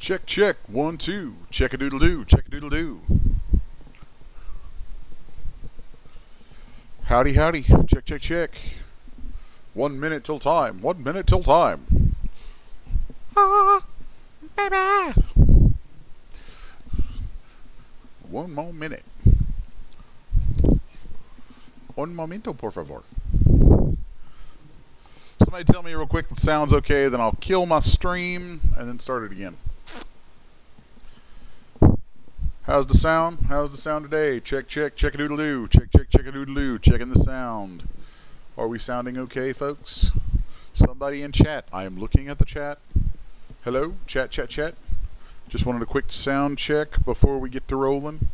Check, check, 1, 2. Check-a-doodle-doo, check-a-doodle-doo. Howdy, howdy. Check, check, check. 1 minute till time. 1 minute till time. Ah, baby. 1 more minute. Un momento, por favor. Somebody tell me real quick if it sounds okay, then I'll kill my stream and then start it again. How's the sound? How's the sound today? Check, check, check-a-doodle-doo. Check, check, check-a-doodle-doo. Checking the sound. Are we sounding okay, folks? Somebody in chat. I am looking at the chat. Hello? Chat, chat, chat. Just wanted a quick sound check before we get to rolling.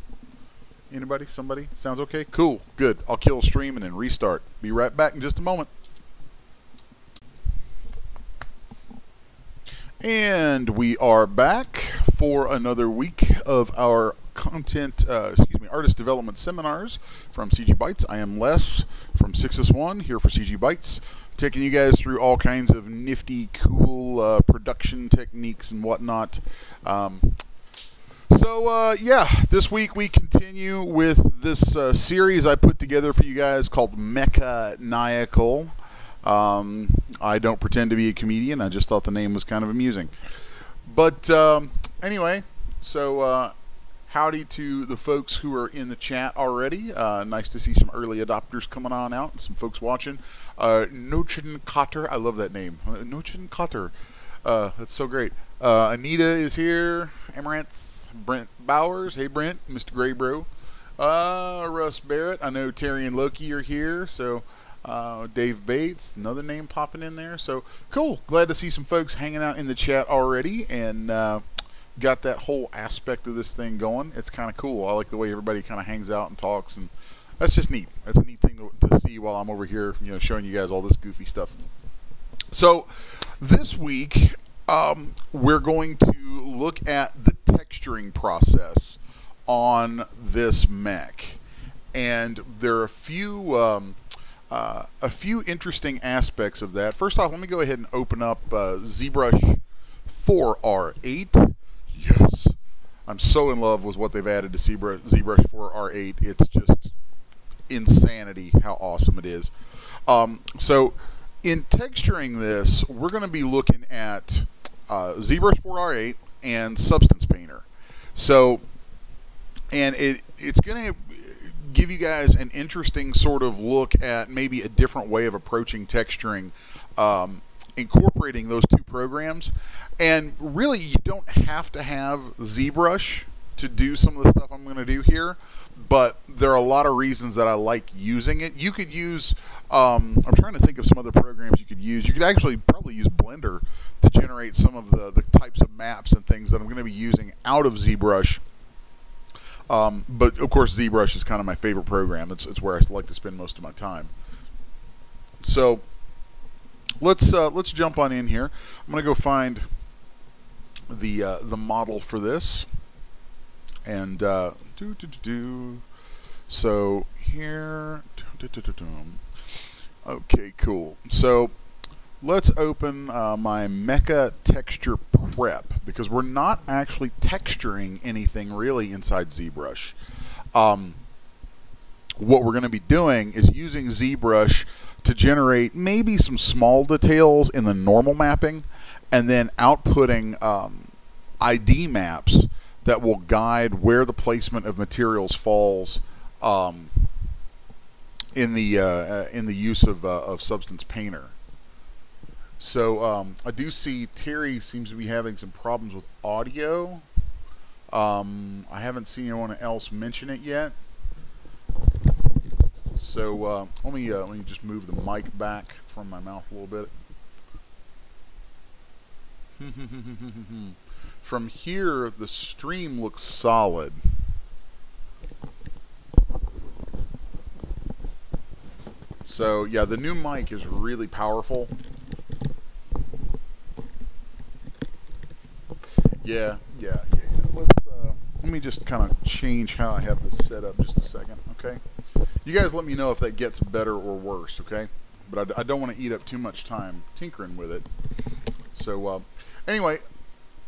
Anybody? Somebody? Sounds okay? Cool. Good. I'll kill stream and then restart. Be right back in just a moment. And we are back for another week of our artist development seminars from CGBytes. I am Les from 6S1 here for CGBytes, taking you guys through all kinds of nifty, cool production techniques and whatnot. Yeah, this week we continue with this series I put together for you guys called Mechaniacal. I don't pretend to be a comedian. I just thought the name was kind of amusing. But anyway, so howdy to the folks who are in the chat already. Nice to see some early adopters coming on out and some folks watching. Nochen Cotter, I love that name. Nochen Cotter. That's so great. Anita is here. Amaranth. Brent Bowers. Hey, Brent. Mr. Gray Bro. Russ Barrett. I know Terry and Loki are here, so... Dave Bates, another name popping in there. So cool. Glad to see some folks hanging out in the chat already and got that whole aspect of this thing going. It's kind of cool. I like the way everybody kind of hangs out and talks, and that's just neat. That's a neat thing to see while I'm over here, you know, showing you guys all this goofy stuff. So this week we're going to look at the texturing process on this mech, and there are a few interesting aspects of that. First off, let me go ahead and open up Zbrush 4R8. Yes, I'm so in love with what they've added to Zbrush 4R8. It's just insanity how awesome it is. So in texturing this, we're going to be looking at Zbrush 4R8 and Substance Painter. So, and it's going to give you guys an interesting sort of look at maybe a different way of approaching texturing, incorporating those two programs. And really, you don't have to have ZBrush to do some of the stuff I'm going to do here, but there are a lot of reasons that I like using it. You could use, I'm trying to think of some other programs you could use. You could actually probably use Blender to generate some of the types of maps and things that I'm going to be using out of ZBrush. But of course, ZBrush is kind of my favorite program. It's where I like to spend most of my time. So let's jump on in here. I'm gonna go find the model for this, and so here, okay, cool. So let's open my Mecha Texture Prep, because we're not actually texturing anything really inside ZBrush. What we're going to be doing is using ZBrush to generate maybe some small details in the normal mapping, and then outputting ID maps that will guide where the placement of materials falls in the use of Substance Painter. So I do see Terry seems to be having some problems with audio. I haven't seen anyone else mention it yet. So let me just move the mic back from my mouth a little bit. From here, the stream looks solid. So yeah, the new mic is really powerful. Yeah. Let me just kind of change how I have this set up just a second, okay? You guys let me know if that gets better or worse, okay? But I don't want to eat up too much time tinkering with it. So, anyway,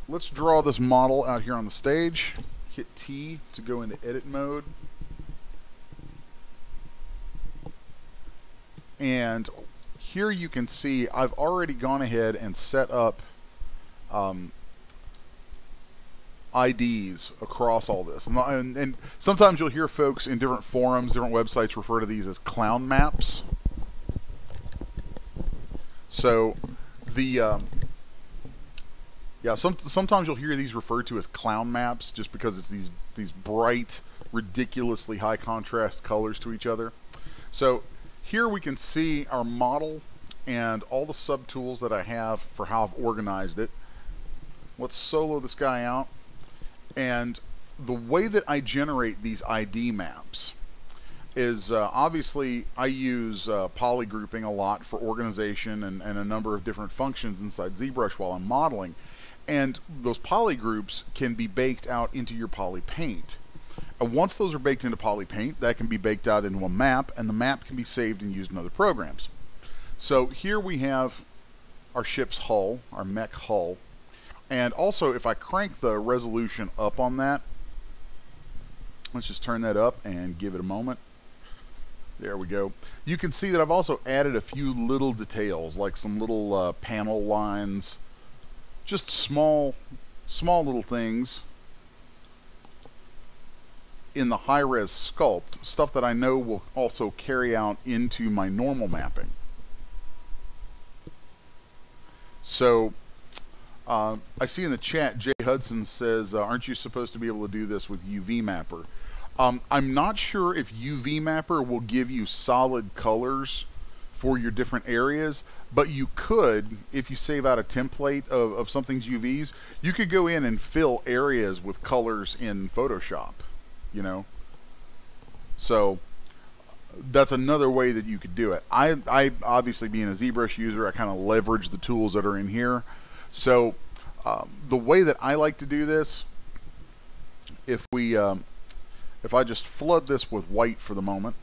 let's draw this model out here on the stage. Hit T to go into edit mode. And here you can see I've already gone ahead and set up IDs across all this. And sometimes you'll hear folks in different forums, different websites refer to these as clown maps. So the sometimes you'll hear these referred to as clown maps just because it's these bright, ridiculously high contrast colors to each other. So here we can see our model and all the subtools that I have for how I've organized it. Let's solo this guy out. And the way that I generate these ID maps is obviously I use polygrouping a lot for organization and a number of different functions inside Zbrush while I'm modeling. And those polygroups can be baked out into your polypaint. And once those are baked into polypaint, that can be baked out into a map, and the map can be saved and used in other programs. So here we have our ship's hull, our mech hull. And also, if I crank the resolution up on that, let's just turn that up and give it a moment. There we go. You can see that I've also added a few little details, like some little panel lines, just small little things in the high-res sculpt, stuff that I know will also carry out into my normal mapping. So I see in the chat, Jay Hudson says, aren't you supposed to be able to do this with UV Mapper? I'm not sure if UV Mapper will give you solid colors for your different areas, but you could, if you save out a template of something's UVs, you could go in and fill areas with colors in Photoshop, you know? So that's another way that you could do it. I obviously, being a Zbrush user, I kind of leverage the tools that are in here. So the way that I like to do this, if I just flood this with white for the moment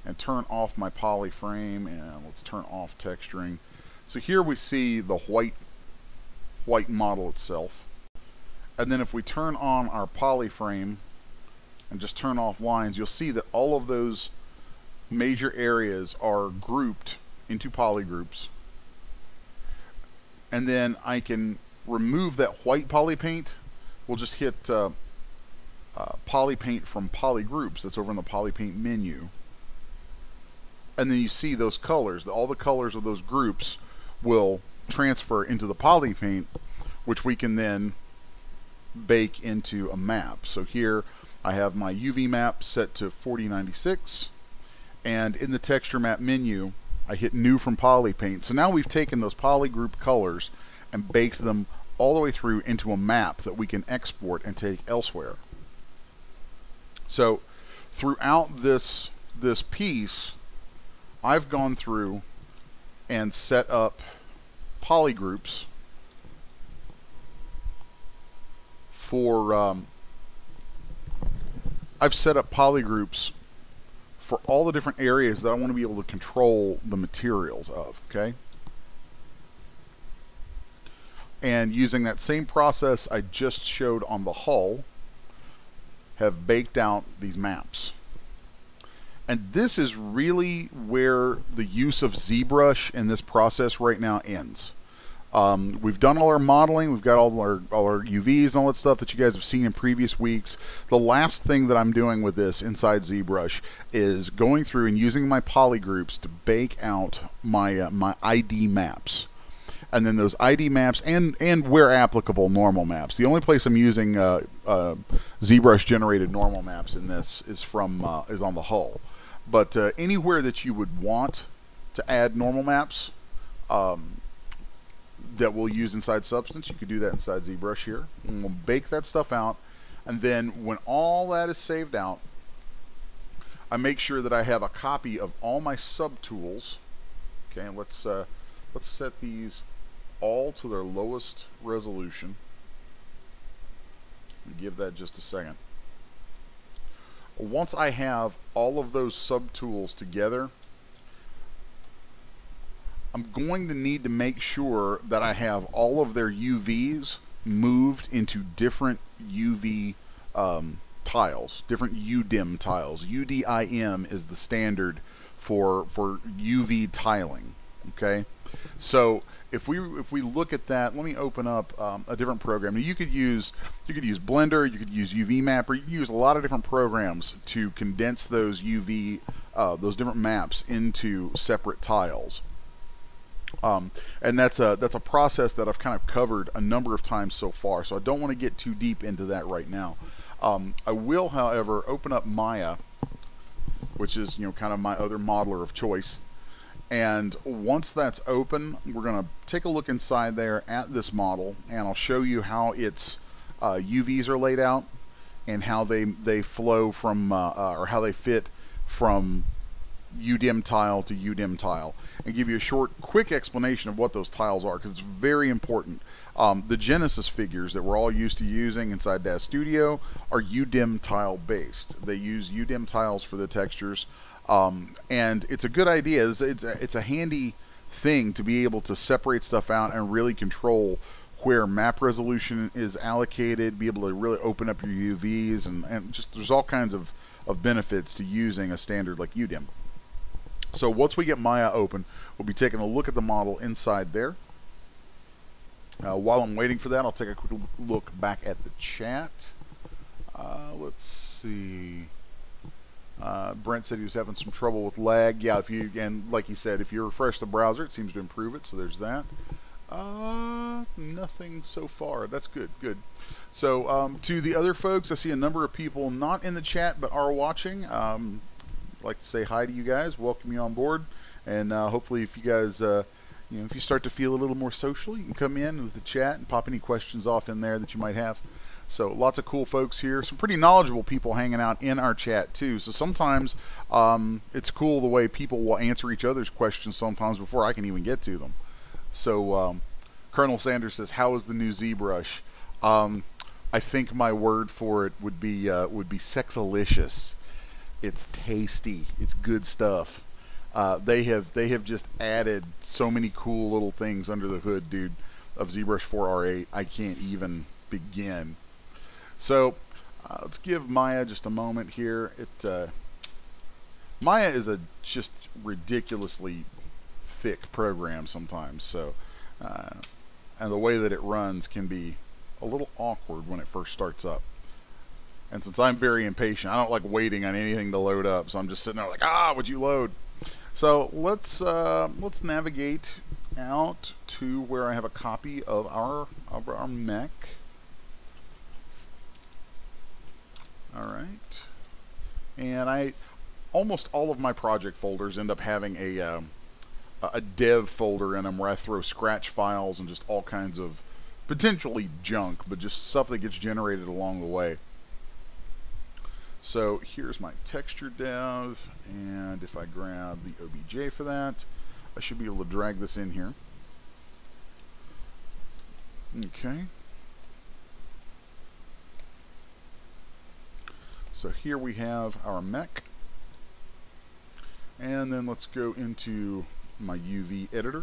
and turn off my poly frame, and let's turn off texturing. So here we see the white model itself. And then if we turn on our poly frame and just turn off lines, you'll see that all of those major areas are grouped into polygroups. And then I can remove that white polypaint. We'll just hit polypaint from polygroups. That's over in the polypaint menu. And then you see those colors. All the colors of those groups will transfer into the polypaint, which we can then bake into a map. So here I have my UV map set to 4096, and in the texture map menu I hit new from polypaint. So now we've taken those polygroup colors and baked them all the way through into a map that we can export and take elsewhere. So throughout this piece, I've gone through and set up polygroups for I've set up polygroups for all the different areas that I want to be able to control the materials of, okay? And using that same process I just showed on the hull, have baked out these maps. And this is really where the use of Zbrush in this process right now ends. We've done all our modeling, we've got all our UVs and all that stuff that you guys have seen in previous weeks. The last thing that I'm doing with this inside Zbrush is going through and using my polygroups to bake out my my ID maps. And then those ID maps and where applicable, normal maps. The only place I'm using ZBrush generated normal maps in this is is on the hull. But anywhere that you would want to add normal maps that we'll use inside Substance, you could do that inside ZBrush here. And we'll bake that stuff out, and then when all that is saved out, I make sure that I have a copy of all my subtools. Okay, and let's set these all to their lowest resolution. Give that just a second. Once I have all of those subtools together, I'm going to need to make sure that I have all of their UVs moved into different UV tiles, different UDIM tiles. UDIM is the standard for UV tiling. Okay, so if we look at that, let me open up a different program. Now, you could use Blender, you could use UV Mapper, you could use a lot of different programs to condense those UV those different maps into separate tiles. And that's a process that I've kind of covered a number of times so far, so I don't want to get too deep into that right now. I will, however, open up Maya, which is, you know, kind of my other modeler of choice. And once that's open, we're going to take a look inside there at this model, and I'll show you how its UVs are laid out and how they flow from or how they fit from UDIM tile to UDIM tile, and give you a short, quick explanation of what those tiles are, because it's very important. The Genesis figures that we're all used to using inside DAZ Studio are UDIM tile based. They use UDIM tiles for the textures, and it's a good idea. It's a handy thing to be able to separate stuff out and really control where map resolution is allocated, be able to really open up your UVs, and just there's all kinds of benefits to using a standard like UDIM. So once we get Maya open, we'll be taking a look at the model inside there. While I'm waiting for that, I'll take a quick look back at the chat. Let's see. Brent said he was having some trouble with lag. Yeah, and like he said, if you refresh the browser, it seems to improve it. So there's that. Nothing so far. That's good. Good. So to the other folks, I see a number of people not in the chat but are watching. I'd like to say hi to you guys, welcome you on board, and hopefully if you guys you know, if you start to feel a little more social, you can come in with the chat and pop any questions off in there that you might have. So lots of cool folks here, some pretty knowledgeable people hanging out in our chat too. So sometimes it's cool the way people will answer each other's questions sometimes before I can even get to them. So Colonel Sanders says, how is the new Zbrush? I think my word for it would be sexalicious. It's tasty. It's good stuff. They have just added so many cool little things under the hood, dude, of Zbrush 4R8. I can't even begin. So let's give Maya just a moment here. Maya is a just ridiculously thick program sometimes. So and the way that it runs can be a little awkward when it first starts up. And since I'm very impatient, I don't like waiting on anything to load up, so I'm just sitting there like, would you load? So let's navigate out to where I have a copy of our mech. All right, and almost all of my project folders end up having a dev folder in them where I throw scratch files and just all kinds of potentially junk, but just stuff that gets generated along the way. So here's my texture dev, and if I grab the OBJ for that, I should be able to drag this in here. Okay. So here we have our mech, and then let's go into my UV editor.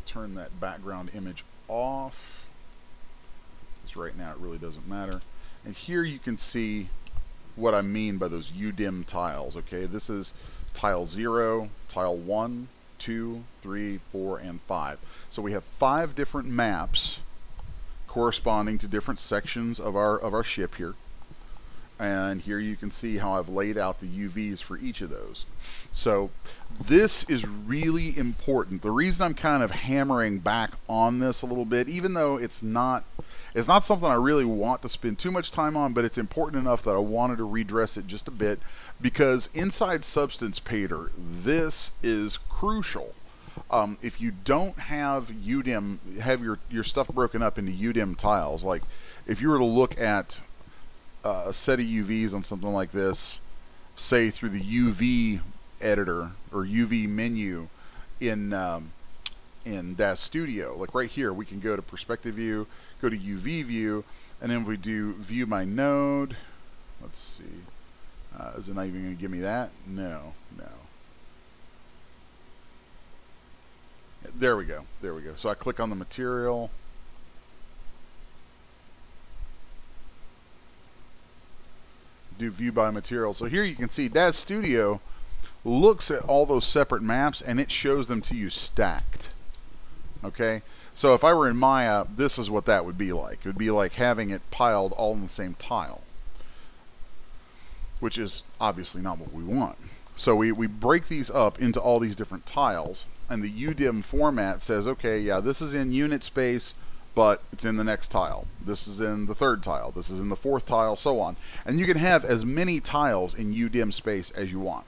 Turn that background image off, because right now it really doesn't matter. And here you can see what I mean by those UDIM tiles. Okay, this is tile 0, tile 1, 2, 3, 4, and 5. So we have 5 different maps corresponding to different sections of our ship here. And here you can see how I've laid out the UVs for each of those. So this is really important. The reason I'm kind of hammering back on this a little bit, even though it's not something I really want to spend too much time on, but it's important enough that I wanted to redress it just a bit, because inside Substance Painter, this is crucial. If you don't have UDIM, have your stuff broken up into UDIM tiles, like if you were to look at a set of UVs on something like this, say through the UV editor or UV menu in DAZ Studio, like right here, we can go to Perspective View, go to UV View, and then we do View by Node. Let's see. Is it not even going to give me that? No, no. There we go. There we go. So I click on the material. Do view by material. So here you can see Daz Studio looks at all those separate maps and it shows them to you stacked. Okay? So if I were in Maya, this is what that would be like. It would be like having it piled all in the same tile, which is obviously not what we want. So we break these up into all these different tiles, and the UDIM format says, okay, yeah, this is in unit space, but it's in the next tile. This is in the third tile. This is in the fourth tile, so on. And you can have as many tiles in UDIM space as you want.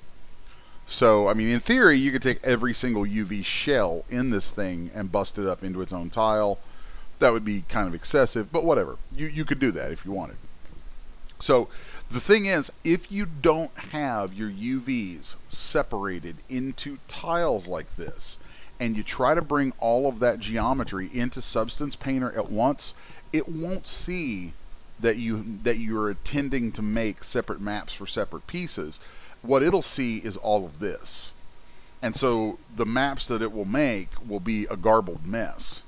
So, I mean, in theory, you could take every single UV shell in this thing and bust it up into its own tile. That would be kind of excessive, but whatever. You could do that if you wanted. So, the thing is, if you don't have your UVs separated into tiles like this, and you try to bring all of that geometry into Substance Painter at once, it won't see that you're intending to make separate maps for separate pieces. What it'll see is all of this. And so the maps that it will make will be a garbled mess.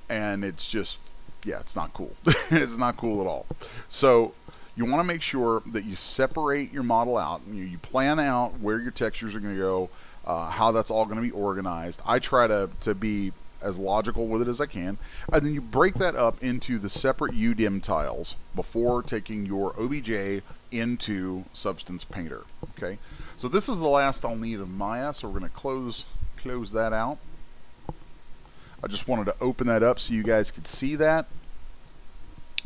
And it's just, yeah, it's not cool. It's not cool at all. So you want to make sure that you separate your model out. You plan out where your textures are going to go, how that's all going to be organized. I try to be as logical with it as I can. And then you break that up into the separate UDIM tiles before taking your OBJ into Substance Painter. Okay, so this is the last I'll need of Maya, so we're going to close that out. I just wanted to open that up so you guys could see that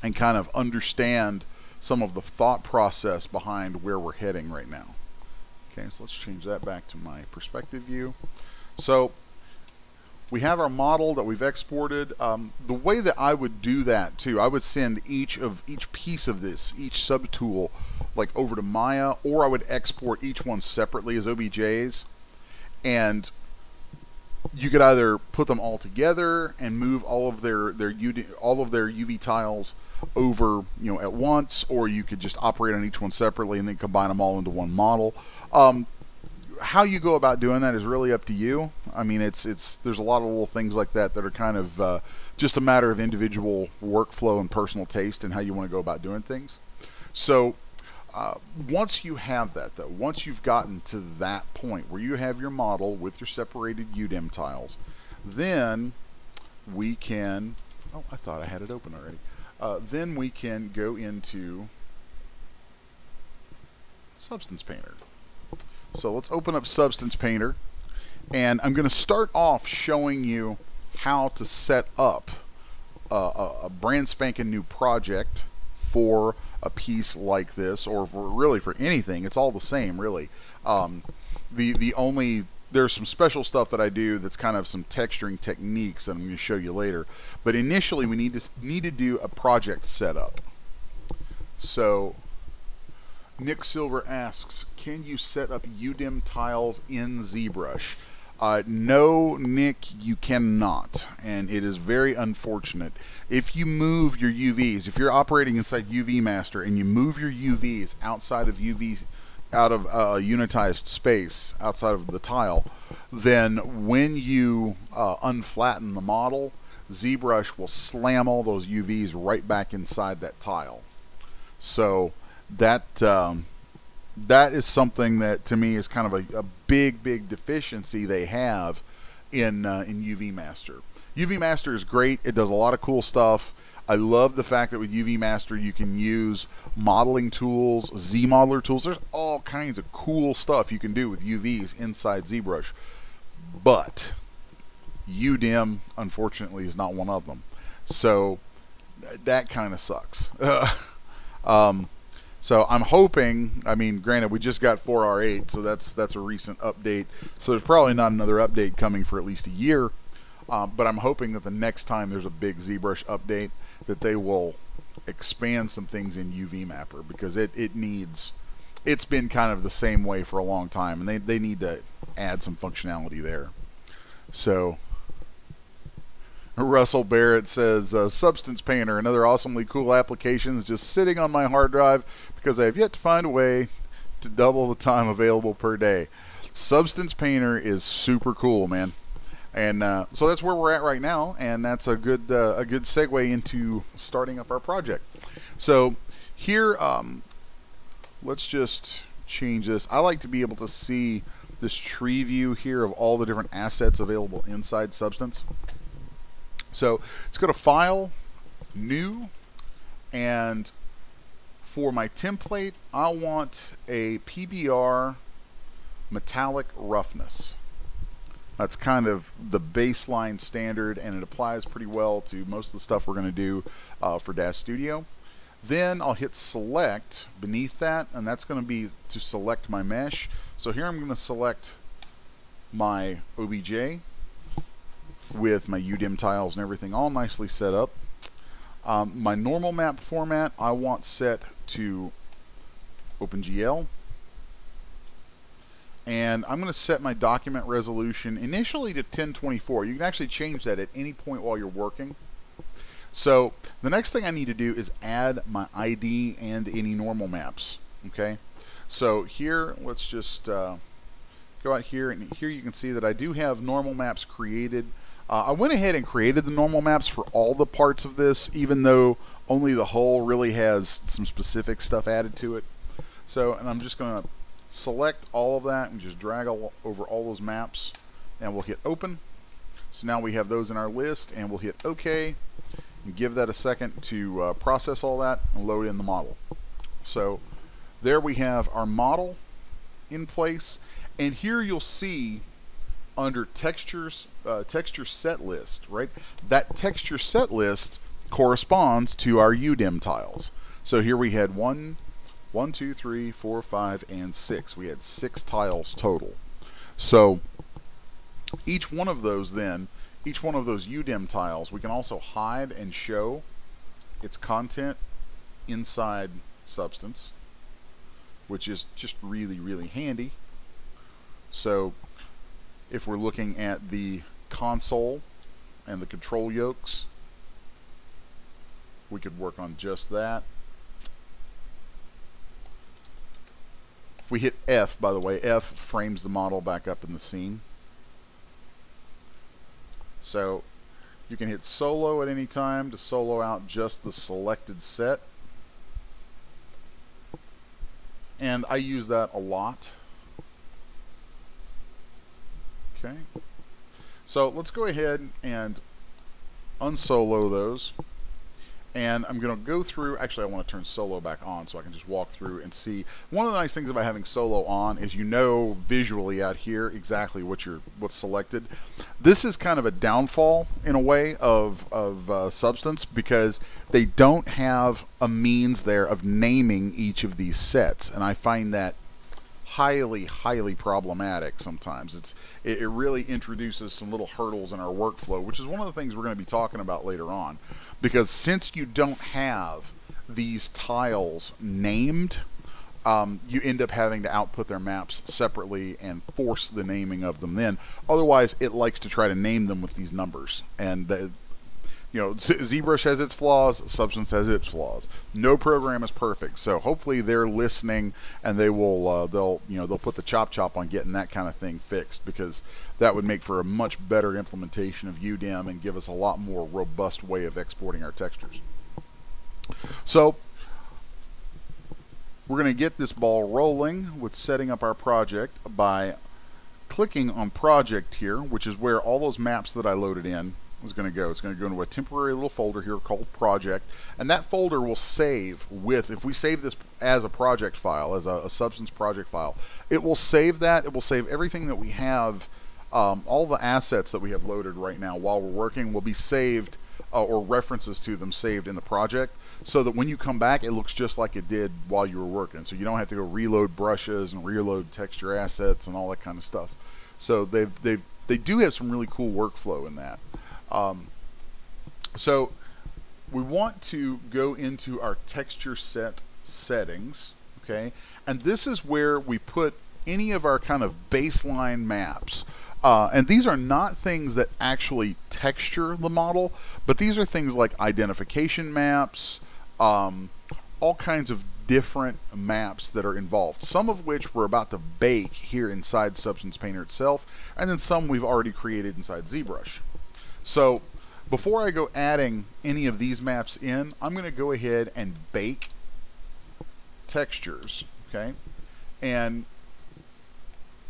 and kind of understand some of the thought process behind where we're heading right now. Okay, so let's change that back to my perspective view. So we have our model that we've exported. The way that I would do that too, I would send each piece of this, each subtool, like over to Maya, or I would export each one separately as OBJs, and you could either put them all together and move all of their UV tiles over, you know, at once, or you could just operate on each one separately and then combine them all into one model. How you go about doing that is really up to you. I mean, there's a lot of little things like that that are kind of just a matter of individual workflow and personal taste and how you want to go about doing things. So once you have that, though, once you've gotten to that point where you have your model with your separated UDIM tiles, then we can, oh, I thought I had it open already. Then we can go into Substance Painter. So let's open up Substance Painter, and I'm going to start off showing you how to set up a brand spanking new project for a piece like this, or for anything. It's all the same, really. There's some special stuff that I do that's kind of some texturing techniques that I'm going to show you later. But initially, we need to do a project setup. So Nick Silver asks, can you set up UDIM tiles in Zbrush? No, Nick, you cannot, and it is very unfortunate. If you move your UVs, if you're operating inside UV Master and you move your UVs outside of unitized space, outside of the tile, then when you unflatten the model, Zbrush will slam all those UVs right back inside that tile. So that is something that to me is kind of a big deficiency they have in UV Master. UV Master is great. It does a lot of cool stuff. I love the fact that with UV Master you can use modeling tools, Z-modeler tools. There's all kinds of cool stuff you can do with UVs inside ZBrush. But UDIM, unfortunately, is not one of them. So that kind of sucks. So I'm hoping, I mean, granted, we just got 4R8, so that's a recent update. So there's probably not another update coming for at least a year. But I'm hoping that the next time there's a big ZBrush update, that they will expand some things in UV Mapper, because it's been kind of the same way for a long time, and they need to add some functionality there. So Russell Barrett says, Substance Painter, another awesomely cool application is just sitting on my hard drive because I have yet to find a way to double the time available per day. Substance Painter is super cool, man. And so that's where we're at right now, and that's a good segue into starting up our project. So here, let's just change this. I like to be able to see this tree view here of all the different assets available inside Substance. So let's go to File, New, and for my template, I want a PBR metallic roughness. That's kind of the baseline standard, and it applies pretty well to most of the stuff we're going to do for Dash Studio. Then I'll hit select beneath that, and that's going to be to select my mesh. So here I'm going to select my OBJ with my UDIM tiles and everything all nicely set up. My normal map format I want set to OpenGL. And I'm going to set my document resolution initially to 1024. You can actually change that at any point while you're working. So the next thing I need to do is add my ID and any normal maps. Okay, so here let's just go out here, and here you can see that I do have normal maps created. I went ahead and created the normal maps for all the parts of this, even though only the whole really has some specific stuff added to it. So, and I'm just going to select all of that and just drag over all those maps, and we'll hit open. So now we have those in our list, and we'll hit OK and give that a second to process all that and load in the model. So there we have our model in place, and here you'll see under textures, texture set list, right? That texture set list corresponds to our UDIM tiles. So here we had 1, 2, 3, 4, 5, and 6. We had 6 tiles total. So each one of those then, each one of those UDIM tiles, we can also hide and show its content inside Substance, which is just really, really handy. So if we're looking at the console and the control yokes, we could work on just that. If we hit F, by the way, F frames the model back up in the scene. So you can hit solo at any time to solo out just the selected set. And I use that a lot. Okay. So let's go ahead and unsolo those. And I'm going to go through, actually I want to turn solo back on so I can just walk through and see. One of the nice things about having solo on is you know visually out here exactly what's selected. This is kind of a downfall in a way of Substance, because they don't have a means there of naming each of these sets, and I find that highly problematic sometimes. It really introduces some little hurdles in our workflow, which is one of the things we're going to be talking about later on. Because since you don't have these tiles named, you end up having to output their maps separately and force the naming of them then. Otherwise, it likes to try to name them with these numbers. And you know, Zbrush has its flaws, Substance has its flaws. No program is perfect, so hopefully they're listening, and they will they'll put the chop on getting that kind of thing fixed, because that would make for a much better implementation of UDIM and give us a lot more robust way of exporting our textures. So we're going to get this ball rolling with setting up our project by clicking on Project here, which is where all those maps that I loaded in is going to go. It's going to go into a temporary little folder here called Project, and that folder will save with, if we save this as a project file, as a Substance project file, it will save that. It will save everything that we have, all the assets that we have loaded right now while we're working will be saved, or references to them saved in the project, so that when you come back it looks just like it did while you were working, so you don't have to go reload brushes and reload texture assets and all that kind of stuff. So they do have some really cool workflow in that. So we want to go into our texture set settings, okay, and this is where we put any of our kind of baseline maps, and these are not things that actually texture the model, but these are things like identification maps, all kinds of different maps that are involved, some of which we're about to bake here inside Substance Painter itself, and then some we've already created inside Zbrush. So before I go adding any of these maps in, I'm going to go ahead and bake textures, okay? And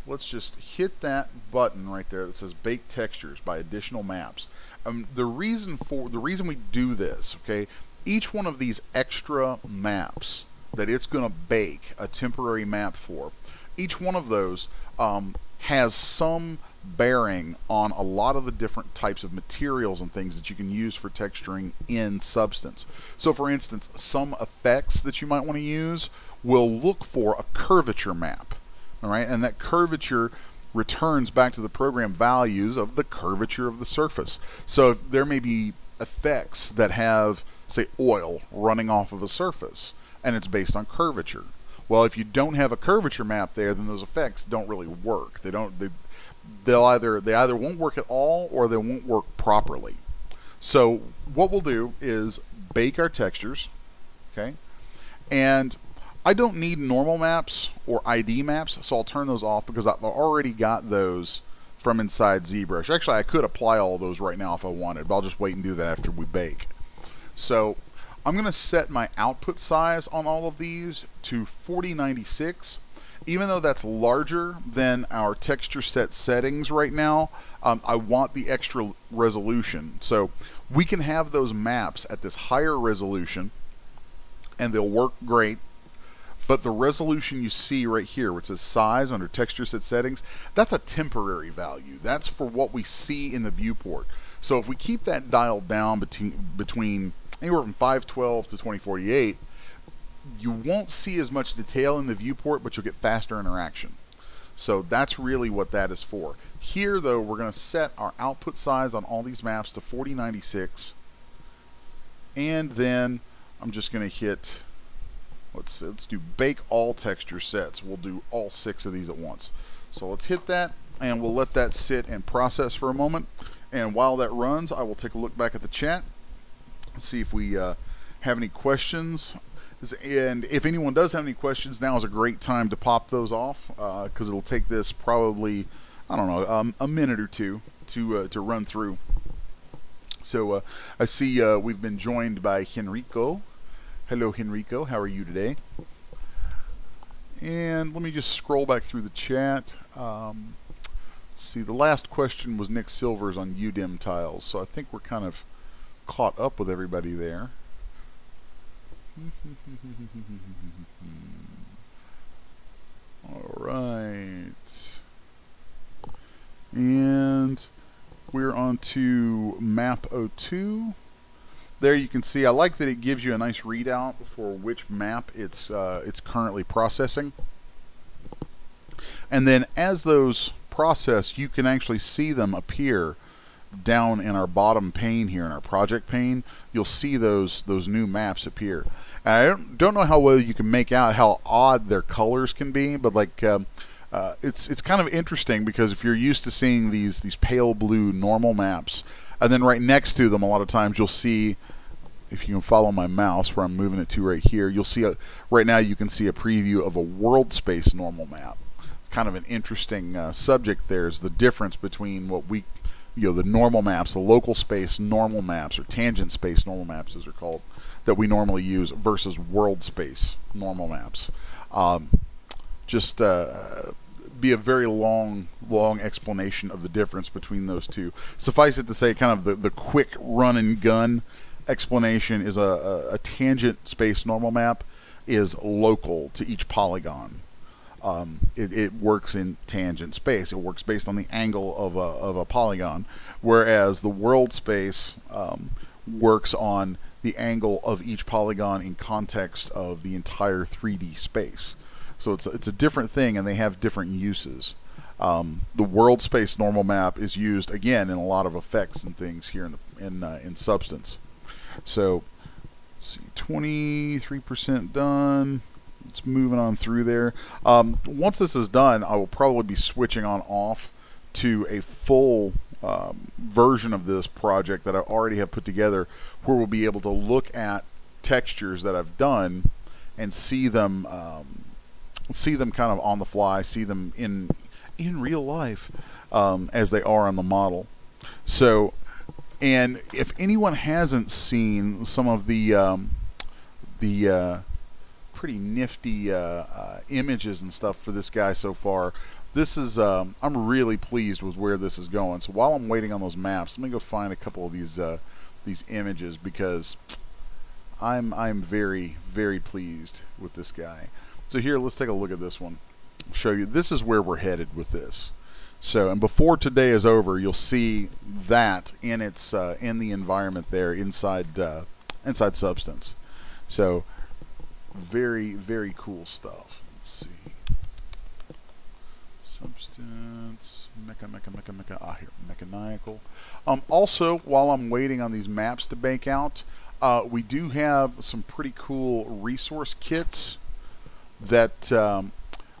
let's just hit that button right there that says Bake Textures by Additional Maps. The reason we do this, okay, each one of these extra maps that it's going to bake a temporary map for, each one of those has some bearing on a lot of the different types of materials and things that you can use for texturing in Substance. So for instance, some effects that you might want to use will look for a curvature map, all right, and that curvature returns back to the program values of the curvature of the surface. So there may be effects that have, say, oil running off of a surface, and it's based on curvature. Well, if you don't have a curvature map there, then those effects don't really work. They either won't work at all, or they won't work properly. So what we'll do is bake our textures, okay? And I don't need normal maps or ID maps, so I'll turn those off because I've already got those from inside Zbrush. Actually, I could apply all those right now if I wanted, but I'll just wait and do that after we bake. So I'm going to set my output size on all of these to 4096. Even though that's larger than our texture set settings right now, I want the extra resolution. So we can have those maps at this higher resolution and they'll work great. But the resolution you see right here, which says size under texture set settings, that's a temporary value. That's for what we see in the viewport. So if we keep that dialed down between anywhere from 512 to 2048, you won't see as much detail in the viewport, but you'll get faster interaction. So that's really what that is for. Here, though, we're going to set our output size on all these maps to 4096, and then I'm just going to hit, let's do bake all texture sets. We'll do all 6 of these at once. So let's hit that, and we'll let that sit and process for a moment. And while that runs, I will take a look back at the chat, see if we have any questions. And if anyone does have any questions, now is a great time to pop those off, because it'll take this probably, I don't know, a minute or two to run through. So I see we've been joined by Henrico. Hello, Henrico. How are you today? And let me just scroll back through the chat. Let's see, the last question was Nick Silver's on UDIM tiles, so I think we're kind of caught up with everybody there. All right, and we're on to map 02. There you can see, I like that it gives you a nice readout for which map it's currently processing. And then as those process, you can actually see them appear down in our bottom pane here, in our project pane. You'll see those new maps appear. And I don't know how well you can make out how odd their colors can be, but like it's kind of interesting, because if you're used to seeing these pale blue normal maps, and then right next to them, a lot of times you'll see, if you can follow my mouse where I'm moving it to right here, you'll see right now you can see a preview of a world space normal map. Kind of an interesting subject there is the difference between what we, the normal maps, the local space normal maps, or tangent space normal maps as they're called, that we normally use, versus world space normal maps. Just be a very long explanation of the difference between those two. Suffice it to say, kind of the quick run and gun explanation is a tangent space normal map is local to each polygon. It works in tangent space. It works based on the angle of a polygon, whereas the world space works on the angle of each polygon in context of the entire 3D space. So it's a different thing, and they have different uses. The world space normal map is used again in a lot of effects and things here in Substance. So let's see, 23% done. It's moving on through there. Once this is done, I will probably be switching on off to a full version of this project that I already have put together, where we'll be able to look at textures that I've done and see them kind of on the fly, see them in real life as they are on the model. So, and if anyone hasn't seen some of the pretty nifty images and stuff for this guy so far, this is I'm really pleased with where this is going. So while I'm waiting on those maps, let me go find a couple of these images, because I'm very, very pleased with this guy. So here, let's take a look at this one. I'll show you. This is where we're headed with this. So, and before today is over, you'll see that in its in the environment there inside inside Substance. So, very, very cool stuff. Let's see. Substance, mecha. Ah, here, mechanical. Also, while I'm waiting on these maps to bake out, we do have some pretty cool resource kits that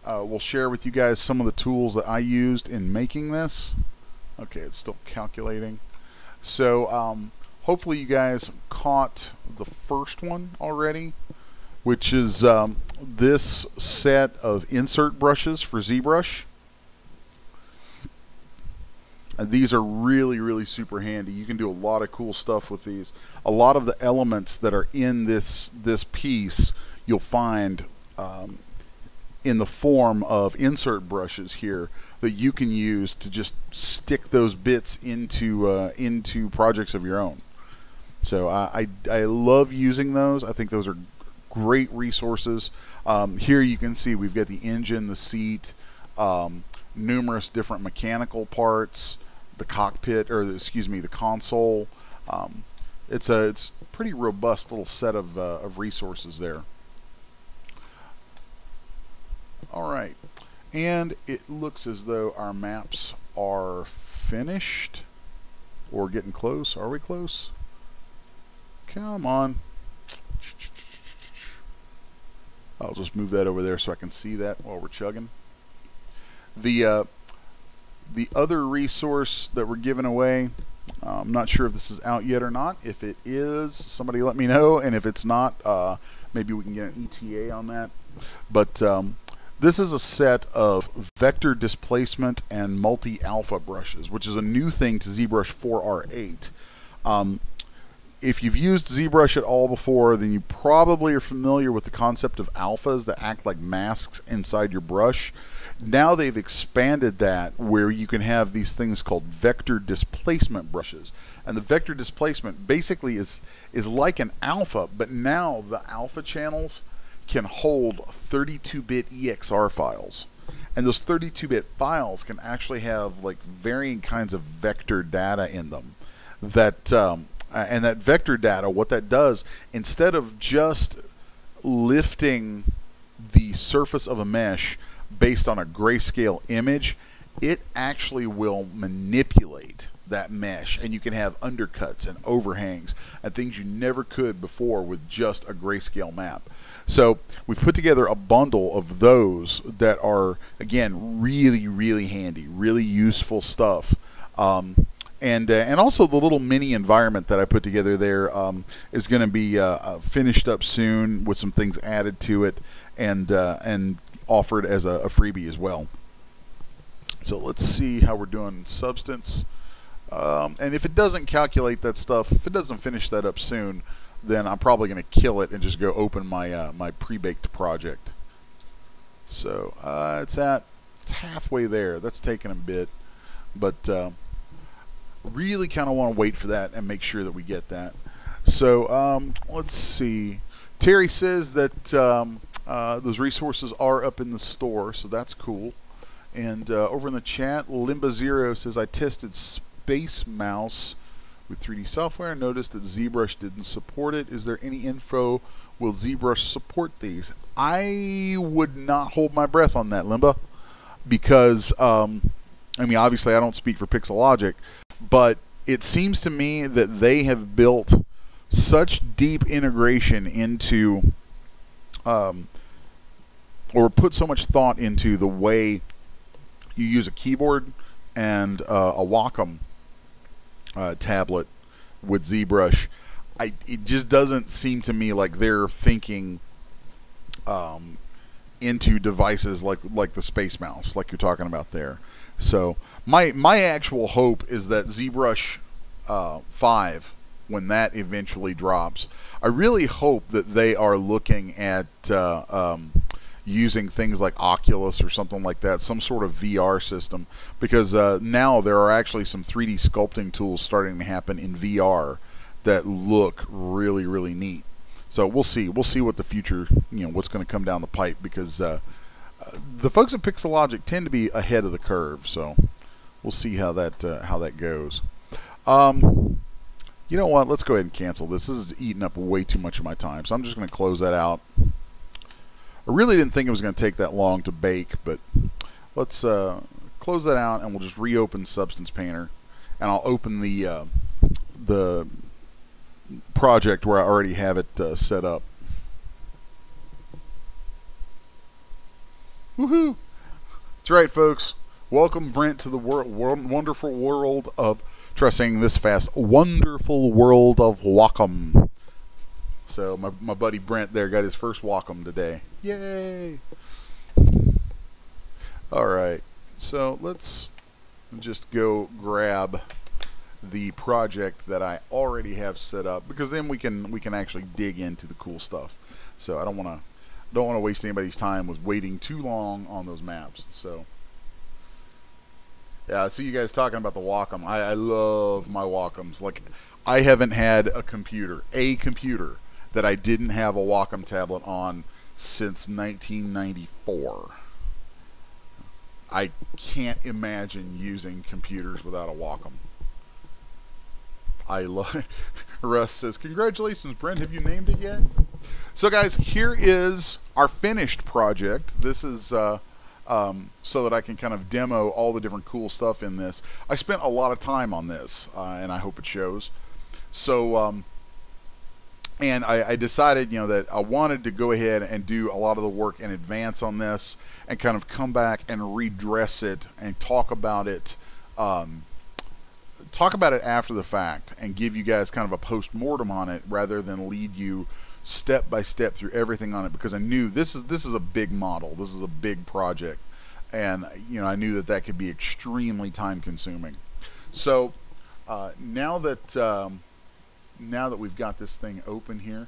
we'll share with you guys, some of the tools that I used in making this. Okay, it's still calculating. So hopefully you guys caught the first one already, which is this set of insert brushes for Zbrush. And these are really, really super handy. You can do a lot of cool stuff with these. A lot of the elements that are in this piece you'll find in the form of insert brushes here that you can use to just stick those bits into projects of your own. So I love using those. I think those are great resources. Here you can see we've got the engine, the seat, numerous different mechanical parts, the cockpit, or excuse me, the console. It's pretty robust little set of resources there. All right, and it looks as though our maps are finished or getting close. Are we close? Come on. I'll just move that over there so I can see that while we're chugging. The other resource that we're giving away, I'm not sure if this is out yet or not. If it is, somebody let me know, and if it's not, maybe we can get an ETA on that. But this is a set of vector displacement and multi-alpha brushes, which is a new thing to ZBrush 4R8. If you've used ZBrush at all before, then you probably are familiar with the concept of alphas that act like masks inside your brush. Now they've expanded that where you can have these things called vector displacement brushes. And the vector displacement basically is like an alpha, but now the alpha channels can hold 32-bit EXR files. And those 32-bit files can actually have like varying kinds of vector data in them. And that vector data, what that does, instead of just lifting the surface of a mesh based on a grayscale image, it actually will manipulate that mesh, and you can have undercuts and overhangs and things you never could before with just a grayscale map. So we've put together a bundle of those that are, again, really, really handy, really useful stuff. And also the little mini environment that I put together there is going to be finished up soon with some things added to it, and offered as a freebie as well. So let's see how we're doing in Substance. And if it doesn't calculate that stuff, if it doesn't finish that up soon, then I'm probably going to kill it and just go open my my pre-baked project. So it's halfway there. That's taking a bit, but really kind of want to wait for that and make sure that we get that. So let's see. Terry says that those resources are up in the store, so that's cool. And over in the chat, Limba0 says, I tested Space Mouse with 3D software and noticed that ZBrush didn't support it. Is there any info? Will ZBrush support these? I would not hold my breath on that, Limba, because I mean, obviously I don't speak for Pixelogic, but it seems to me that they have built such deep integration into or put so much thought into the way you use a keyboard and a Wacom tablet with ZBrush. It just doesn't seem to me like they're thinking into devices like the Space Mouse, like you're talking about there. So my actual hope is that ZBrush 5, when that eventually drops, I really hope that they are looking at using things like Oculus or something like that, some sort of VR system, because now there are actually some 3D sculpting tools starting to happen in VR that look really, really neat. So we'll see what the future, what's going to come down the pipe, because the folks at Pixelogic tend to be ahead of the curve. So we'll see how that goes. You know what? Let's go ahead and cancel this. This is eating up way too much of my time, so I'm just going to close that out. I really didn't think it was going to take that long to bake, but let's close that out, and we'll just reopen Substance Painter, and I'll open the project where I already have it set up. Woohoo! That's right, folks. Welcome, Brent, to the wonderful world of, try saying this fast, wonderful world of Wacom. So my buddy Brent there got his first Wacom today. Yay! Alright, so let's just go grab the project that I already have set up, because then we can actually dig into the cool stuff. So I don't want to waste anybody's time with waiting too long on those maps. So yeah, I see you guys talking about the Wacom. I love my Wacoms. Like, I haven't had a computer that I didn't have a Wacom tablet on since 1994. I can't imagine using computers without a Wacom. I love. Russ says, "Congratulations, Brent. Have you named it yet?" So, guys, here is our finished project. This is so that I can kind of demo all the different cool stuff in this. I spent a lot of time on this, and I hope it shows. So, and I decided, that I wanted to go ahead and do a lot of the work in advance on this, and kind of come back and redress it and talk about it. Talk about it after the fact and give you guys kind of a post-mortem on it, rather than lead you step by step through everything on it, because I knew this is a big model, this is a big project, and I knew that could be extremely time consuming. So now that we've got this thing open here,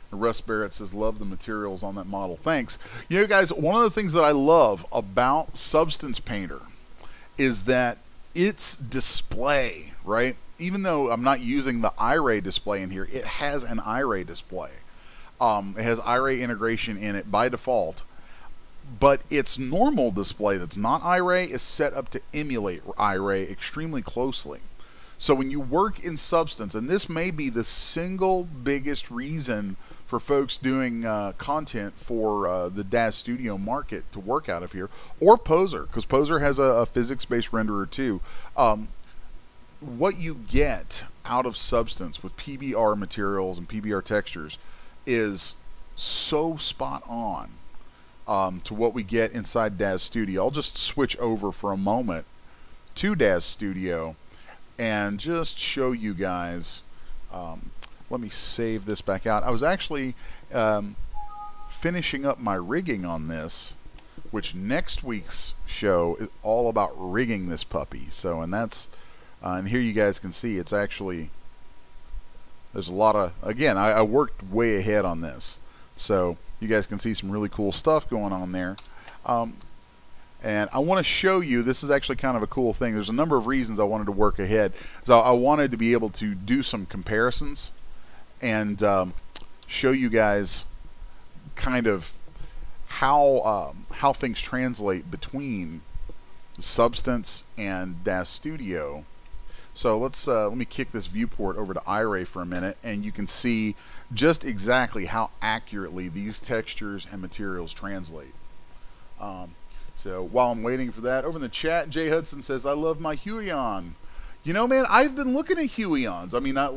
Russ Barrett says, "Love the materials on that model." Thanks. Guys, one of the things that I love about Substance Painter is that its display, right? Even though I'm not using the iRay display in here, it has an iRay display. It has iRay integration in it by default, but its normal display that's not iRay is set up to emulate iRay extremely closely. So when you work in Substance, and this may be the single biggest reason for folks doing content for the DAZ Studio market to work out of here, or Poser, because Poser has a physics-based renderer too. What you get out of Substance with PBR materials and PBR textures is so spot on to what we get inside DAZ Studio. I'll just switch over for a moment to DAZ Studio and just show you guys. Let me save this back out. I was actually finishing up my rigging on this, which next week's show is all about rigging this puppy. So, and that's and here you guys can see it's actually, there's a lot of, again, I worked way ahead on this, so you guys can see some really cool stuff going on there. And I want to show you, this is actually kind of a cool thing. There's a number of reasons I wanted to work ahead. So I wanted to be able to do some comparisons and show you guys kind of how things translate between Substance and DAZ Studio. So let me kick this viewport over to iRay for a minute, and you can see just exactly how accurately these textures and materials translate. So while I'm waiting for that, over in the chat, Jay Hudson says, "I love my Huion." Man, I've been looking at Huions. I mean, I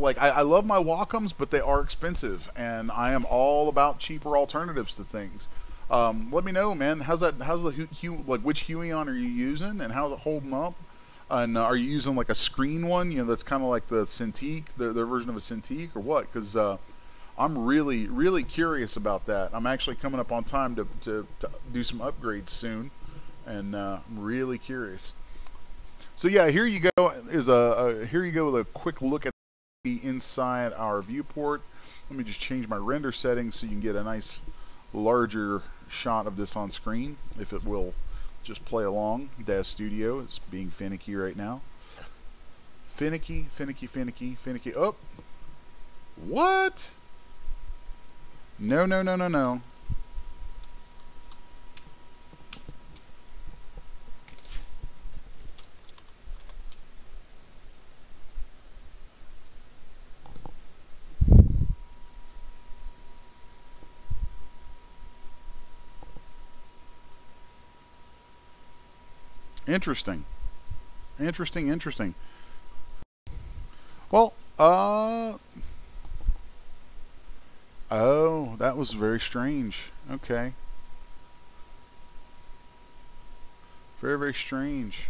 love my Wacoms, but they are expensive, and I am all about cheaper alternatives to things. Let me know, man. How's the which Huion are you using, and how's it holding up? And are you using like a screen one? That's kind of like the Cintiq, their version of a Cintiq, or what? Because I'm really curious about that. I'm actually coming up on time to do some upgrades soon, and I'm really curious. So yeah, here you go. Here you go with a quick look at the inside our viewport. Let me just change my render settings so you can get a nice larger shot of this on screen, if it will just play along. Daz Studio is being finicky right now. Finicky. Oh, what? No. Interesting. Well, oh, that was very strange. Okay. Very strange.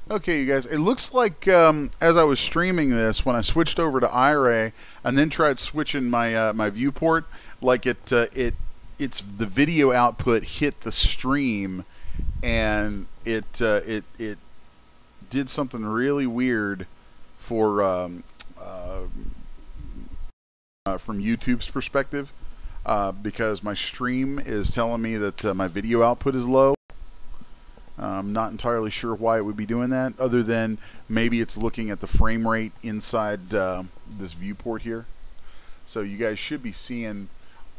Okay, you guys, it looks like as I was streaming this, when I switched over to iRay and then tried switching my my viewport, like it's the video output hit the stream, and it did something really weird for from YouTube's perspective, because my stream is telling me that my video output is low. I'm not entirely sure why it would be doing that, other than maybe it's looking at the frame rate inside this viewport here. So you guys should be seeing,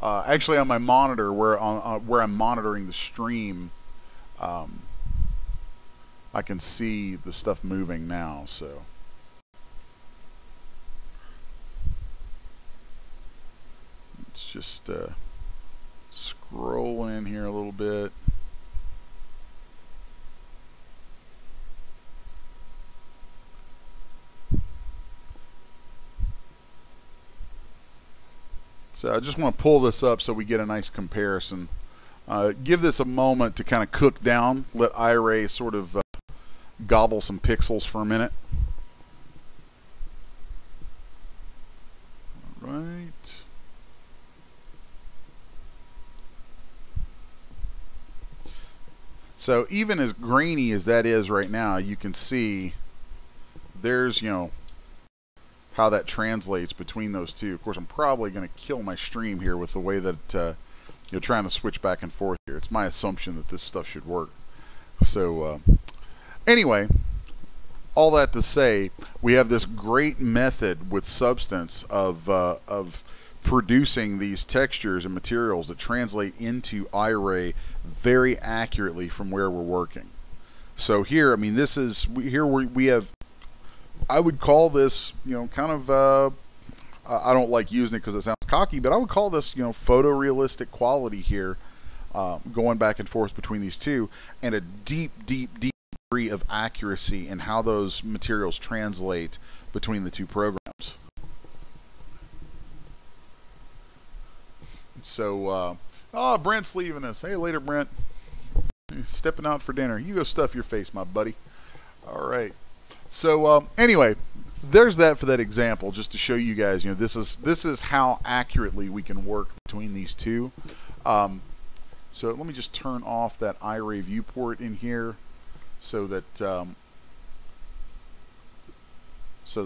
actually on my monitor where I'm monitoring the stream, I can see the stuff moving now. So let's just scroll in here a little bit. So I just want to pull this up so we get a nice comparison. Give this a moment to kind of cook down. Let iRay sort of gobble some pixels for a minute. All right. So even as grainy as that is right now, you can see there's, you know, how that translates between those two. Of course, I'm probably going to kill my stream here with the way that you're trying to switch back and forth here. It's my assumption that this stuff should work. So anyway, all that to say, we have this great method with Substance of producing these textures and materials that translate into iRay very accurately from where we're working. So here, I mean, this is here we have, I would call this, you know, kind of, I don't like using it because it sounds cocky, but I would call this, you know, photorealistic quality here, going back and forth between these two, and a deep degree of accuracy in how those materials translate between the two programs. So, oh, Brent's leaving us. Hey, later, Brent. He's stepping out for dinner. You go stuff your face, my buddy. All right. So anyway, there's that for that example, just to show you guys, you know, this is how accurately we can work between these two. So let me just turn off that iRay viewport in here, so that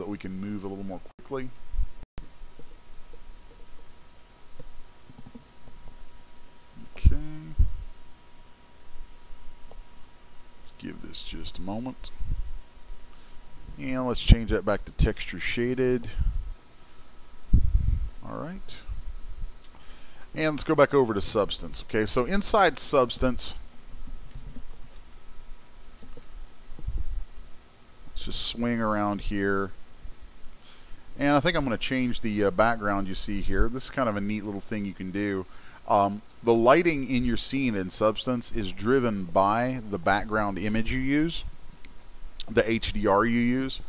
we can move a little more quickly. Okay. Let's give this just a moment. And let's change that back to texture shaded. All right. And let's go back over to Substance. Okay, so inside Substance, let's just swing around here. And I think I'm going to change the background you see here. This is kind of a neat little thing you can do. The lighting in your scene in Substance is driven by the background image you use, the HDR you use.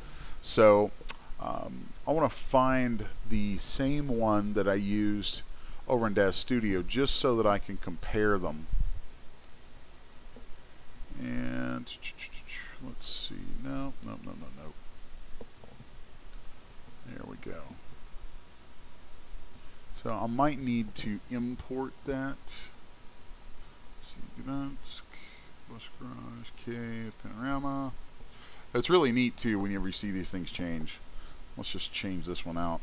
So I want to find the same one that I used over in Daz Studio, just so that I can compare them. And let's see. No. There we go. So So I might need to import that. Let's see, Gdansk, Blush Garage, K, Panorama. It's really neat too whenever you see these things change. Let's just change this one out.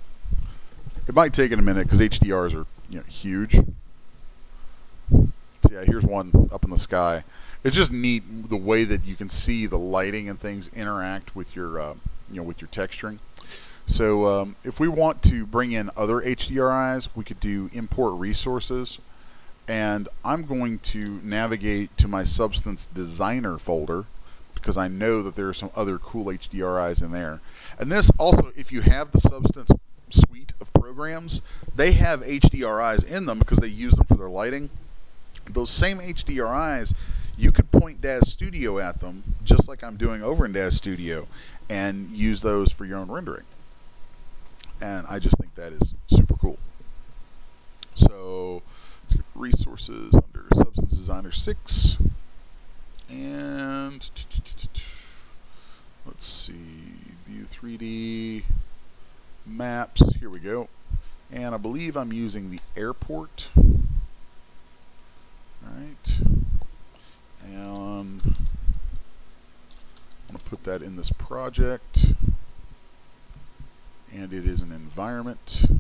It might take in a minute because HDRs are, you know, huge. So yeah, here's one up in the sky. It's just neat the way that you can see the lighting and things interact with your, you know, with your texturing. So if we want to bring in other HDRIs, we could do import resources, and I'm going to navigate to my Substance Designer folder because I know that there are some other cool HDRIs in there. And this also, if you have the Substance suite of programs, they have HDRIs in them because they use them for their lighting. Those same HDRIs, you could point Daz Studio at them, just like I'm doing over in Daz Studio, and use those for your own rendering. And I just think that is super cool. So let's get resources under Substance Designer 6. And let's see, view 3D, maps, here we go. And I believe I'm using the airport. Alright. And I'm going to put that in this project. And it is an environment. There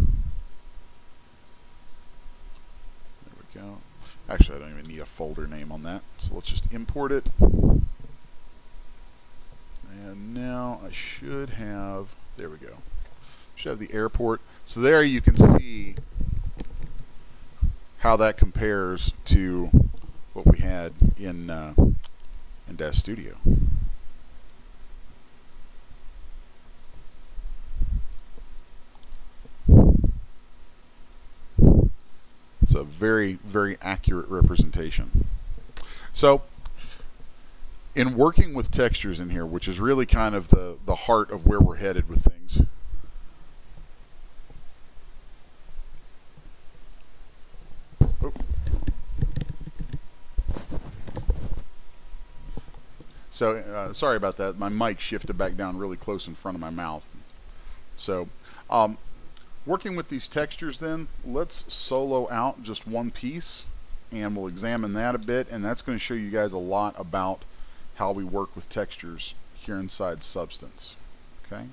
we go. Actually, I don't even need a folder name on that. So let's just import it. And now I should have, there we go. Should have the airport. So there you can see how that compares to what we had in Daz Studio. It's a very, very accurate representation. So, in working with textures in here, which is really kind of the heart of where we're headed with things. Oh. So, sorry about that. My mic shifted back down really close in front of my mouth. So, working with these textures then, let's solo out just one piece and we'll examine that a bit, and that's going to show you guys a lot about how we work with textures here inside Substance. Okay.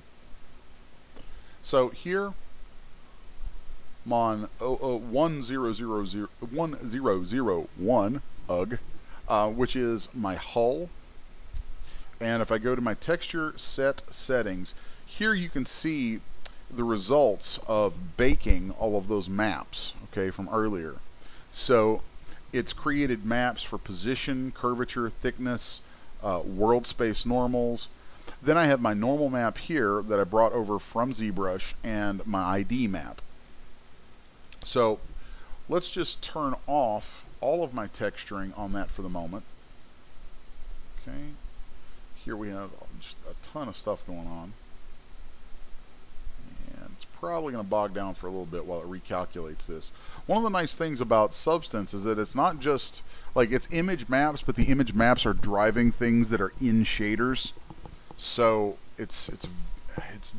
So here I'm on 1001 UG, which is my hull. And if I go to my texture set settings, here you can see the results of baking all of those maps, okay, from earlier. So it's created maps for position, curvature, thickness, world space normals. Then I have my normal map here that I brought over from Zbrush and my ID map. So let's just turn off all of my texturing on that for the moment. Okay, here we have just a ton of stuff going on. Probably going to bog down for a little bit while it recalculates this. One of the nice things about Substance is that it's not just like it's image maps, but the image maps are driving things that are in shaders. So it's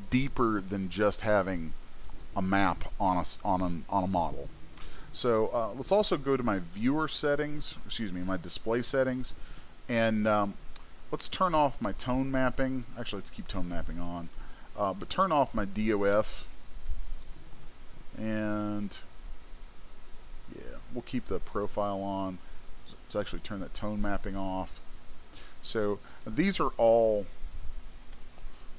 deeper than just having a map on a model. So let's also go to my viewer settings, excuse me, my display settings, and let's turn off my tone mapping. Actually, let's keep tone mapping on, but turn off my DOF. And yeah, we'll keep the profile on. Let's actually turn that tone mapping off. So these are all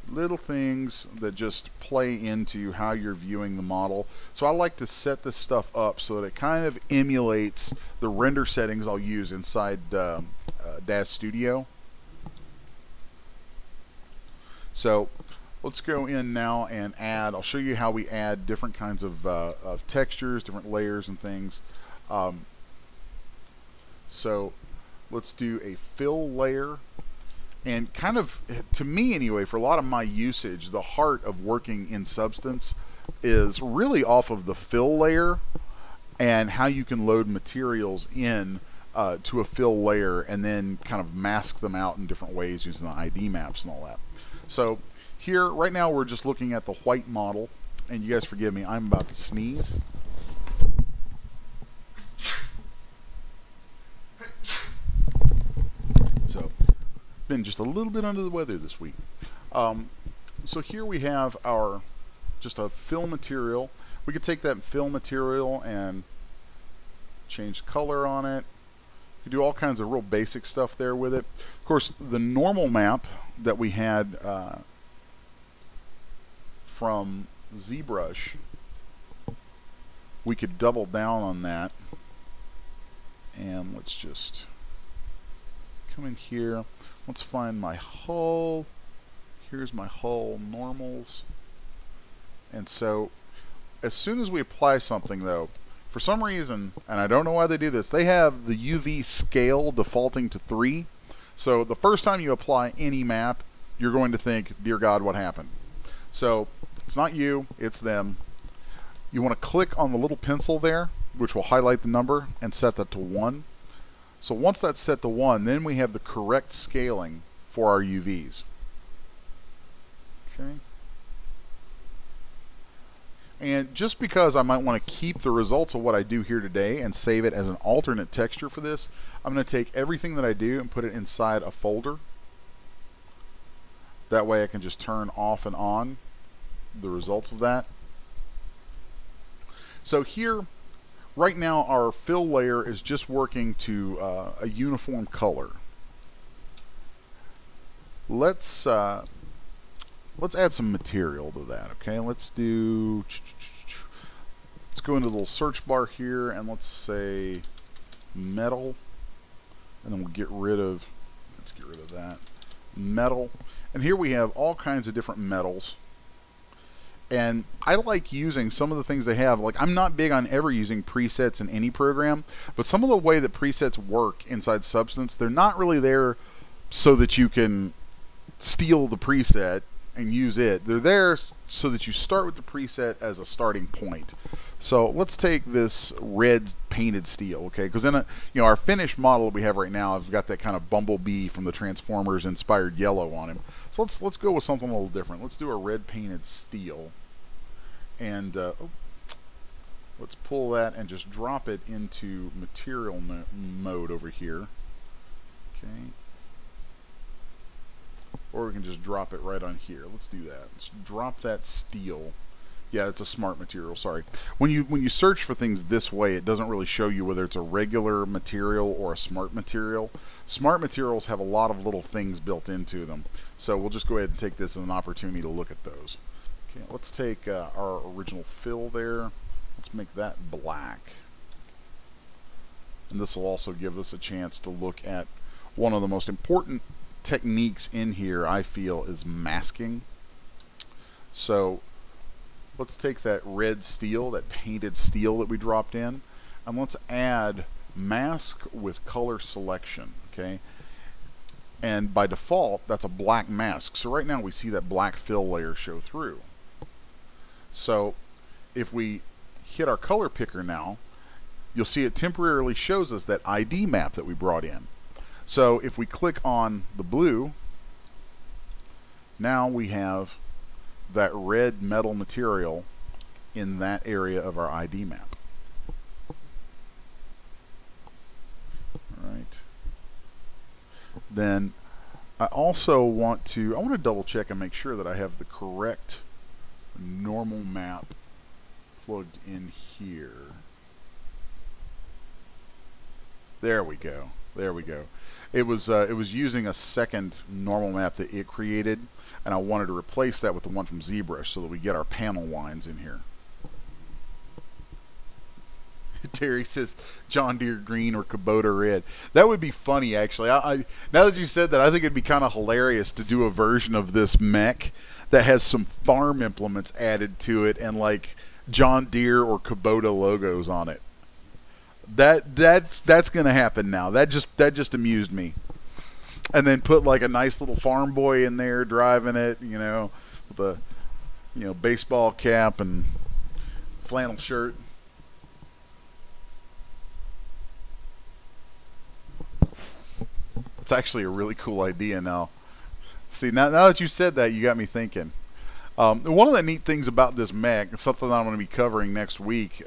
little things that just play into how you're viewing the model. So I like to set this stuff up so that it kind of emulates the render settings I'll use inside Daz Studio. So let's go in now and add, I'll show you how we add different kinds of textures, different layers and things. So let's do a fill layer. And kind of, to me anyway, for a lot of my usage, the heart of working in Substance is really off of the fill layer and how you can load materials in to a fill layer and then kind of mask them out in different ways using the ID maps and all that. So here, right now, we're just looking at the white model, and you guys forgive me, I'm about to sneeze. been just a little bit under the weather this week. So here we have our just a fill material. We could take that fill material and change color on it. You do all kinds of real basic stuff there with it. Of course, the normal map that we had from Zbrush, we could double down on that. And let's just come in here. Let's find my hull. Here's my hull normals. And so as soon as we apply something though, for some reason, and I don't know why they do this, they have the UV scale defaulting to 3. So the first time you apply any map, you're going to think, dear God, what happened? So it's not you, it's them. You want to click on the little pencil there, which will highlight the number, and set that to 1. So once that's set to 1, then we have the correct scaling for our UVs. Okay. And just because I might want to keep the results of what I do here today and save it as an alternate texture for this, I'm going to take everything that I do and put it inside a folder. That way I can just turn off and on the results of that. So here, right now our fill layer is just working to a uniform color. Let's add some material to that. Okay, let's go into the little search bar here and let's say metal, and then we'll get rid of that metal. And here we have all kinds of different metals. And I like using some of the things they have. Like, I'm not big on ever using presets in any program, but some of the way that presets work inside Substance, they're not really there so that you can steal the preset and use it. They're there so that you start with the preset as a starting point. So let's take this red painted steel, okay? Because in our finished model that we have right now, I've got that kind of bumblebee from the Transformers inspired yellow on him. So let's go with something a little different. Let's do a red painted steel. And let's pull that and just drop it into material mode over here. Okay. Or we can just drop it right on here. Let's do that. Let's drop that steel. Yeah, it's a smart material, sorry. When you search for things this way, it doesn't really show you whether it's a regular material or a smart material. Smart materials have a lot of little things built into them. So we'll just go ahead and take this as an opportunity to look at those. Okay, let's take our original fill there. Let's make that black. And this will also give us a chance to look at one of the most important techniques in here, I feel, is masking. So let's take that red steel, that painted steel that we dropped in, and let's add mask with color selection. Okay, and by default that's a black mask, so right now we see that black fill layer show through. So if we hit our color picker now, you'll see it temporarily shows us that ID map that we brought in. So if we click on the blue, now we have that red metal material in that area of our ID map. All right. Then I also want to double check and make sure that I have the correct normal map plugged in here. There we go. There we go. It was using a second normal map that it created, and I wanted to replace that with the one from Zbrush so that we get our panel lines in here. Terry says John Deere green or Kubota red. That would be funny, actually. Now that you said that, I think it'd be kind of hilarious to do a version of this mech that has some farm implements added to it and like John Deere or Kubota logos on it. That's gonna happen now. That just amused me. And then put like a nice little farm boy in there driving it, you know, with a baseball cap and flannel shirt. It's actually a really cool idea now. See, now that you said that, you got me thinking. One of the neat things about this mech, and something that I'm going to be covering next week,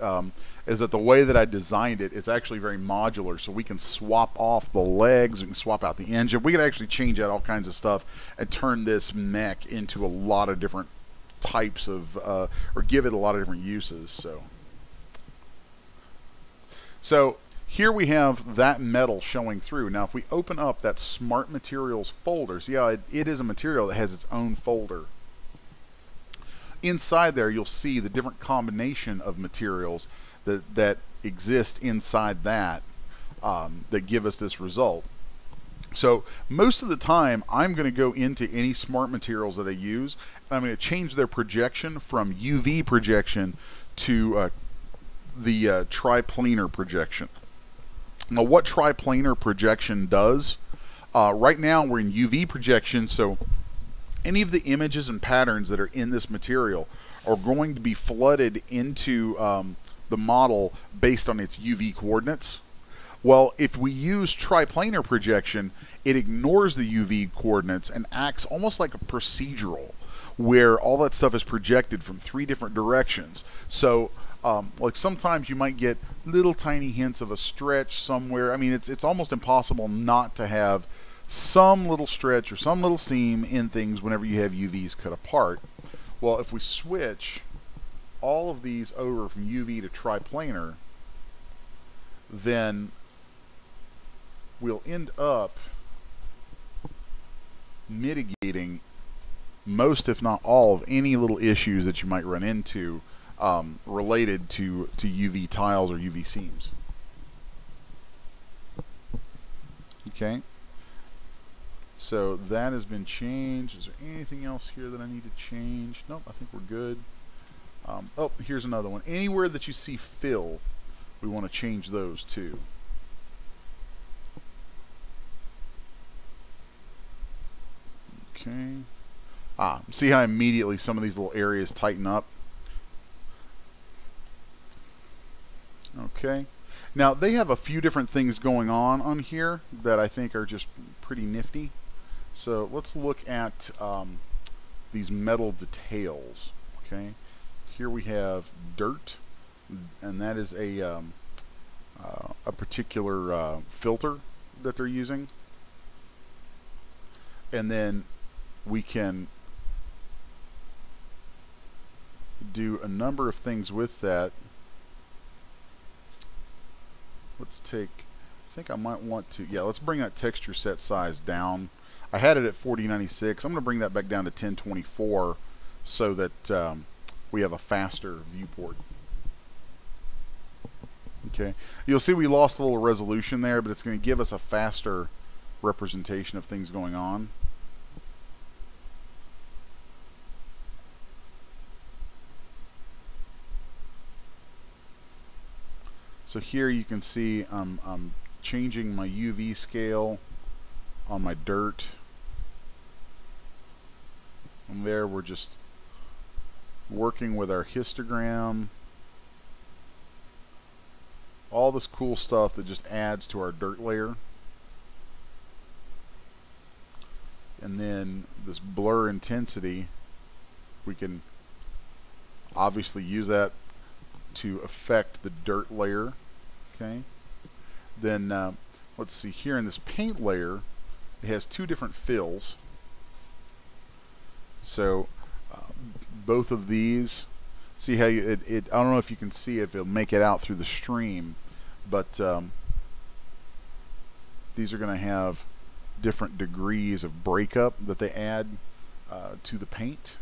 is that the way that I designed it, it's actually very modular. So we can swap off the legs, we can swap out the engine, we can actually change out all kinds of stuff and turn this mech into a lot of different types of, or give it a lot of different uses. So here we have that metal showing through. Now if we open up that Smart Materials folder, see how it is a material that has its own folder. Inside there you'll see the different combination of materials that exist inside that that give us this result. So most of the time I'm going to go into any smart materials that I use and I'm going to change their projection from UV projection to the triplanar projection. Now what triplanar projection does, right now we're in UV projection, so any of the images and patterns that are in this material are going to be flooded into the model based on its UV coordinates. Well, if we use triplanar projection, it ignores the UV coordinates and acts almost like a procedural, where all that stuff is projected from 3 different directions. So like sometimes you might get little tiny hints of a stretch somewhere. I mean, it's almost impossible not to have some little stretch or some little seam in things whenever you have UVs cut apart. Well, if we switch all of these over from UV to triplanar, then we'll end up mitigating most, if not all, of any little issues that you might run into related to UV tiles or UV seams. Okay. So that has been changed. Is there anything else here that I need to change? Nope, I think we're good. Oh, here's another one. Anywhere that you see fill, we want to change those too. Okay. See how immediately some of these little areas tighten up? Okay. Now they have a few different things going on here that I think are just pretty nifty. So let's look at these metal details. Okay, here we have dirt, and that is a particular filter that they're using. And then we can do a number of things with that. Let's take, I think I might want to, yeah, let's bring that texture set size down. I had it at 4096. I'm going to bring that back down to 1024 so that we have a faster viewport. Okay, you'll see we lost a little resolution there, but it's going to give us a faster representation of things going on. So here you can see I'm changing my UV scale on my dirt. And there we're just working with our histogram. All this cool stuff that just adds to our dirt layer. And then this blur intensity, we can obviously use that to affect the dirt layer. Okay. Then let's see here in this paint layer, it has 2 different fills. So both of these, see how I don't know if you can see if it'll make it out through the stream, but these are going to have different degrees of breakup that they add to the paint.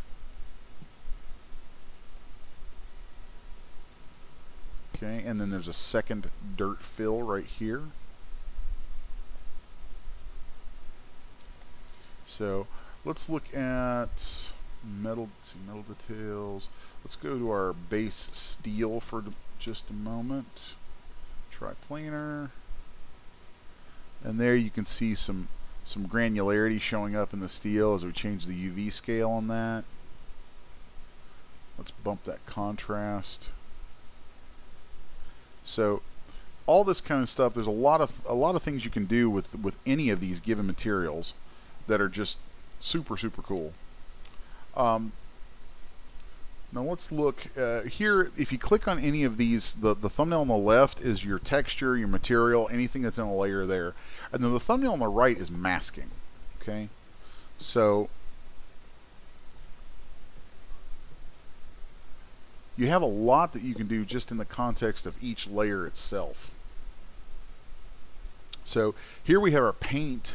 Okay, and then there's a second dirt fill right here. So let's look at metal, let's see, metal details. Let's go to our base steel for just a moment. Triplanar. And there you can see some granularity showing up in the steel as we change the UV scale on that. Let's bump that contrast. So all this kind of stuff, there's a lot of things you can do with any of these given materials that are just super cool. Now let's look here. If you click on any of these, the thumbnail on the left is your texture, your material, anything that's in a layer there. And then the thumbnail on the right is masking. Okay, so you have a lot that you can do just in the context of each layer itself. So here we have our paint,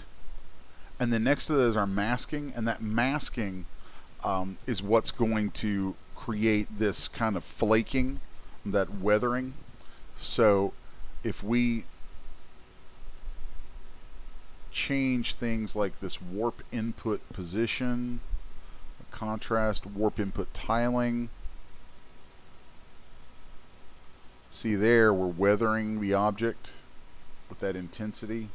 and then next to that is our masking, and that masking is what's going to create this kind of flaking, that weathering. So if we change things like this warp input position, contrast, warp input tiling, see there we're weathering the object with that intensity.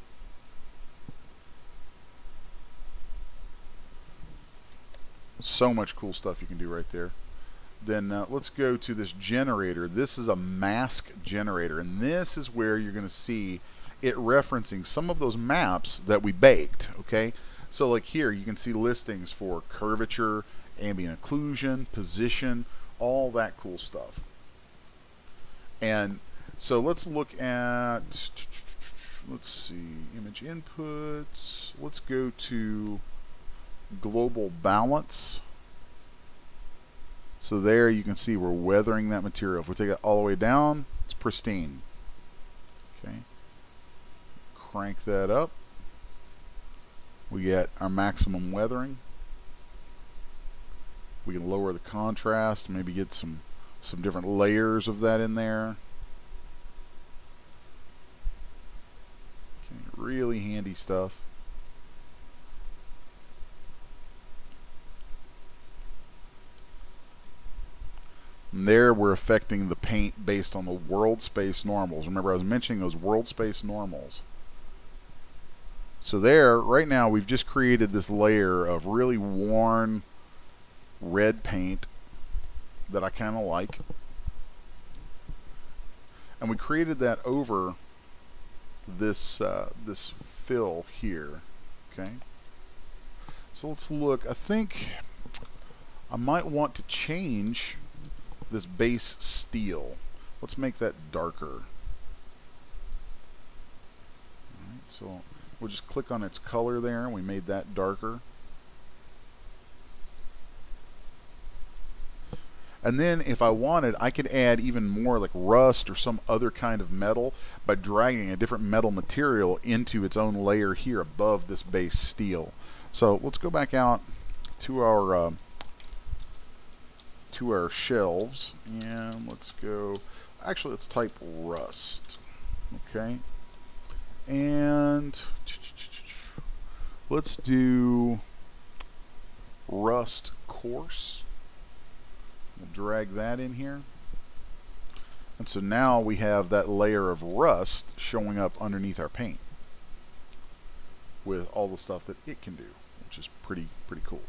So much cool stuff you can do right there. Then let's go to this generator. This is a mask generator, and this is where you're going to see it referencing some of those maps that we baked. Okay, so like here you can see listings for curvature, ambient occlusion, position, all that cool stuff. And so let's look at, let's see, image inputs. Let's go to global balance. So there you can see we're weathering that material. If we take it all the way down, it's pristine. Okay, crank that up. We get our maximum weathering. We can lower the contrast, maybe get some different layers of that in there. Okay, really handy stuff. And there we're affecting the paint based on the world space normals. Remember, I was mentioning those world space normals. So there, right now, we've just created this layer of really worn red paint that I kind of like. And we created that over this this fill here. Okay. So let's look. I think I might want to change this base steel. Let's make that darker. Alright, so we'll just click on its color there, and we made that darker. And then if I wanted, I could add even more like rust or some other kind of metal by dragging a different metal material into its own layer here above this base steel. So let's go back out to our shelves, and let's go, actually let's type rust. Okay, and let's do rust coarse. We'll drag that in here, and so now we have that layer of rust showing up underneath our paint with all the stuff that it can do, which is pretty cool.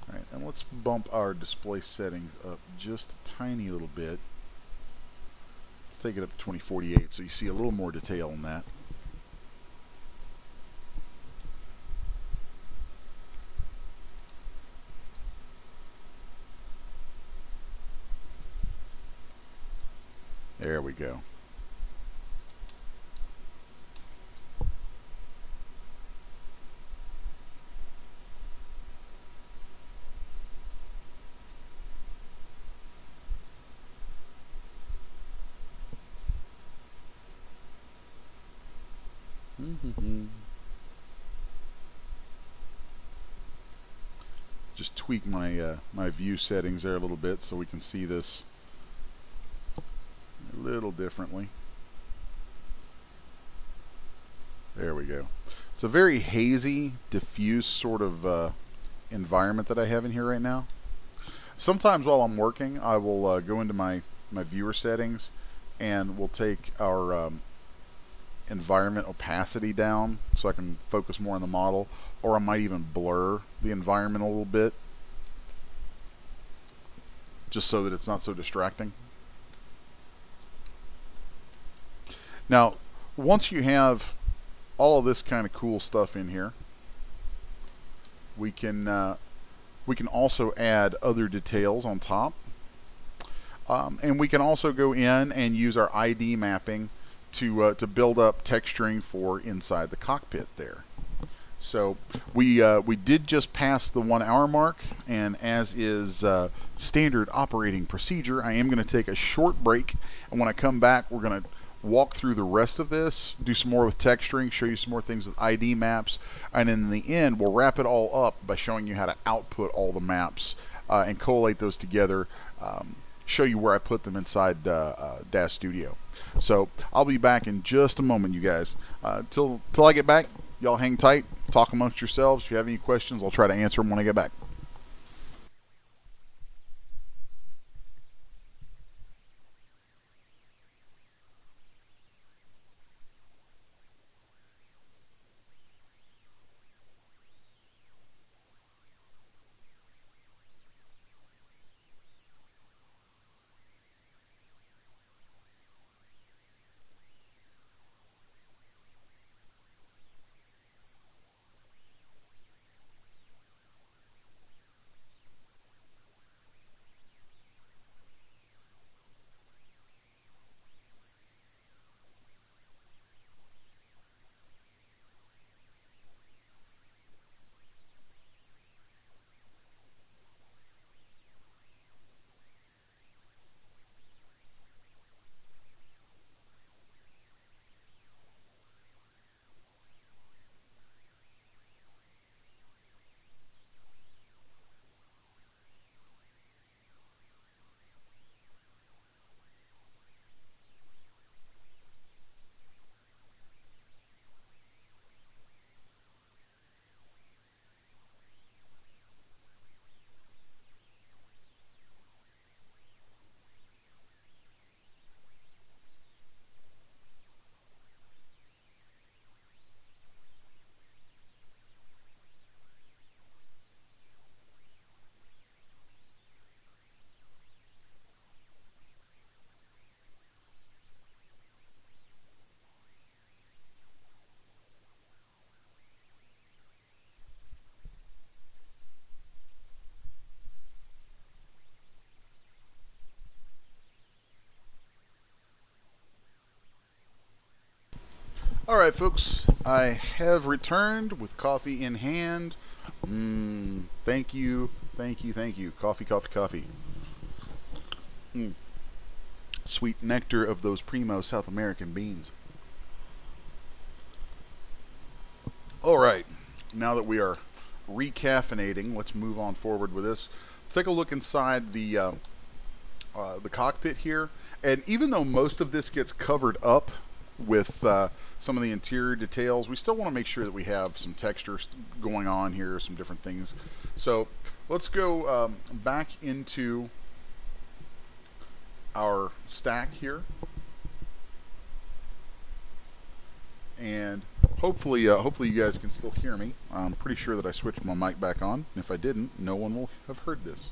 Alright, and let's bump our display settings up just a tiny little bit. Let's take it up to 2048 so you see a little more detail in that. There we go. Just tweak my my view settings there a little bit so we can see this a little differently. There we go. It's a very hazy, diffuse sort of environment that I have in here right now. Sometimes while I'm working, I will go into my viewer settings, and we'll take our environment opacity down so I can focus more on the model, or I might even blur the environment a little bit just so that it's not so distracting. Now once you have all of this kind of cool stuff in here, We can also add other details on top. And we can also go in and use our ID mapping to build up texturing for inside the cockpit there. So we did just pass the 1 hour mark, and as is standard operating procedure, I am going to take a short break, and when I come back, we're going to walk through the rest of this, do some more with texturing, show you some more things with ID maps, and in the end, we'll wrap it all up by showing you how to output all the maps and collate those together, show you where I put them inside DAZ Studio. So I'll be back in just a moment, you guys. Till I get back, y'all hang tight, talk amongst yourselves. If you have any questions, I'll try to answer them when I get back. Alright folks, I have returned with coffee in hand. Thank you, thank you, thank you. Coffee, coffee, coffee. Sweet nectar of those primo South American beans. Alright, now that we are recaffeinating, let's move on forward with this. Let's take a look inside the cockpit here. And even though most of this gets covered up with some of the interior details, we still want to make sure that we have some texture going on here, some different things. So let's go back into our stack here, and hopefully you guys can still hear me. I'm pretty sure that I switched my mic back on. If I didn't, no one will have heard this.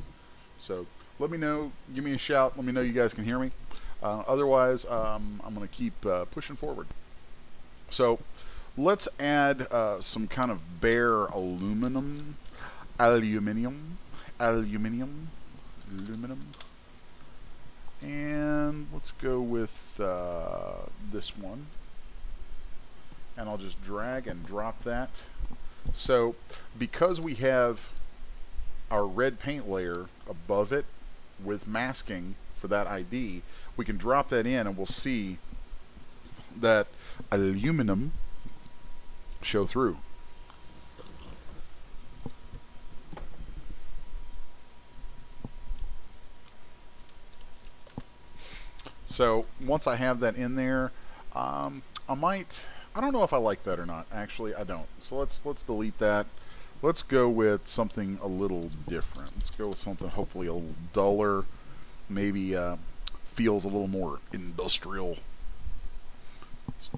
So let me know, give me a shout, let me know you guys can hear me. Otherwise, I'm going to keep pushing forward. So let's add some kind of bare aluminum, and let's go with this one, and I'll just drag and drop that. So because we have our red paint layer above it with masking for that ID, we can drop that in and we'll see that aluminum show through. So once I have that in there, I don't know if I like that or not. Actually, I don't. So let's delete that. Let's go with something a little different. Let's go with something hopefully a little duller, maybe feels a little more industrial. Let's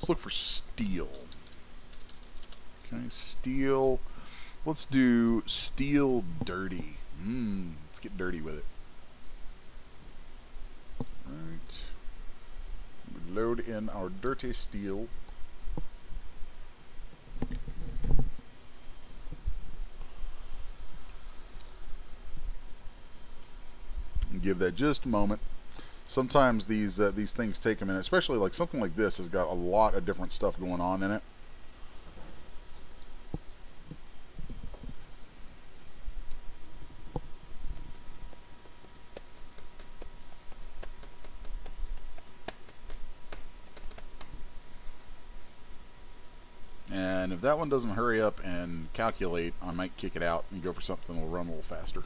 look for steel. Okay, steel. Let's do steel dirty. Let's get dirty with it. Right. We load in our dirty steel. give that just a moment. Sometimes these things take a minute, especially like something like this has got a lot of different stuff going on in it. And if that one doesn't hurry up and calculate, I might kick it out and go for something that will run a little faster.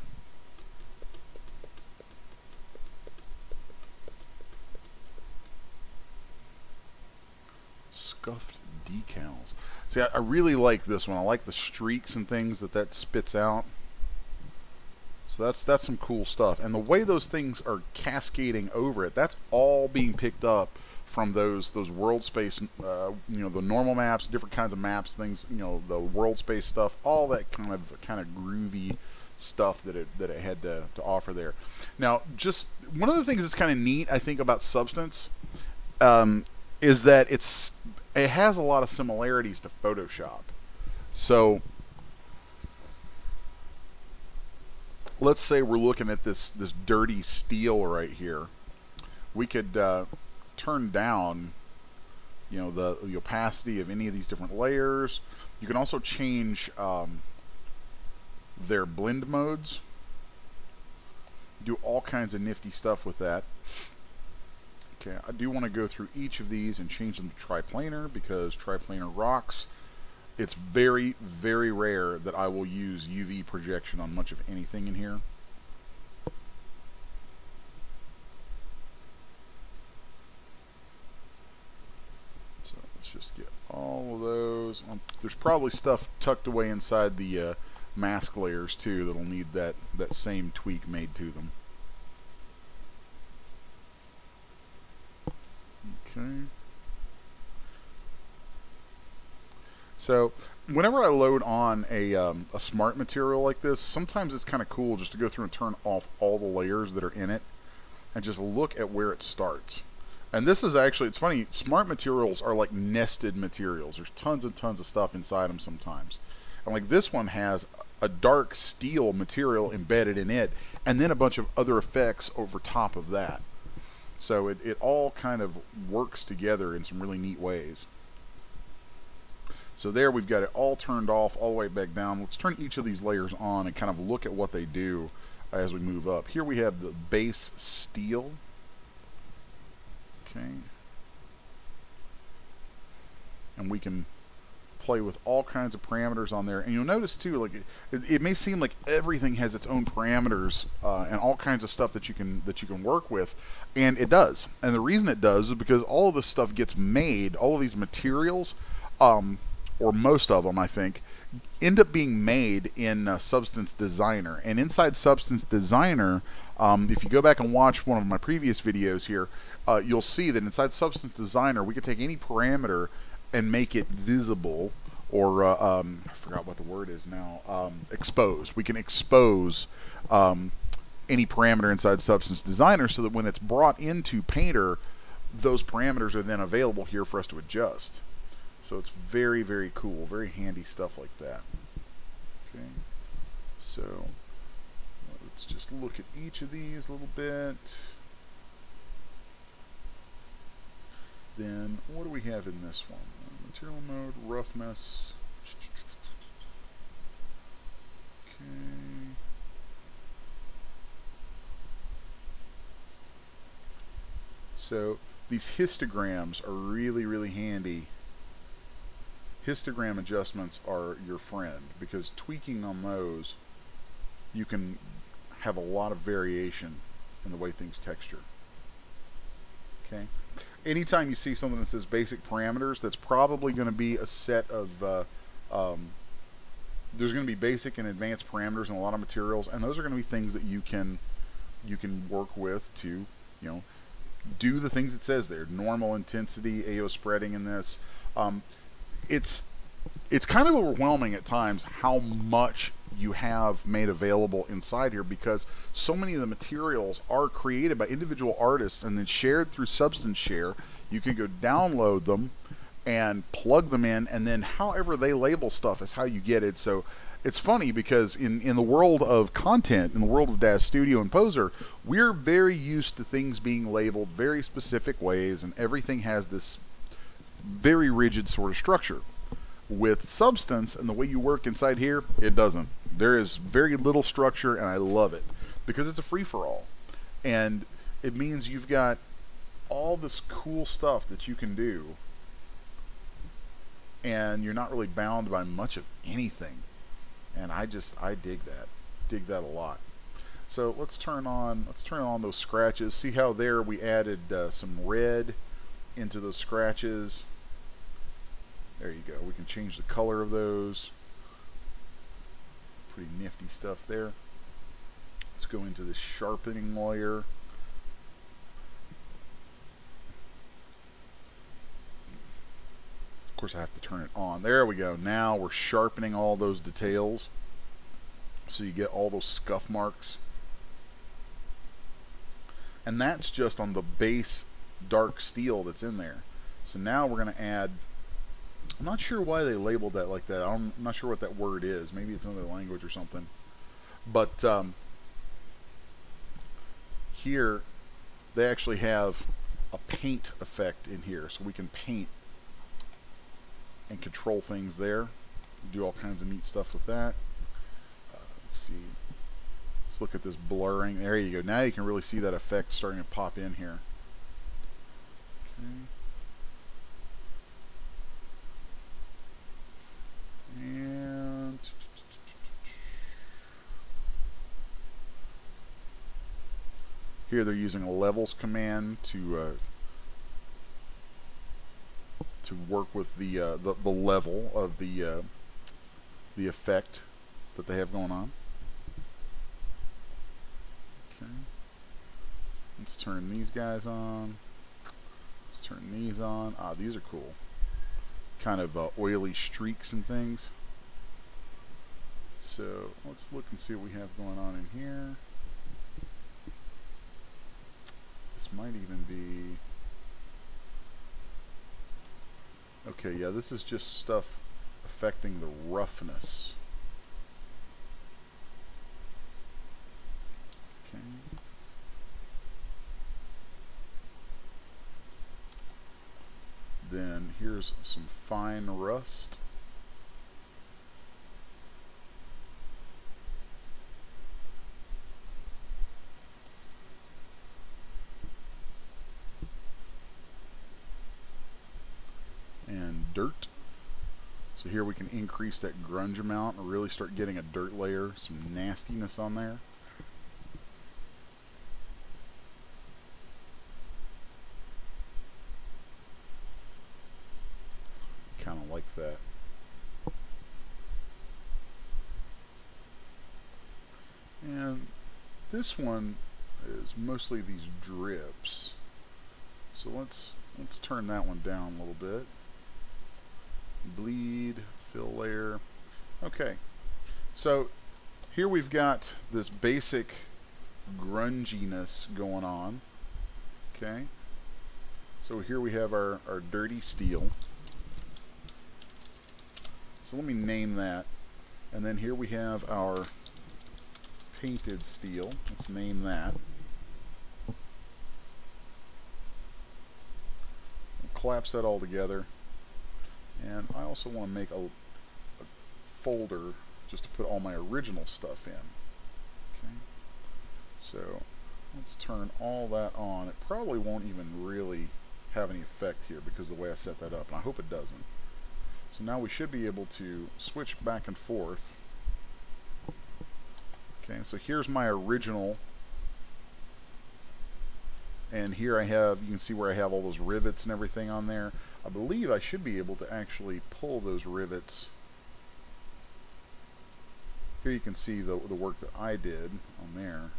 Scuffed decals. See, I really like this one. I like the streaks and things that spits out. So that's some cool stuff. And the way those things are cascading over it, that's all being picked up from those world space, you know, the normal maps, different kinds of maps, things, you know, the world space stuff, all that kind of groovy stuff that it had to offer there. Now, just one of the things that's kind of neat, I think, about Substance is that it has a lot of similarities to Photoshop. So let's say we're looking at this dirty steel right here. We could turn down, you know, the opacity of any of these different layers. You can also change their blend modes. Do all kinds of nifty stuff with that. Okay, I do want to go through each of these and change them to triplanar because triplanar rocks. It's very, very rare that I will use UV projection on much of anything in here. So let's just get all of those. There's probably stuff tucked away inside the mask layers too that'll need that same tweak made to them. Okay. So whenever I load on a smart material like this, sometimes it's kind of cool just to go through and turn off all the layers that are in it and just look at where it starts. And this is actually, it's funny, smart materials are like nested materials. There's tons and tons of stuff inside them sometimes. And like this one has a dark steel material embedded in it and then a bunch of other effects over top of that. So it all kind of works together in some really neat ways. So there we've got it all turned off all the way back down. Let's turn each of these layers on and kind of look at what they do as we move up. Here we have the base steel. Okay. And we can play with all kinds of parameters on there. And you'll notice too, like it may seem like everything has its own parameters and all kinds of stuff that you can work with, and it does. And the reason it does is because all of this stuff gets made, all of these materials, or most of them, I think, end up being made in Substance Designer. And inside Substance Designer, if you go back and watch one of my previous videos here, you'll see that inside Substance Designer we can take any parameter and make it visible, or I forgot what the word is now, expose. We can expose any parameter inside Substance Designer so that when it's brought into Painter, those parameters are then available here for us to adjust. So it's very, very cool, very handy stuff like that. Okay, so let's just look at each of these a little bit. Then what do we have in this one? Material mode, roughness. Okay. So these histograms are really, really handy. Histogram adjustments are your friend because tweaking on those, you can have a lot of variation in the way things texture. Okay. Anytime you see something that says basic parameters, that's probably going to be a set of there's going to be basic and advanced parameters in a lot of materials, and those are going to be things that you can work with to, you know, do the things it says there. Normal, intensity, AO spreading in this. It's kind of overwhelming at times how much you have made available inside here, because so many of the materials are created by individual artists and then shared through Substance Share. You can go download them and plug them in, and then however they label stuff is how you get it. So it's funny because in the world of content, in the world of Daz Studio and Poser, we're very used to things being labeled very specific ways, and everything has this very rigid sort of structure. With Substance and the way you work inside here, it doesn't. There is very little structure, and I love it because it's a free-for-all. And it means you've got all this cool stuff that you can do, and you're not really bound by much of anything. And I dig that a lot. So let's turn on those scratches. See how there we added some red into those scratches. There you go. We can change the color of those. Pretty nifty stuff there. Let's go into the sharpening layer. Of course I have to turn it on. There we go. Now we're sharpening all those details so you get all those scuff marks. And that's just on the base dark steel that's in there. So now we're going to add, I'm not sure why they labeled that like that. I'm not sure what that word is. Maybe it's another language or something. But here they actually have a paint effect in here, so we can paint and control things there. Do all kinds of neat stuff with that. Let's see. Let's look at this blurring. There you go. Now you can really see that effect starting to pop in here. Okay. And here they're using a levels command to work with the level of the effect that they have going on. Okay. Let's turn these guys on. Let's turn these on. Ah, these are cool. Kind of oily streaks and things. So let's look and see what we have going on in here. This might even be... Okay, yeah, this is just stuff affecting the roughness. Okay. Then here's some fine rust. And dirt. So here we can increase that grunge amount and really start getting a dirt layer, some nastiness on there. Kind of like that. And this one is mostly these drips. So let's turn that one down a little bit. Bleed, fill layer. Okay, so here we've got this basic grunginess going on. Okay, so here we have our dirty steel. So let me name that. And then here we have our painted steel. Let's name that. We'll collapse that all together. And I also want to make a folder just to put all my original stuff in. Okay. So let's turn all that on. It probably won't even really have any effect here because of the way I set that up, and I hope it doesn't. So now we should be able to switch back and forth. Okay, so here's my original, and here I have, you can see where I have all those rivets and everything on there. I believe I should be able to actually pull those rivets. Here you can see the work that I did on there.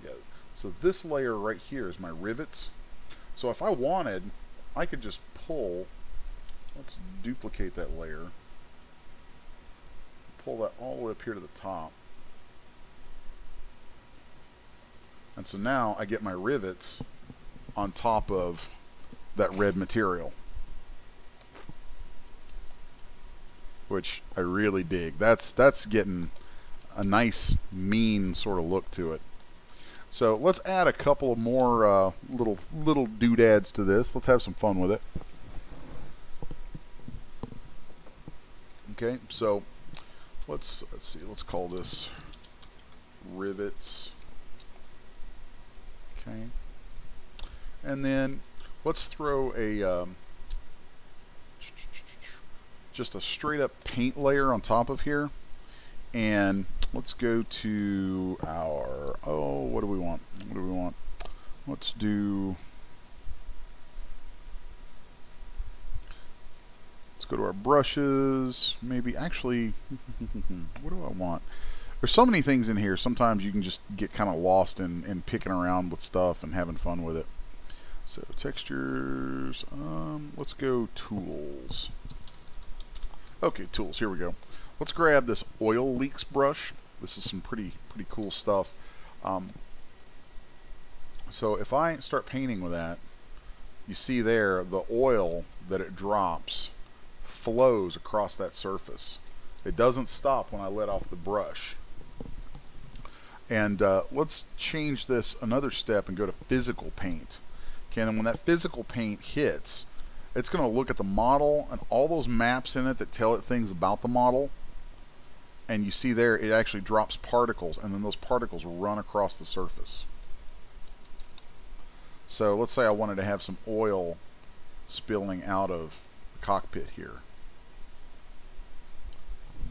Yeah. So this layer right here is my rivets. So if I wanted, I could just pull, let's duplicate that layer, pull that all the way up here to the top. And so now I get my rivets on top of that red material. which I really dig. That's getting a nice mean sort of look to it. So let's add a couple of more little doodads to this. Let's have some fun with it. Okay, so let's see. Let's call this rivets. Okay, and then let's throw a just a straight up paint layer on top of here, and let's go to our, what do we want? What do we want? Let's go to our brushes, maybe. Actually, what do I want? There's so many things in here, sometimes you can just get kind of lost in picking around with stuff and having fun with it. So textures, let's go tools. Okay, tools, here we go. Let's grab this oil leaks brush. This is some pretty cool stuff. So if I start painting with that, you see there the oil that it drops flows across that surface. It doesn't stop when I let off the brush. And let's change this another step and go to physical paint. Okay, and then when that physical paint hits, it's going to look at the model and all those maps in it that tell it things about the model. And you see there, it actually drops particles, and then those particles run across the surface. So let's say I wanted to have some oil spilling out of the cockpit here.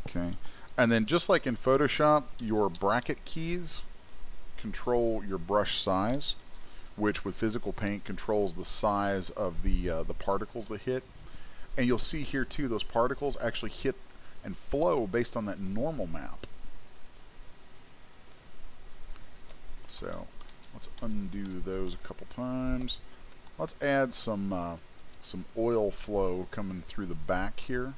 Okay, and then just like in Photoshop, your bracket keys control your brush size, which with physical paint controls the size of the particles that hit. And you'll see here too, those particles actually hit and flow based on that normal map. So let's undo those a couple times. Let's add some oil flow coming through the back here.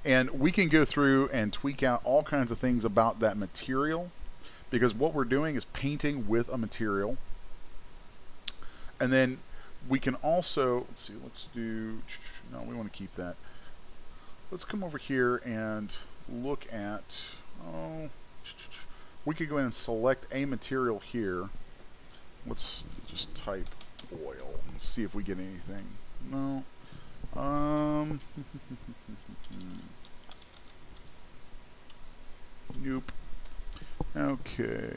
And we can go through and tweak out all kinds of things about that material, because what we're doing is painting with a material. And then we can also, let's see, let's do, no, we want to keep that. Let's come over here and look at, we could go in and select a material here. Let's just type oil and see if we get anything. No. Nope. Okay.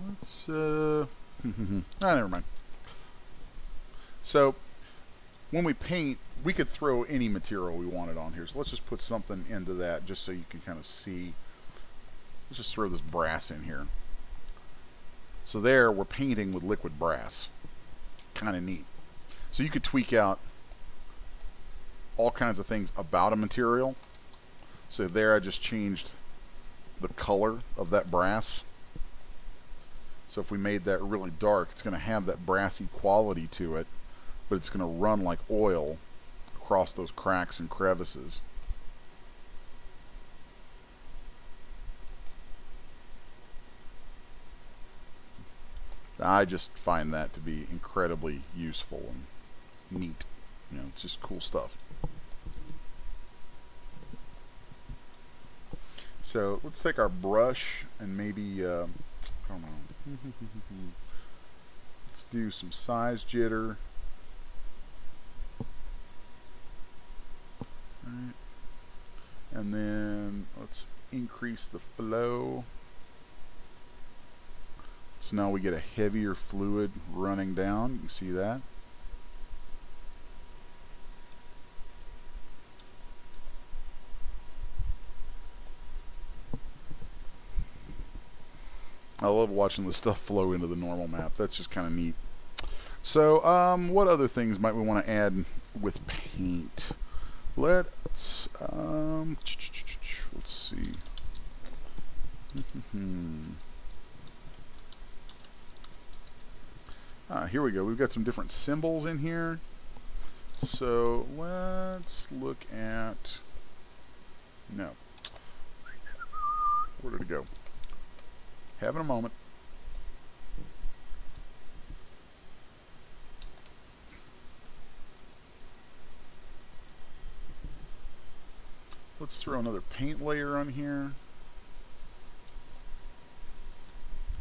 Let's never mind. So when we paint, we could throw any material we wanted on here. So let's just put something into that just so you can kind of see. Let's just throw this brass in here. So there we're painting with liquid brass. Kind of neat. So you could tweak out all kinds of things about a material. So there I just changed the color of that brass. So if we made that really dark, it's going to have that brassy quality to it, but it's going to run like oil across those cracks and crevices. I just find that to be incredibly useful and neat. You know, it's just cool stuff. So let's take our brush and maybe, I don't know, let's do some size jitter. Right. And then let's increase the flow. So now we get a heavier fluid running down. You can see that. I love watching the stuff flow into the normal map. That's just kind of neat. So what other things might we want to add with paint? Let's see. Here we go. We've got some different symbols in here. So let's look at, no, where did it go? Having a moment. Let's throw another paint layer on here.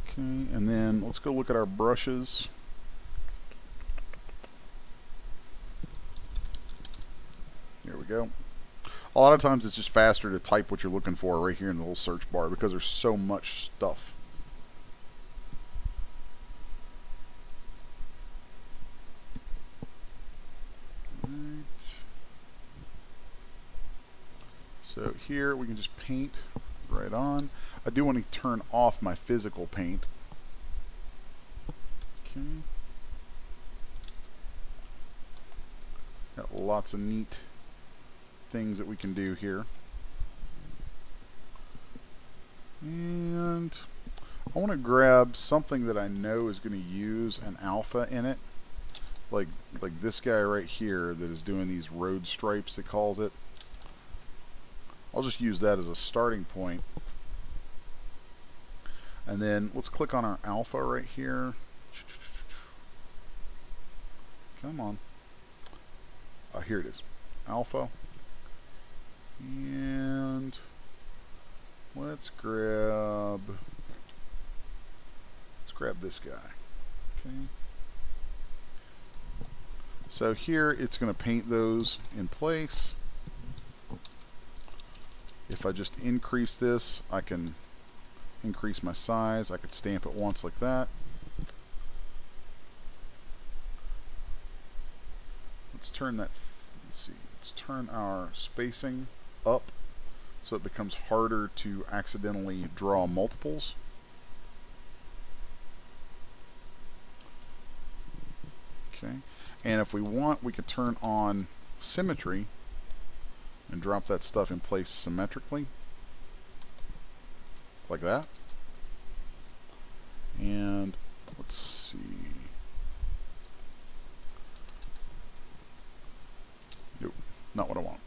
Okay, and then let's go look at our brushes. There we go. A lot of times it's just faster to type what you're looking for right here in the little search bar because there's so much stuff. Right. So here we can just paint right on. I do want to turn off my physical paint. Okay. Got lots of neat things that we can do here. And I want to grab something that I know is going to use an alpha in it. Like this guy right here that is doing these road stripes, it calls it. I'll just use that as a starting point. And then let's click on our alpha right here. Come on. Here it is. Alpha. And let's grab this guy. Okay. So here it's going to paint those in place. If I just increase this, I can increase my size. I could stamp it once like that. Let's turn that, let's see, let's turn our spacing up so it becomes harder to accidentally draw multiples. Okay, and if we want, we could turn on symmetry and drop that stuff in place symmetrically, like that. And let's see. Nope, not what I want.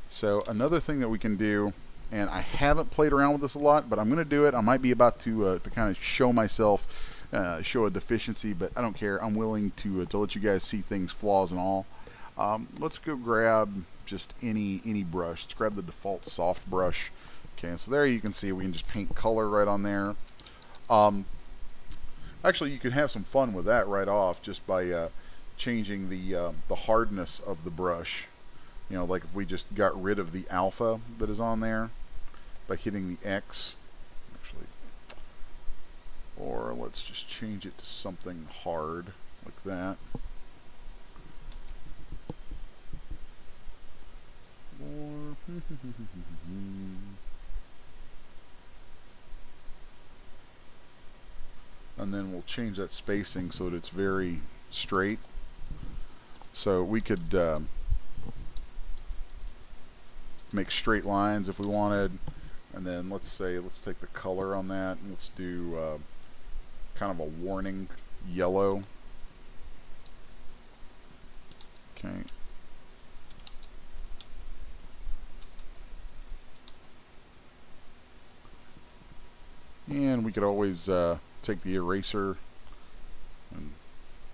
So another thing that we can do, and I haven't played around with this a lot, but I'm going to do it. I might be about to kind of show myself, show a deficiency, but I don't care. I'm willing to let you guys see things, flaws and all. Let's go grab just any brush. Let's grab the default soft brush. Okay, so there you can see we can just paint color right on there. Actually, you can have some fun with that right off just by changing the hardness of the brush. You know, like if we just got rid of the alpha that is on there by hitting the X, actually, or let's just change it to something hard like that. Or and then we'll change that spacing so that it's very straight. So we could make straight lines if we wanted, and then let's take the color on that and let's do kind of a warning yellow. Okay. And we could always take the eraser and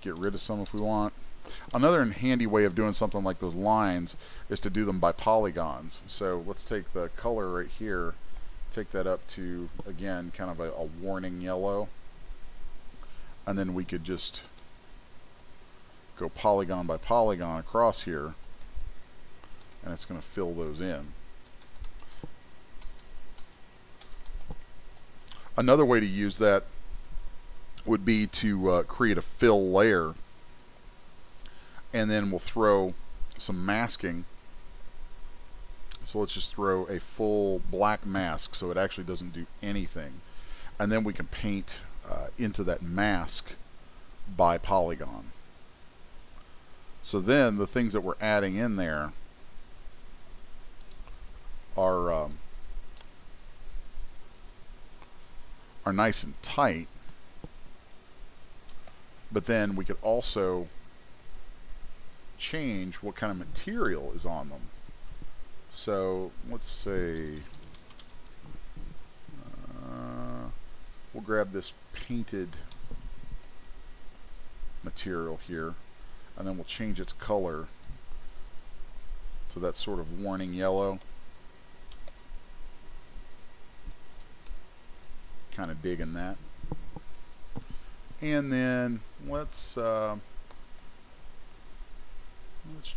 get rid of some if we want. Another handy way of doing something like those lines is to do them by polygons. So let's take the color right here, take that up to, again, kind of a warning yellow, and then we could just go polygon by polygon across here, and it's going to fill those in. Another way to use that would be to create a fill layer, and then we'll throw some masking. So let's just throw a full black mask so it actually doesn't do anything, and then we can paint into that mask by polygon. So then the things that we're adding in there are nice and tight, But then we could also change what kind of material is on them. So let's say we'll grab this painted material here, and then we'll change its color to that sort of warning yellow. Kind of digging that. And then let's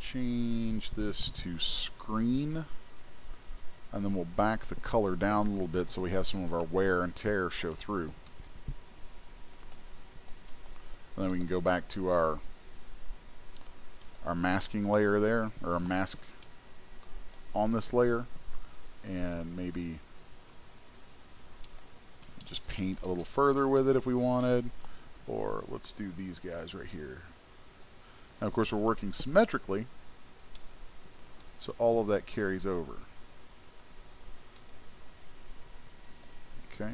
change this to screen, and then we'll back the color down a little bit so we have some of our wear and tear show through. And then we can go back to our masking layer there, or a mask on this layer, and maybe just paint a little further with it if we wanted, or let's do these guys right here. Now of course we're working symmetrically, so all of that carries over. Okay.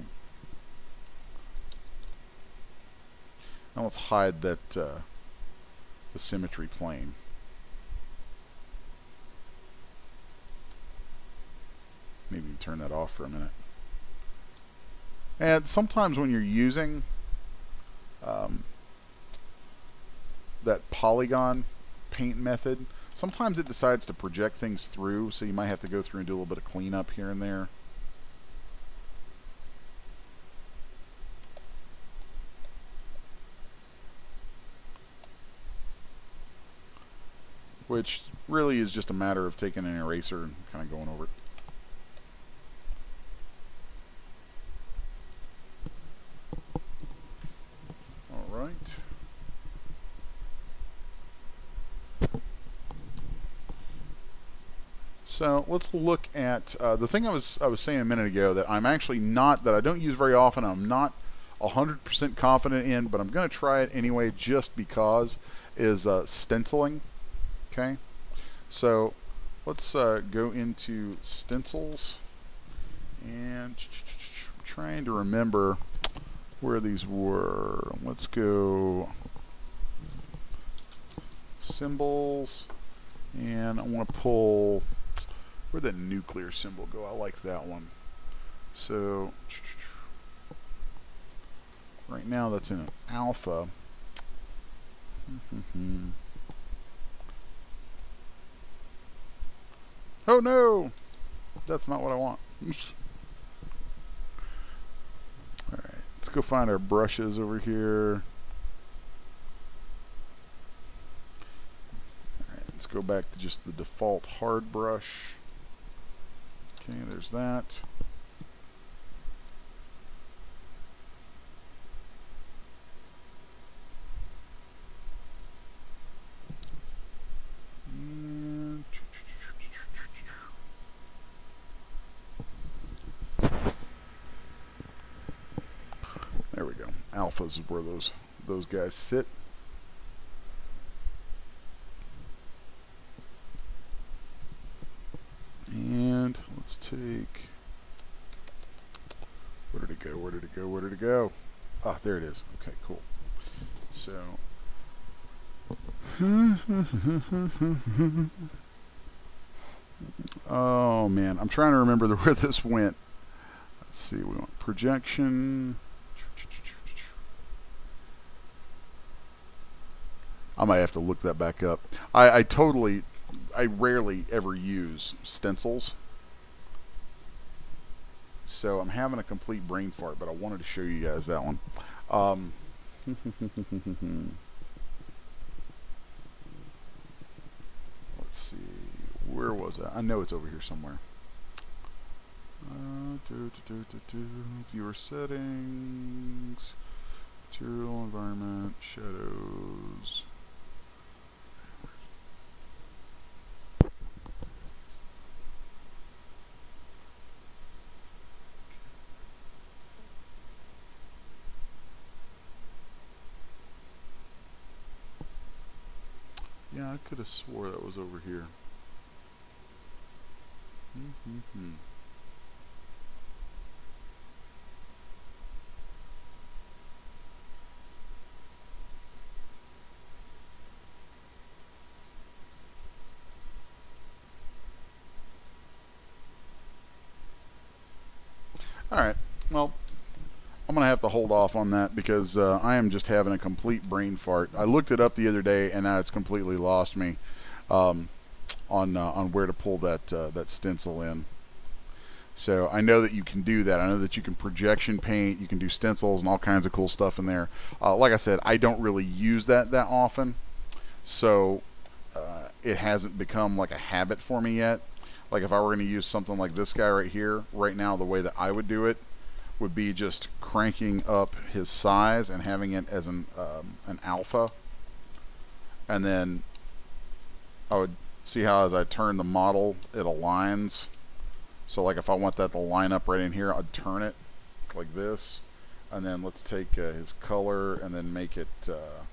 Now let's hide that the symmetry plane. Maybe turn that off for a minute. And sometimes when you're using that polygon paint method, sometimes it decides to project things through, so you might have to go through and do a little bit of cleanup here and there. Which really is just a matter of taking an eraser and kind of going over it. Alright. So let's look at the thing I was saying a minute ago that I'm actually not, that I don't use very often, I'm not 100% confident in, but I'm going to try it anyway just because, is stenciling. Okay, so let's go into stencils, and I'm trying to remember where these were. Let's go symbols, and I want to pull, where'd the nuclear symbol go? I like that one. So right now that's in an alpha. Oh no! That's not what I want. Alright, let's go find our brushes over here. Alright, let's go back to just the default hard brush. Okay, there's that. There we go. Alphas is where those guys sit. And let's take, where did it go? Where did it go? Where did it go? Ah, there it is. Okay, cool. So oh man, I'm trying to remember where this went. Let's see, we want projection. I might have to look that back up. I rarely ever use stencils, so I'm having a complete brain fart, but I wanted to show you guys that one. Let's see, where was that? I know it's over here somewhere. Viewer settings, material, environment, shadows. Yeah, I could have swore that was over here. Alright, well, I'm going to have to hold off on that because I am just having a complete brain fart. I looked it up the other day and now it's completely lost me on where to pull that stencil in. So I know that you can do that. I know that you can projection paint, you can do stencils and all kinds of cool stuff in there. Like I said, I don't really use that often, so it hasn't become like a habit for me yet. Like if I were going to use something like this guy right here, right now the way that I would do it would be just cranking up his size and having it as an alpha, and then I would see how as I turn the model it aligns. So like if I want that to line up right in here, I'd turn it like this, and then let's take his color and then make it that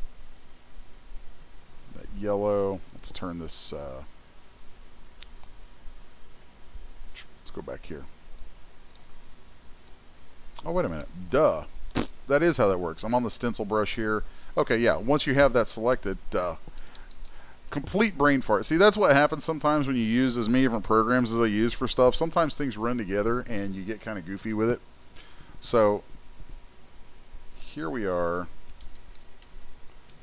yellow. Let's turn this let's go back here. Oh, wait a minute. Duh. That is how that works. I'm on the stencil brush here. Okay, yeah. Once you have that selected, complete brain fart. See, that's what happens sometimes when you use as many different programs as I use for stuff. Sometimes things run together and you get kind of goofy with it. So, here we are.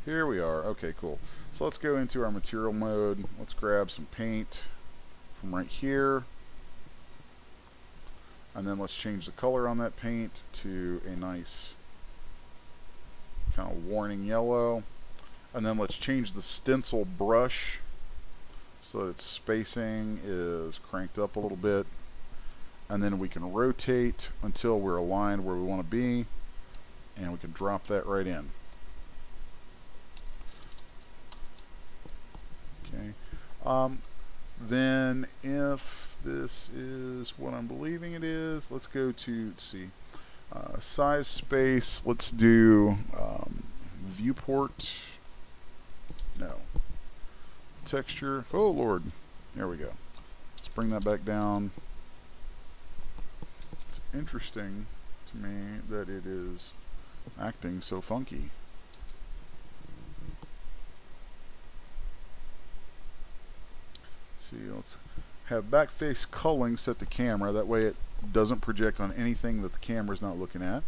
Here we are. Okay, cool. So let's go into our material mode. Let's grab some paint from right here. And then let's change the color on that paint to a nice kind of warning yellow. And then let's change the stencil brush so that its spacing is cranked up a little bit. And then we can rotate until we're aligned where we want to be. And we can drop that right in. Okay. Then if this is what I'm believing it is, let's go to, let's see, size, space. Let's do viewport. No. Texture. Oh Lord. There we go. Let's bring that back down. It's interesting to me that it is acting so funky. Let's see, let's have back face culling set to camera. That way it doesn't project on anything that the camera's not looking at.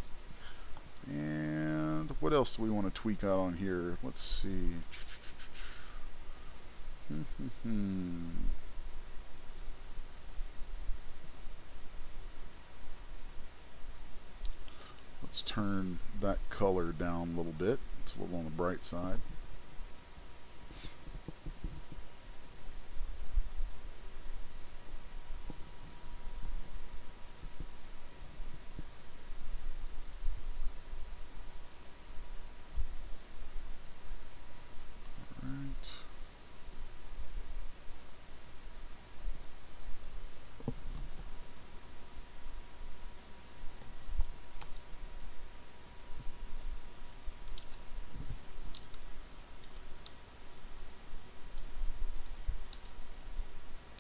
And what else do we want to tweak out on here? Let's see. Let's turn that color down a little bit. It's a little on the bright side.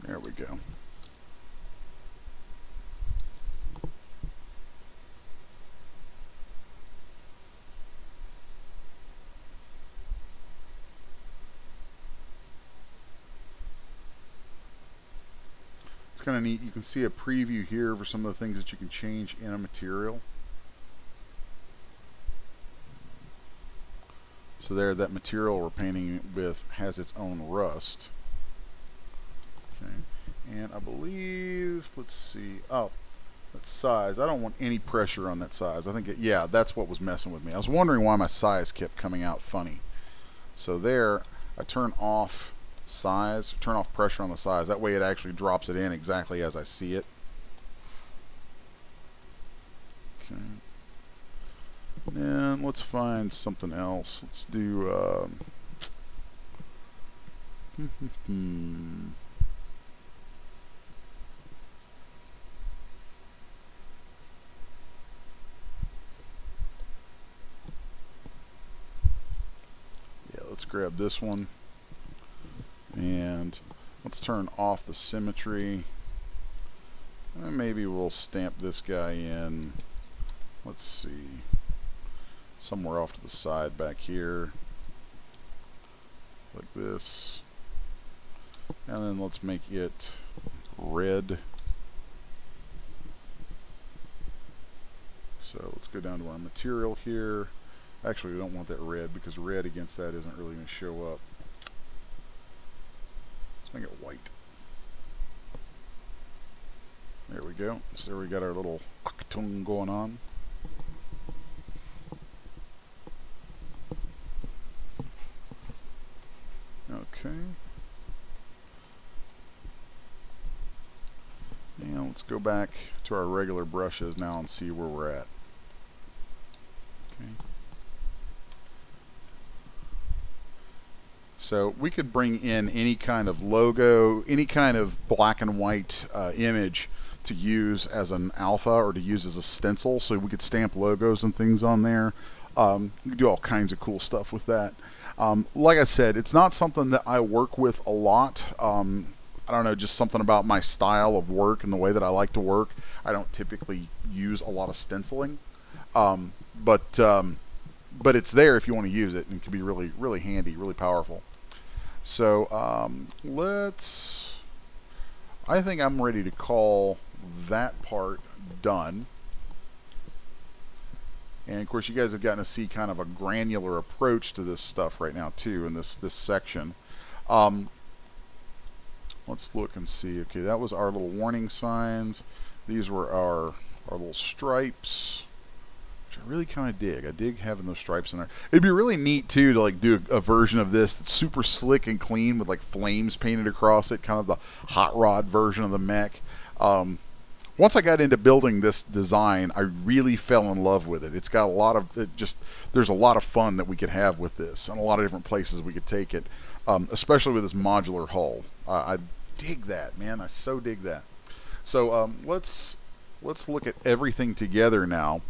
There we go. It's kind of neat. You can see a preview here for some of the things that you can change in a material. So there, that material we're painting with has its own rust. Okay, and I believe, let's see, oh, that's size. I don't want any pressure on that size. I think, yeah, that's what was messing with me. I was wondering why my size kept coming out funny. So there, I turn off size, turn off pressure on the size. That way it actually drops it in exactly as I see it. Okay. And let's find something else. Let's do, let's grab this one and let's turn off the symmetry, and maybe we'll stamp this guy in, let's see, somewhere off to the side back here like this, and then let's make it red. So let's go down to our material here. Actually, we don't want that red because red against that isn't really going to show up. Let's make it white. There we go. So there we got our little Achtung going on. Okay. Now let's go back to our regular brushes now and see where we're at. Okay. So we could bring in any kind of logo, any kind of black and white image to use as an alpha or to use as a stencil. So we could stamp logos and things on there. You can do all kinds of cool stuff with that. Like I said, it's not something that I work with a lot. I don't know, just something about my style of work and the way that I like to work. I don't typically use a lot of stenciling, but it's there if you want to use it, and it can be really, really handy, really powerful. So I think I'm ready to call that part done. And of course, you guys have gotten to see kind of a granular approach to this stuff right now too in this section. Let's look and see. Okay, that was our little warning signs. These were our little stripes, which I really kind of dig. I dig having those stripes in there. It'd be really neat too to like do a version of this that's super slick and clean with like flames painted across it, kind of the hot rod version of the mech. Once I got into building this design, I really fell in love with it. It's got a lot of there's a lot of fun that we could have with this, and a lot of different places we could take it, especially with this modular hull. I dig that, man. I so dig that. So let's look at everything together now,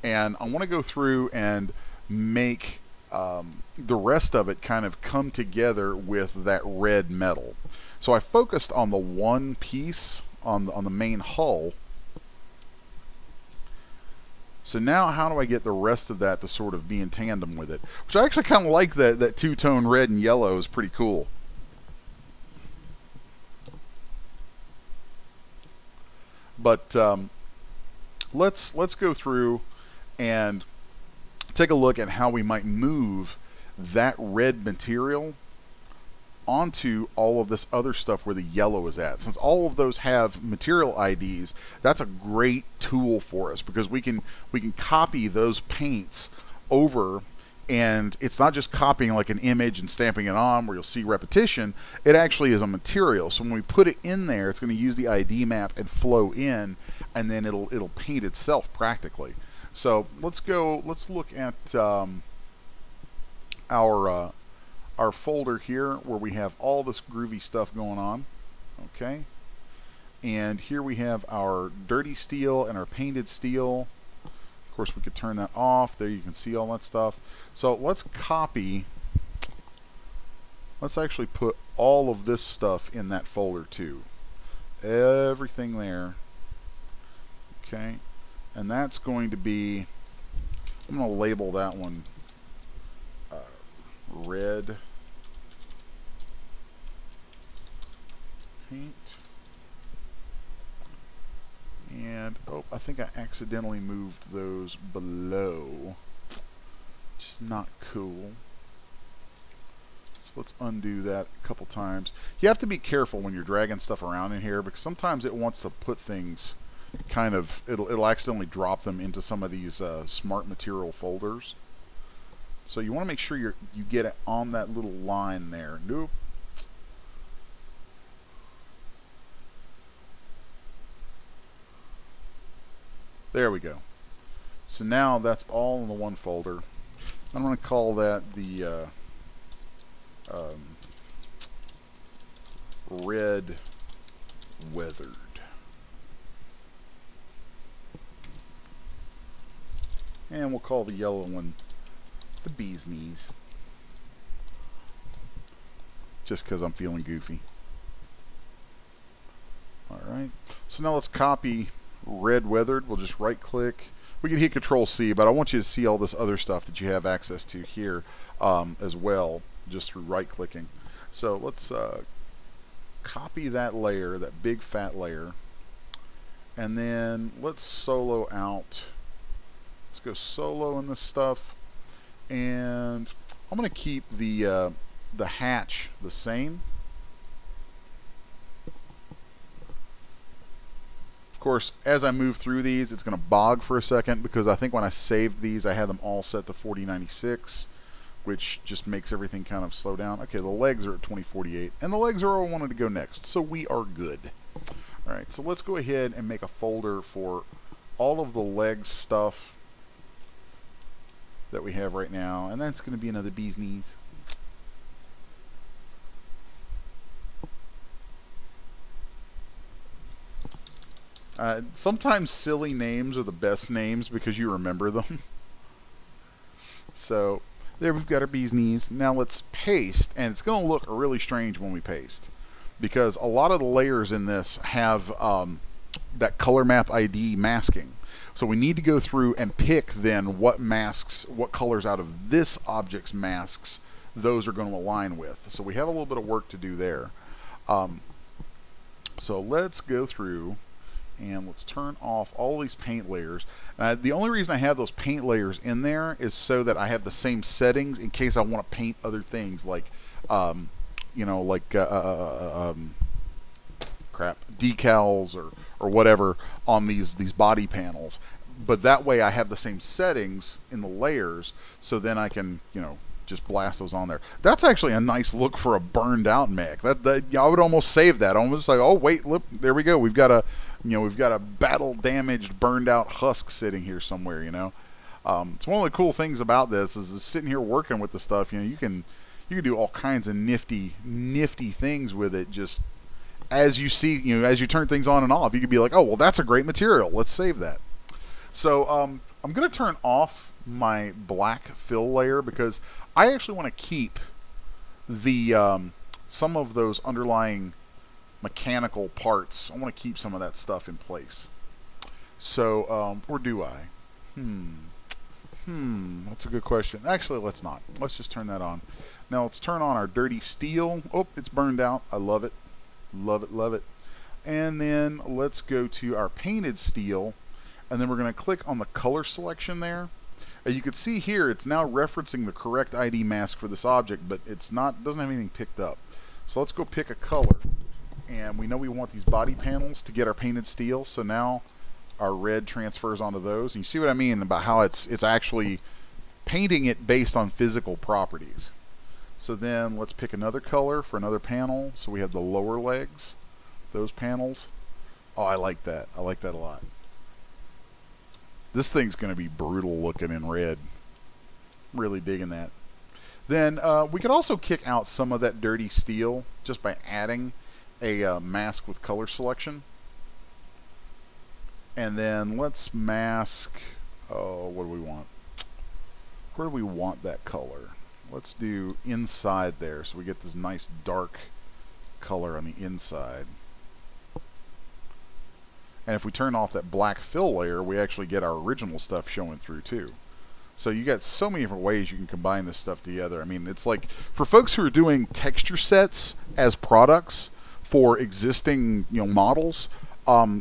and I want to go through and make the rest of it kind of come together with that red metal. So I focused on the one piece on the main hull. So now how do I get the rest of that to sort of be in tandem with it? Which I actually kind of like that two-tone red and yellow is pretty cool. But let's go through and take a look at how we might move that red material onto all of this other stuff where the yellow is at. Since all of those have material IDs, that's a great tool for us because we can copy those paints over, and it's not just copying like an image and stamping it on where you'll see repetition. It actually is a material. So when we put it in there, it's going to use the ID map and flow in, and then it'll paint itself practically. So let's look at our folder here where we have all this groovy stuff going on. Okay, and here we have our dirty steel and our painted steel. Of course, we could turn that off. There you can see all that stuff. So let's actually put all of this stuff in that folder too. Everything there. Okay, and that's going to be, I'm going to label that one red paint. And oh, I think I accidentally moved those below, which is not cool. So let's undo that a couple times. You have to be careful when you're dragging stuff around in here because sometimes it wants to put things kind of, it'll accidentally drop them into some of these smart material folders. So you want to make sure you get it on that little line there. Nope. There we go. So now that's all in the one folder. I'm going to call that the red weathered. And we'll call the yellow one the bee's knees. Just because I'm feeling goofy. Alright. So now let's copy red weathered. We'll just right click. We can hit Control C, but I want you to see all this other stuff that you have access to here as well, just through right clicking. So let's copy that layer, that big fat layer, and then let's solo out Let's go solo in this stuff, and I'm going to keep the hatch the same. Of course, as I move through these, it's going to bog for a second because I think when I saved these, I had them all set to 4096, which just makes everything kind of slow down. Okay, the legs are at 2048, and the legs are where I wanted to go next, so we are good. All right, so let's go ahead and make a folder for all of the leg stuff that we have right now, and that's going to be another bee's knees. Sometimes silly names are the best names because you remember them. So there we've got our bee's knees. Now let's paste, and it's going to look really strange when we paste because a lot of the layers in this have that color map ID masking. So we need to go through and pick then what masks, what colors out of this object's masks those are going to align with. So we have a little bit of work to do there. So let's go through and let's turn off all these paint layers. The only reason I have those paint layers in there is so that I have the same settings in case I want to paint other things like, you know, like crap, decals or whatever on these body panels. But that way I have the same settings in the layers, so then I can, you know, just blast those on there. That's actually a nice look for a burned out mech. That I would almost save that. Almost like, oh wait, look, there we go. We've got a, you know, we've got a battle damaged, burned out husk sitting here somewhere. You know, it's one of the cool things about this is sitting here working with the stuff. You know, you can do all kinds of nifty things with it. Just as you see, you know, as you turn things on and off, you could be like, oh well, that's a great material. Let's save that. So I'm going to turn off my black fill layer because I actually want to keep the some of those underlying mechanical parts. I want to keep some of that stuff in place. So or do I? That's a good question. Actually, let's not. Let's just turn that on. Now let's turn on our dirty steel. Oh, it's burned out. I love it. Love it, love it. And then let's go to our painted steel, and then we're going to click on the color selection there. You can see here it's now referencing the correct ID mask for this object, but it's not, doesn't have anything picked up. So let's go pick a color, and we know we want these body panels to get our painted steel, so now our red transfers onto those. And you see what I mean about how it's actually painting it based on physical properties. So then let's pick another color for another panel. So we have the lower legs, those panels. Oh, I like that. I like that a lot. This thing's going to be brutal looking in red. Really digging that. Then we could also kick out some of that dirty steel just by adding a mask with color selection. And then let's mask, oh, what do we want? Where do we want that color? Let's do inside there so we get this nice dark color on the inside. And if we turn off that black fill layer, we actually get our original stuff showing through too. So you got so many different ways you can combine this stuff together. I mean, it's like for folks who are doing texture sets as products for existing, you know, models,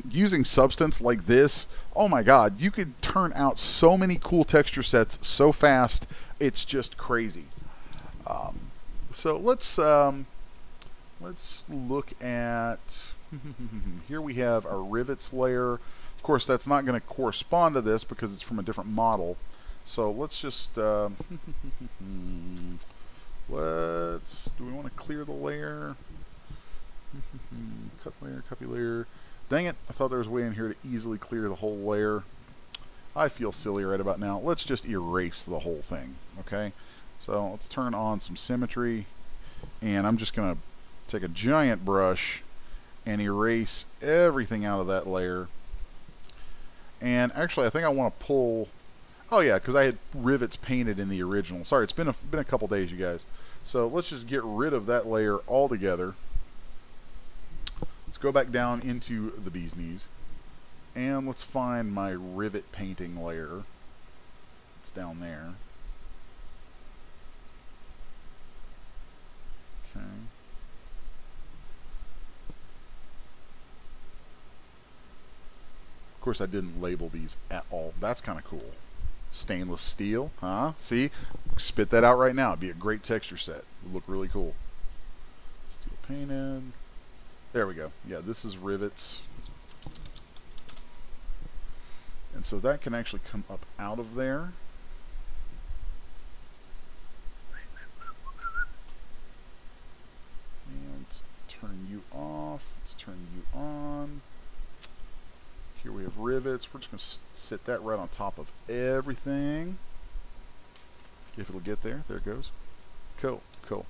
using substance like this, oh my God, you could turn out so many cool texture sets so fast. It's just crazy. So let's look at here we have our rivets layer. Of course, that's not going to correspond to this because it's from a different model. So let's just do we want to clear the layer? Cut layer, copy layer. Dang it, I thought there was a way in here to easily clear the whole layer. I feel silly right about now. Let's just erase the whole thing, okay? So let's turn on some symmetry, and I'm just going to take a giant brush and erase everything out of that layer. And actually, I think I want to pull, oh yeah, because I had rivets painted in the original. Sorry, it's been a couple days, you guys. So let's just get rid of that layer altogether. Let's go back down into the bee's knees, and let's find my rivet painting layer. It's down there. Okay. Of course, I didn't label these at all. That's kind of cool. Stainless steel, huh? See? Spit that out right now. It'd be a great texture set. It would look really cool. Steel painted. There we go. Yeah, this is rivets. And so that can actually come up out of there. And let's turn you off. Let's turn you on. Here we have rivets. We're just going to sit that right on top of everything. If it'll get there. There it goes. Cool, cool.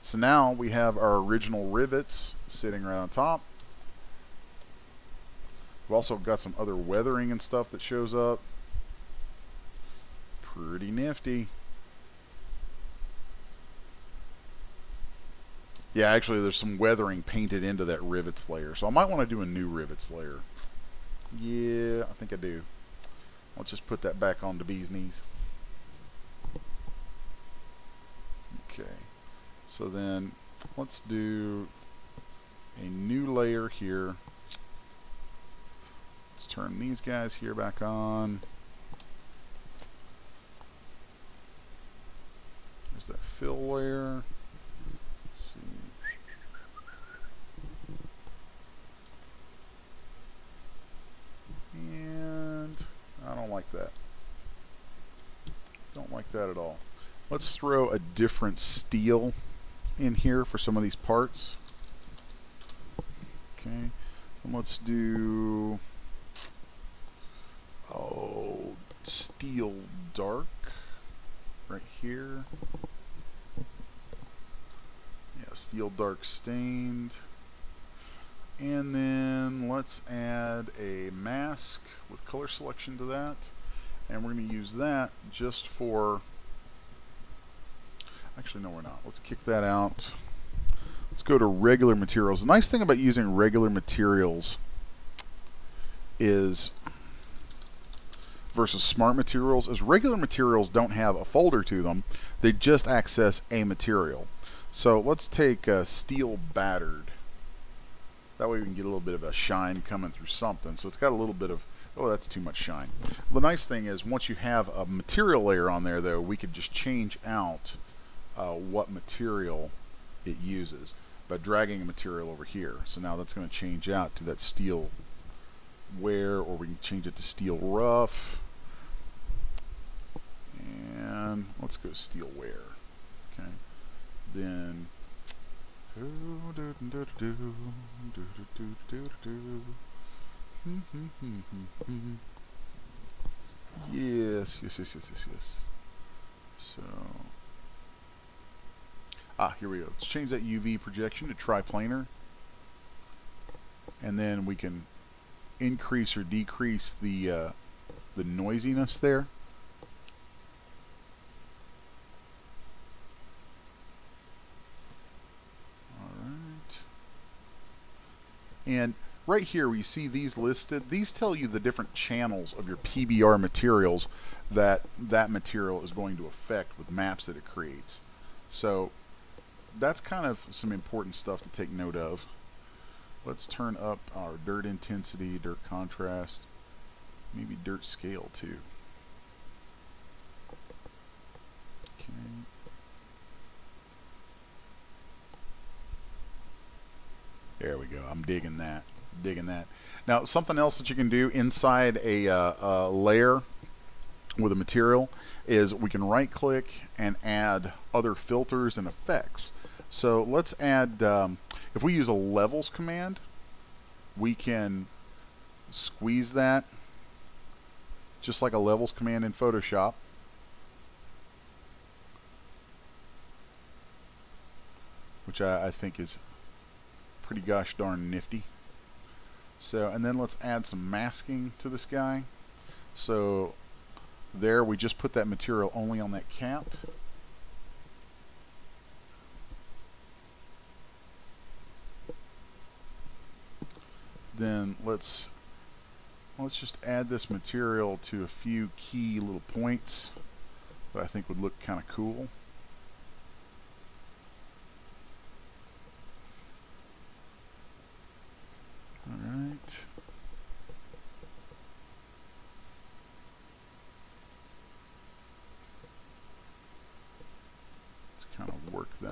So now we have our original rivets sitting right on top. We've also got some other weathering and stuff that shows up. Pretty nifty. Yeah, actually there's some weathering painted into that rivets layer. So I might want to do a new rivets layer. Yeah, I think I do. Let's just put that back on the bee's knees. Okay. So then let's do a new layer here. Let's turn these guys here back on. There's that fill layer. Let's see. And I don't like that. Don't like that at all. Let's throw a different steel in here for some of these parts. Okay. And let's do steel dark right here. Yeah, steel dark stained. And then let's add a mask with color selection to that. And we're going to use that just for... Actually, no, we're not. Let's kick that out. Let's go to regular materials. The nice thing about using regular materials is versus smart materials is regular materials don't have a folder to them. They just access a material. So let's take steel battered. That way we can get a little bit of a shine coming through something. So it's got a little bit of, oh, that's too much shine. The nice thing is once you have a material layer on there, though, we could just change out what material it uses by dragging a material over here. So now that's going to change out to that steel wear, or we can change it to steel rough. And let's go steel wear. Okay. Then yes. So here we go. Let's change that UV projection to triplanar, and then we can increase or decrease the noisiness there. And right here where you see these listed, these tell you the different channels of your PBR materials that material is going to affect with maps that it creates. So that's kind of some important stuff to take note of. Let's turn up our dirt intensity, dirt contrast, maybe dirt scale too. Okay. There we go. I'm digging that. Digging that. Now, something else that you can do inside a layer with a material is we can right-click and add other filters and effects. So let's add, if we use a levels command, we can squeeze that just like a levels command in Photoshop. Which I think is pretty gosh darn nifty. So, and then let's add some masking to this guy. So there we just put that material only on that cap. Then let's just add this material to a few key little points that I think would look kind of cool.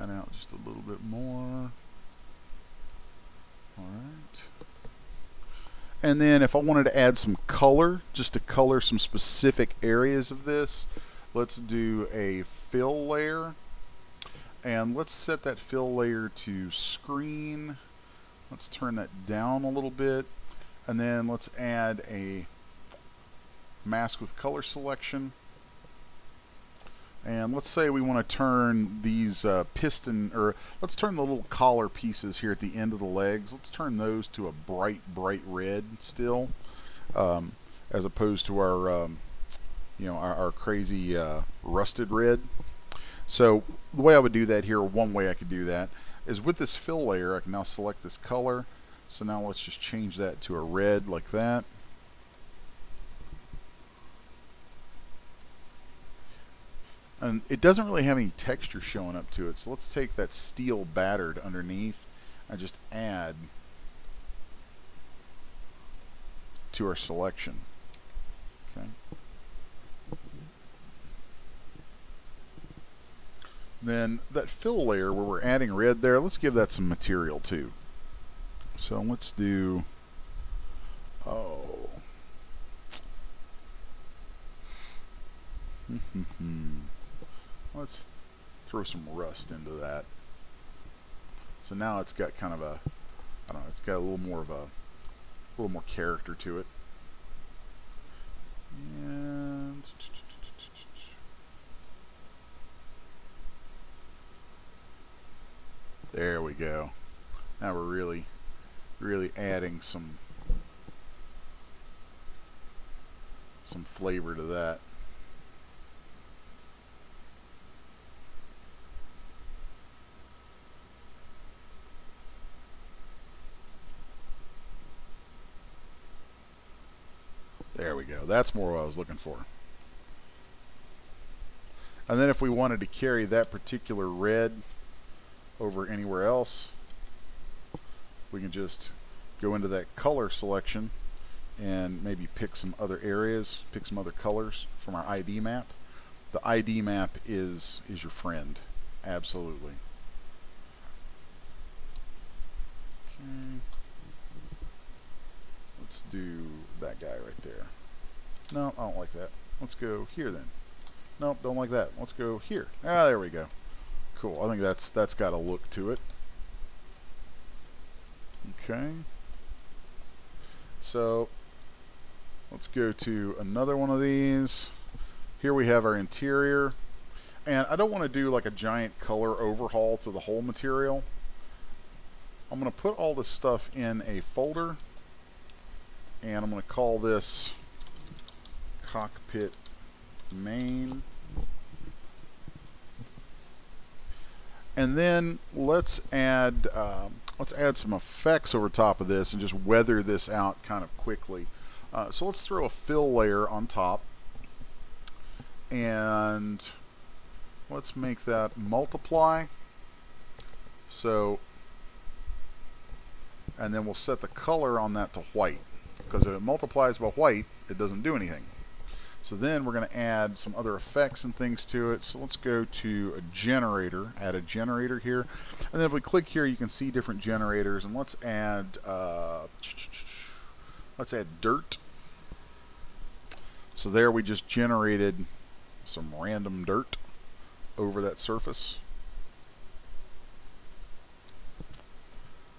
that out just a little bit more. Alright. And then if I wanted to add some color, just to color some specific areas of this, let's do a fill layer. And let's set that fill layer to screen. Let's turn that down a little bit. And then let's add a mask with color selection. And let's say we want to turn these piston, or let's turn the little collar pieces here at the end of the legs. Let's turn those to a bright red still, as opposed to our, our crazy rusted red. So the way I would do that here, one way I could do that, is with this fill layer, I can now select this color. So now let's just change that to a red like that. And it doesn't really have any texture showing up to it, so let's take that steel battered underneath and just add to our selection. Okay. Then that fill layer where we're adding red there, let's give that some material too. So let's do, let's throw some rust into that. So now it's got kind of a, I don't know, it's got a little more character to it. And there we go. Now we're really adding some flavor to that. There we go. That's more what I was looking for. And then if we wanted to carry that particular red over anywhere else, we can just go into that color selection and maybe pick some other areas, pick some other colors from our ID map. The ID map is your friend. Absolutely. Okay. Let's do that guy right there. No, I don't like that. Let's go here then. Nope, don't like that. Let's go here. Ah, there we go. Cool. I think that's got a look to it. Okay. So let's go to another one of these. Here we have our interior. And I don't want to do like a giant color overhaul to the whole material. I'm going to put all this stuff in a folder. And I'm going to call this cockpit main. And then let's add some effects over top of this and just weather this out kind of quickly. So let's throw a fill layer on top, and let's make that multiply. So, and then we'll set the color on that to white, because if it multiplies by white, it doesn't do anything. So then we're going to add some other effects and things to it. So let's go to a generator, add a generator here. And then if we click here, you can see different generators. And let's add dirt. So there we just generated some random dirt over that surface.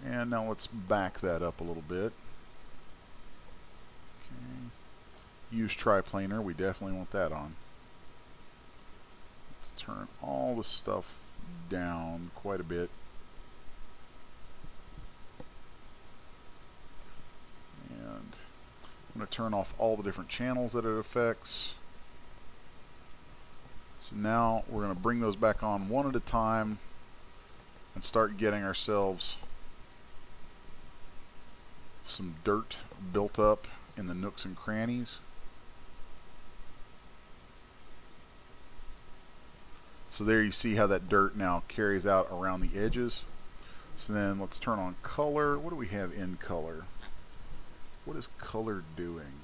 And now let's back that up a little bit. Okay. Use triplanar, we definitely want that on. Let's turn all the stuff down quite a bit. And I'm going to turn off all the different channels that it affects. So now we're going to bring those back on one at a time and start getting ourselves some dirt built up in the nooks and crannies. So there you see how that dirt now carries out around the edges. So then let's turn on color. What do we have in color? What is color doing?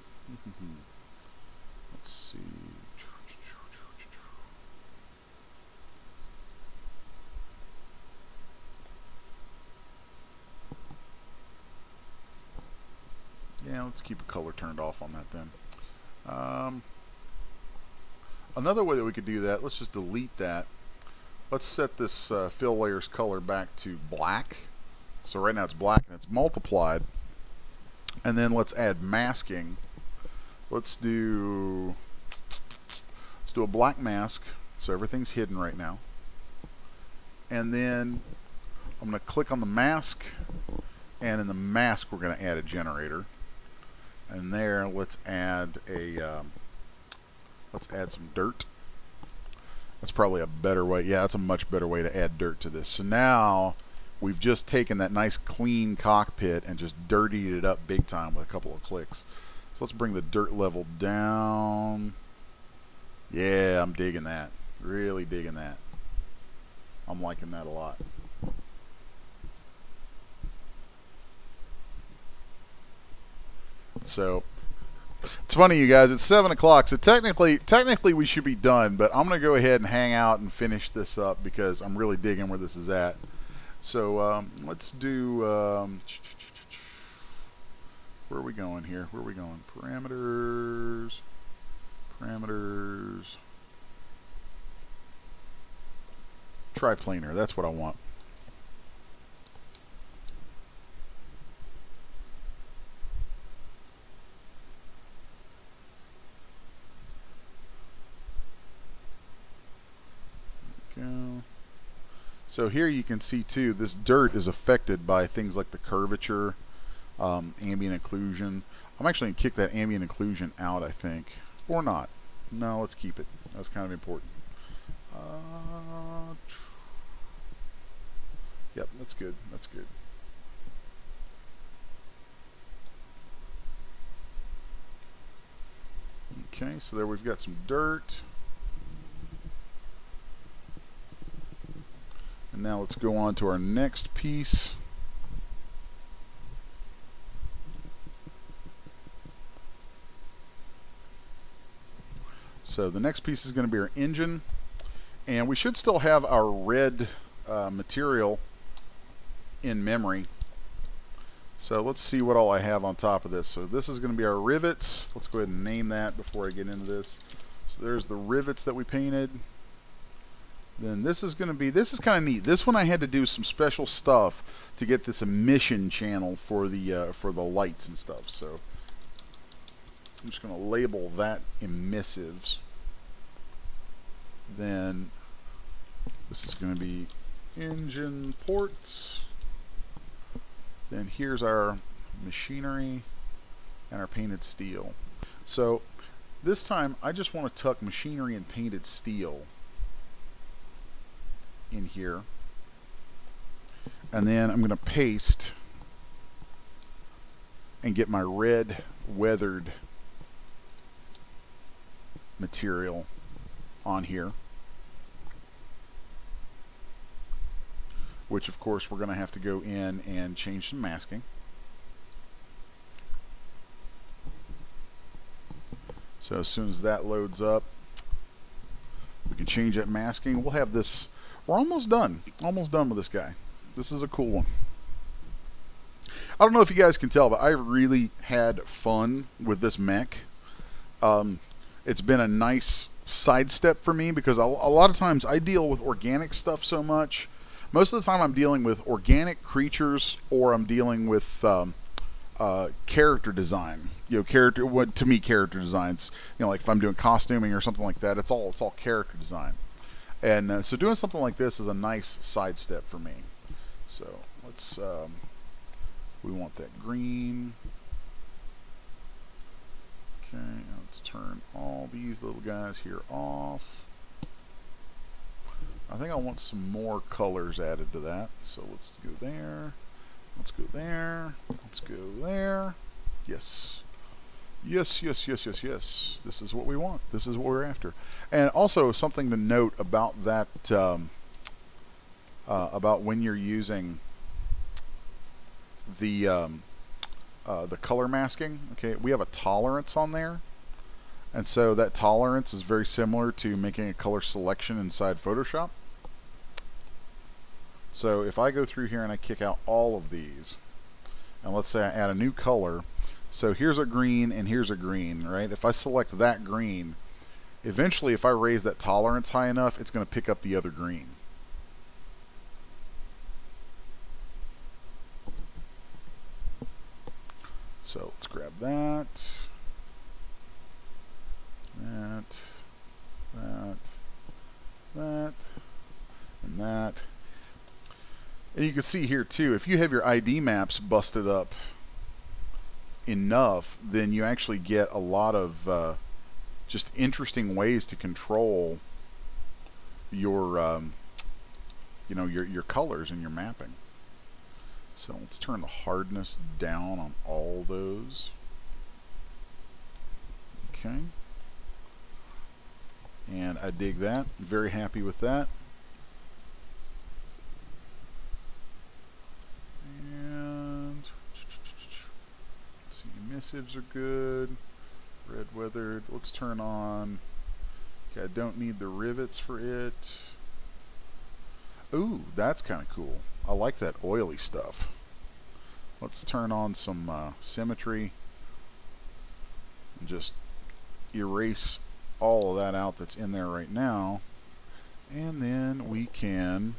Let's see. let's keep a color turned off on that then. Another way that we could do that, let's just delete that. Let's set this fill layer's color back to black. So right now it's black and it's multiplied. And then let's add masking. Let's do a black mask, so everything's hidden right now. And then I'm going to click on the mask, and in the mask we're going to add a generator. And there, let's add some dirt. That's probably a better way. Yeah, that's a much better way to add dirt to this. So now we've just taken that nice clean cockpit and just dirtied it up big time with a couple of clicks. So let's bring the dirt level down. Yeah, I'm digging that. Really digging that. I'm liking that a lot. So it's funny, you guys, it's 7 o'clock, so technically we should be done, but I'm going to go ahead and hang out and finish this up because I'm really digging where this is at. So let's do, where are we going here? Where are we going? Parameters, triplanar, that's what I want. Go. So here you can see too, this dirt is affected by things like the curvature, ambient occlusion. I'm actually going to kick that ambient occlusion out, I think. Or not. No, let's keep it. That's kind of important. Yep, that's good. That's good. Okay, so there we've got some dirt. And now let's go on to our next piece. So the next piece is going to be our engine, and we should still have our red material in memory. So let's see what all I have on top of this. So this is going to be our rivets. Let's go ahead and name that before I get into this. So there's the rivets that we painted. Then this is going to be, this is kind of neat. This one I had to do some special stuff to get this emission channel for the lights and stuff. So I'm just going to label that emissives. Then this is going to be engine ports. Then here's our machinery and our painted steel. So this time I just want to tuck machinery and painted steel in here, and then I'm going to paste and get my red weathered material on here, which of course we're going to have to go in and change some masking. So as soon as that loads up, we can change that masking. We'll have this. We're almost done with this guy. This is a cool one. I don't know if you guys can tell, but I really had fun with this mech. It's been a nice sidestep for me because a lot of times I deal with organic stuff so much. Most of the time I'm dealing with organic creatures, or I'm dealing with character design. You know, to me character designs. You know, like if I'm doing costuming or something like that, it's all character design. And so doing something like this is a nice sidestep for me. So let's, we want that green. Okay, let's turn all these little guys here off. I think I want some more colors added to that. So let's go there. Let's go there. Let's go there. Yes. Yes, yes, yes, yes, yes. This is what we want. This is what we're after. And also something to note about that, about when you're using the color masking. Okay, we have a tolerance on there, and so that tolerance is very similar to making a color selection inside Photoshop. So if I go through here and I kick out all of these, and let's say I add a new color. So here's a green and here's a green, right? If I select that green, eventually if I raise that tolerance high enough, it's going to pick up the other green. So let's grab that, that, and that. And you can see here too, if you have your ID maps busted up enough, then you actually get a lot of just interesting ways to control your you know, your colors and your mapping. So let's turn the hardness down on all those. Okay. And I dig that. Very happy with that. And let's see, emissives are good. Red weathered. Let's turn on. Okay, I don't need the rivets for it. Ooh, that's kind of cool. I like that oily stuff. Let's turn on some symmetry and just erase all of that out that's in there right now. And then we can,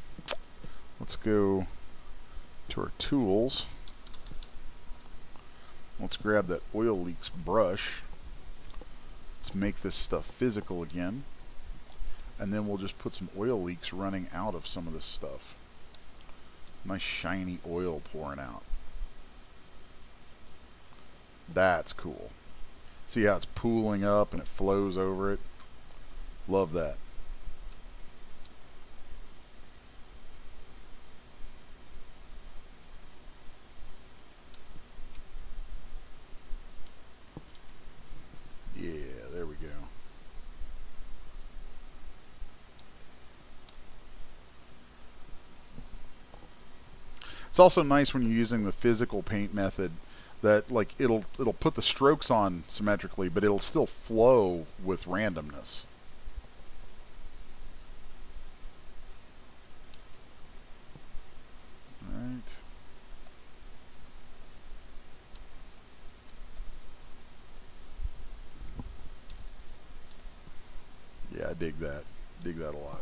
let's go to our tools. Let's grab that oil leaks brush. Let's make this stuff physical again. And then we'll just put some oil leaks running out of some of this stuff. Nice shiny oil pouring out. That's cool. See how it's pooling up and it flows over it? Love that. Yeah, there we go. It's also nice when you're using the physical paint method that like it'll put the strokes on symmetrically, but it'll still flow with randomness. All right. Yeah, I dig that. Dig that a lot.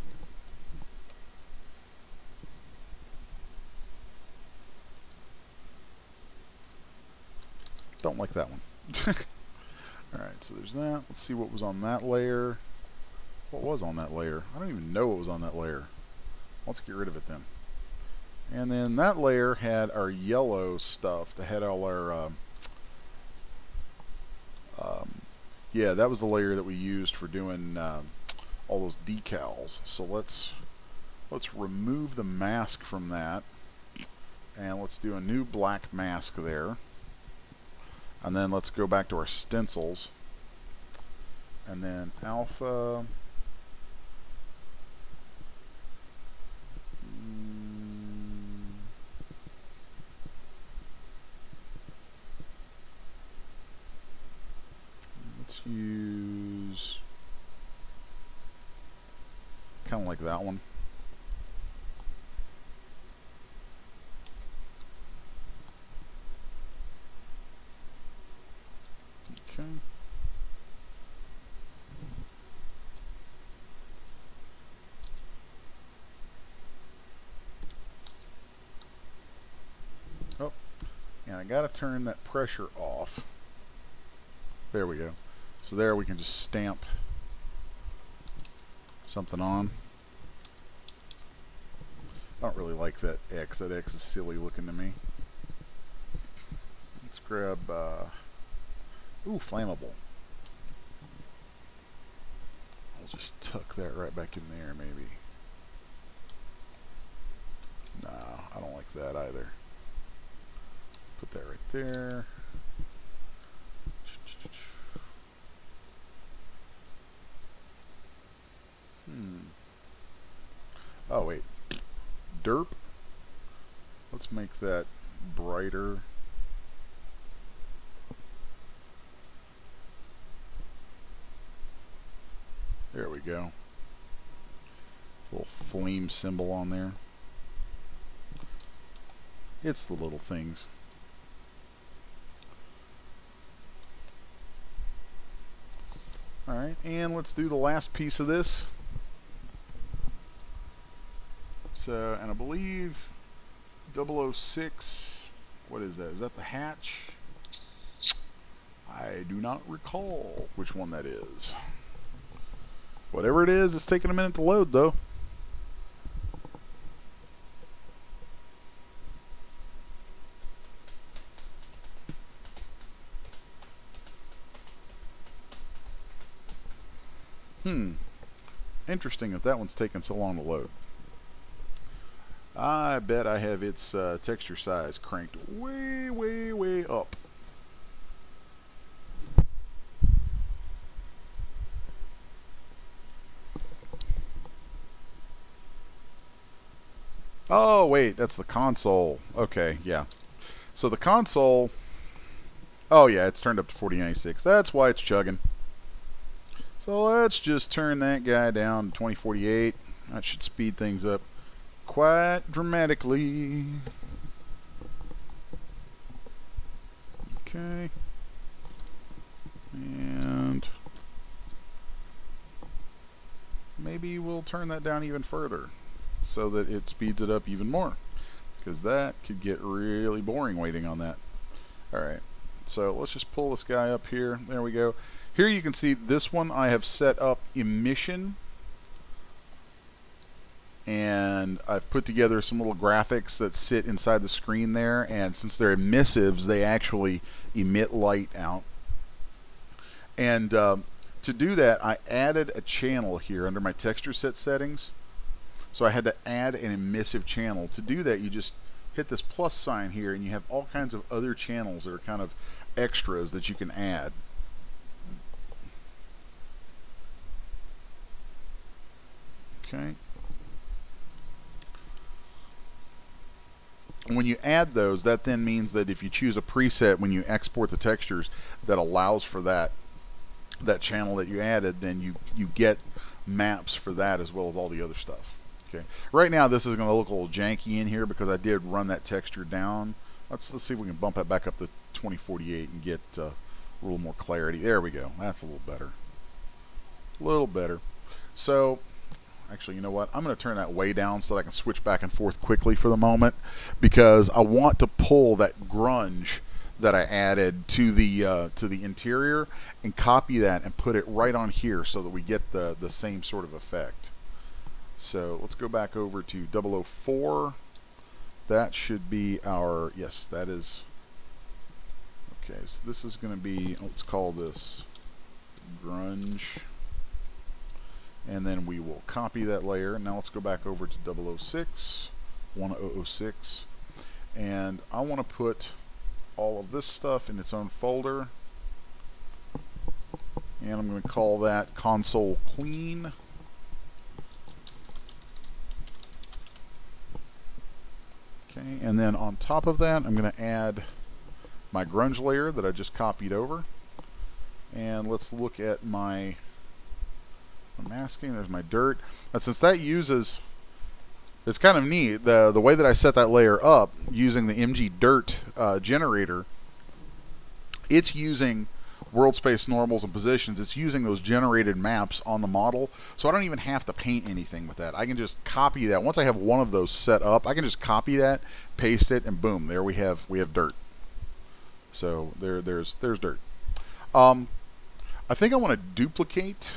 Don't like that one. Alright, so there's that. Let's see what was on that layer. What was on that layer? I don't even know what was on that layer. Let's get rid of it then. And then that layer had our yellow stuff that had all our yeah, that was the layer that we used for doing all those decals. So let's remove the mask from that, and let's do a new black mask there. And then let's go back to our stencils, and then alpha. Let's use kind of like that one. Okay. Oh, and I gotta turn that pressure off. There we go. So there we can just stamp something on. I don't really like that X. That X is silly looking to me. Let's grab, ooh, flammable. I'll just tuck that right back in there, maybe. Nah, I don't like that either. Put that right there. Oh, wait. Derp. Let's make that brighter. There we go. Little flame symbol on there. It's the little things. Alright, and let's do the last piece of this. So, and I believe 006, what is that? Is that the hatch? I do not recall which one that is. Whatever it is, it's taking a minute to load though. Interesting that that one's taking so long to load. I bet I have its texture size cranked way, way, way up. Oh, wait, that's the console. Okay, yeah. So the console... Oh, yeah, it's turned up to 4096. That's why it's chugging. So let's just turn that guy down to 2048. That should speed things up quite dramatically. Okay. And maybe we'll turn that down even further so that it speeds it up even more, because that could get really boring waiting on that. Alright, so let's just pull this guy up here. There we go. Here you can see this one I have set up emission, and I've put together some little graphics that sit inside the screen there, and since they're emissives, they actually emit light out. And to do that, I added a channel here under my texture set settings. So I had to add an emissive channel. To do that, you just hit this plus sign here, and you have all kinds of other channels that are kind of extras that you can add. Okay. When you add those, that then means that if you choose a preset when you export the textures that allows for that channel that you added, then you get maps for that as well as all the other stuff. Okay. Right now this is going to look a little janky in here because I did run that texture down. Let's see if we can bump that back up to 2048 and get a little more clarity. There we go. That's a little better. A little better. So actually, you know what? I'm going to turn that way down so that I can switch back and forth quickly for the moment, because I want to pull that grunge that I added to the interior and copy that and put it right on here so that we get the same sort of effect. So let's go back over to 004. That should be our, yes, that is, okay, so this is going to be, let's call this grunge. And then we will copy that layer. Now let's go back over to 006, 1006, and I want to put all of this stuff in its own folder, and I'm going to call that console clean. Okay, and then on top of that I'm going to add my grunge layer that I just copied over, and let's look at my masking. There's my dirt. And since that uses, it's kind of neat, the way that I set that layer up using the MG dirt generator, it's using world space normals and positions. It's using those generated maps on the model, so I don't even have to paint anything with that. I can just copy that. Once I have one of those set up, I can just copy that, paste it, and boom, there we have dirt. So there's dirt. I think I want to duplicate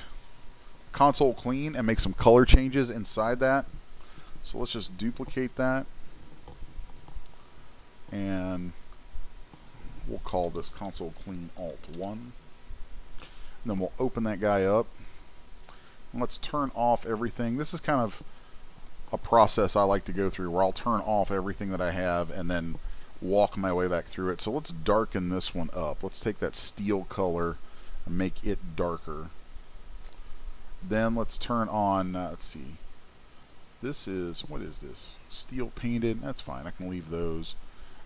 console clean and make some color changes inside that. So let's just duplicate that, and we'll call this console clean alt 1. And then we'll open that guy up. And let's turn off everything. This is kind of a process I like to go through where I'll turn off everything that I have and then walk my way back through it. So let's darken this one up. Let's take that steel color and make it darker. Then let's turn on, let's see, this is, what is this? Steel painted, that's fine, I can leave those.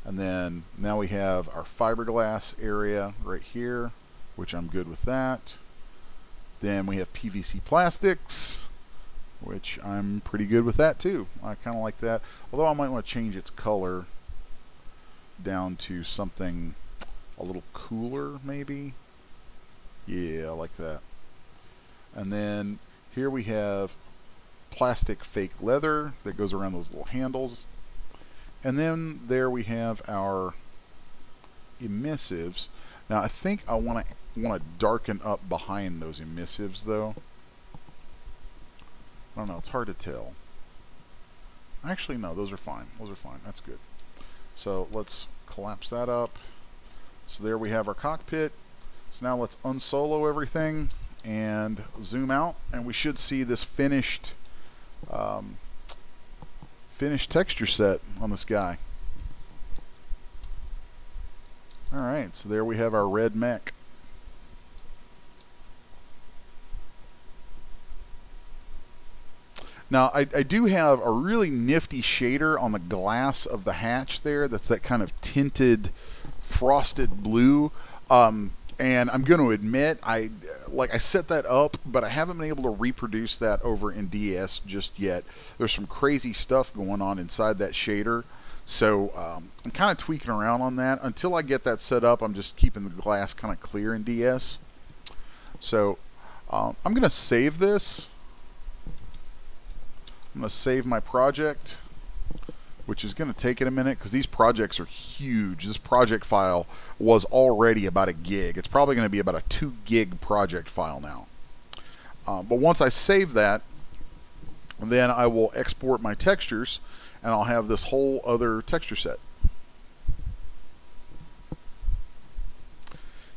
And then now we have our fiberglass area right here, which I'm good with that. Then we have PVC plastics, which I'm pretty good with that too. I kind of like that, although I might want to change its color down to something a little cooler maybe. Yeah, I like that. And then here we have plastic fake leather that goes around those little handles. And then there we have our emissives. Now I think I want to darken up behind those emissives though. I don't know, it's hard to tell. Actually no, those are fine. Those are fine. That's good. So let's collapse that up. So there we have our cockpit. So now let's unsolo everything and zoom out, and we should see this finished texture set on this guy. Alright, so there we have our red mech. Now I do have a really nifty shader on the glass of the hatch there. That's that kind of tinted frosted blue. And I'm going to admit, I set that up, but I haven't been able to reproduce that over in DS just yet. There's some crazy stuff going on inside that shader, so I'm kind of tweaking around on that. Until I get that set up, I'm just keeping the glass kind of clear in DS. So I'm going to save this. I'm going to save my project, which is going to take it a minute because these projects are huge. This project file was already about 1 gig. It's probably going to be about a 2 gig project file now. But once I save that, then I will export my textures and I'll have this whole other texture set.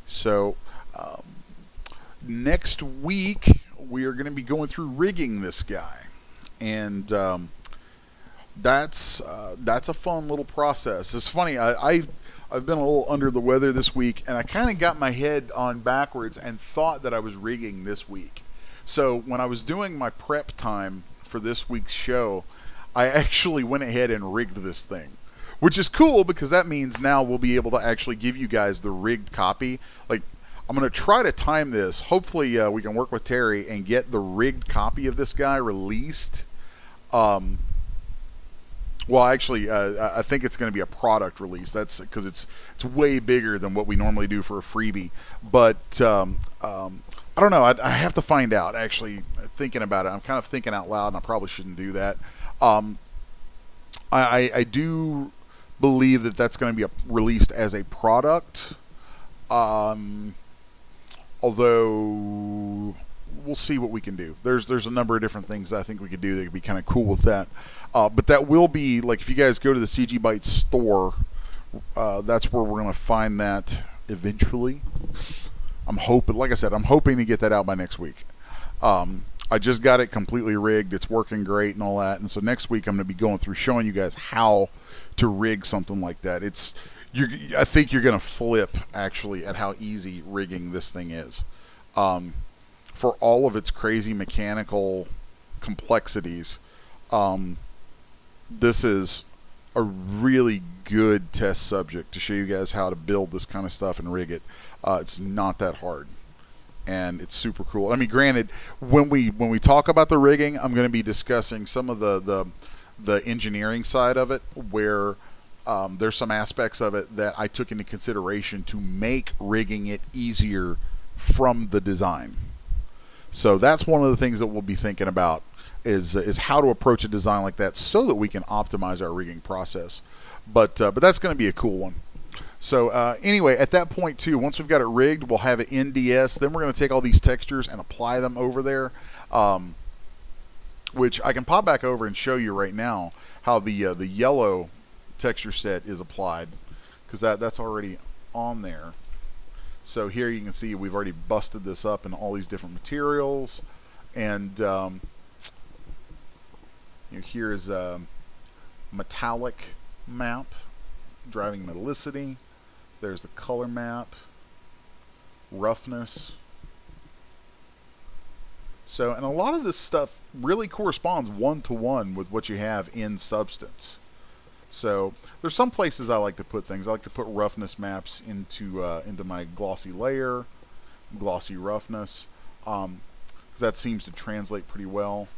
So next week we are going to be going through rigging this guy. And that's a fun little process. It's funny, I've been a little under the weather this week, and I kind of got my head on backwards and thought that I was rigging this week. So when I was doing my prep time for this week's show, I actually went ahead and rigged this thing, which is cool because that means now we'll be able to actually give you guys the rigged copy. Like, I'm going to try to time this. Hopefully we can work with Terry and get the rigged copy of this guy released. Well, actually, I think it's going to be a product release. That's because it's way bigger than what we normally do for a freebie. But I don't know. I have to find out. Actually, thinking about it, I'm kind of thinking out loud, and I probably shouldn't do that. I do believe that that's going to be released as a product. Although we'll see what we can do. There's a number of different things I think we could do that could be kind of cool with that. But that will be, like, if you guys go to the CGBytes store, that's where we're going to find that eventually. I'm hoping, like I said, I'm hoping to get that out by next week. I just got it completely rigged. It's working great and all that. And so next week I'm going to be going through showing you guys how to rig something like that. I think you're going to flip, actually, at how easy rigging this thing is. For all of its crazy mechanical complexities, this is a really good test subject to show you guys how to build this kind of stuff and rig it. It's not that hard, and it's super cool. I mean, granted, when we talk about the rigging, I'm going to be discussing some of the engineering side of it, where there's some aspects of it that I took into consideration to make rigging it easier from the design. So that's one of the things that we'll be thinking about is how to approach a design like that so that we can optimize our rigging process. But that's going to be a cool one. So anyway, at that point too, once we've got it rigged, we'll have it in DS. Then we're going to take all these textures and apply them over there, which I can pop back over and show you right now how the yellow texture set is applied, because that's already on there. So here you can see we've already busted this up in all these different materials, and here is a metallic map, driving metallicity. There's the color map, roughness. So, and a lot of this stuff really corresponds one-to-one with what you have in Substance. So there's some places I like to put things. I like to put roughness maps into my glossy layer, glossy roughness, because that seems to translate pretty well.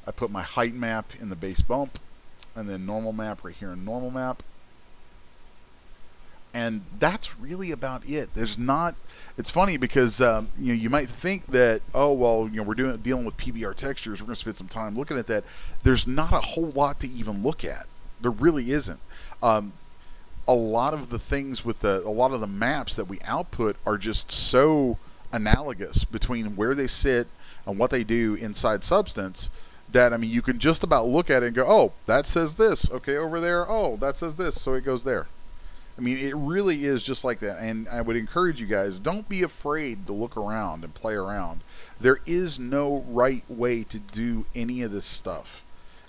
I put my height map in the base bump, and then normal map right here in normal map. And that's really about it. There's not. It's funny because you might think that, oh well, we're dealing with PBR textures. We're going to spend some time looking at that. There's not a whole lot to even look at. There really isn't. A lot of the things with a lot of the maps that we output are just so analogous between where they sit and what they do inside Substance that, I mean, you can just about look at it and go, oh, that says this. Okay, over there. Oh, that says this. So it goes there. I mean, it really is just like that. And I would encourage you guys, don't be afraid to look around and play around. There is no right way to do any of this stuff.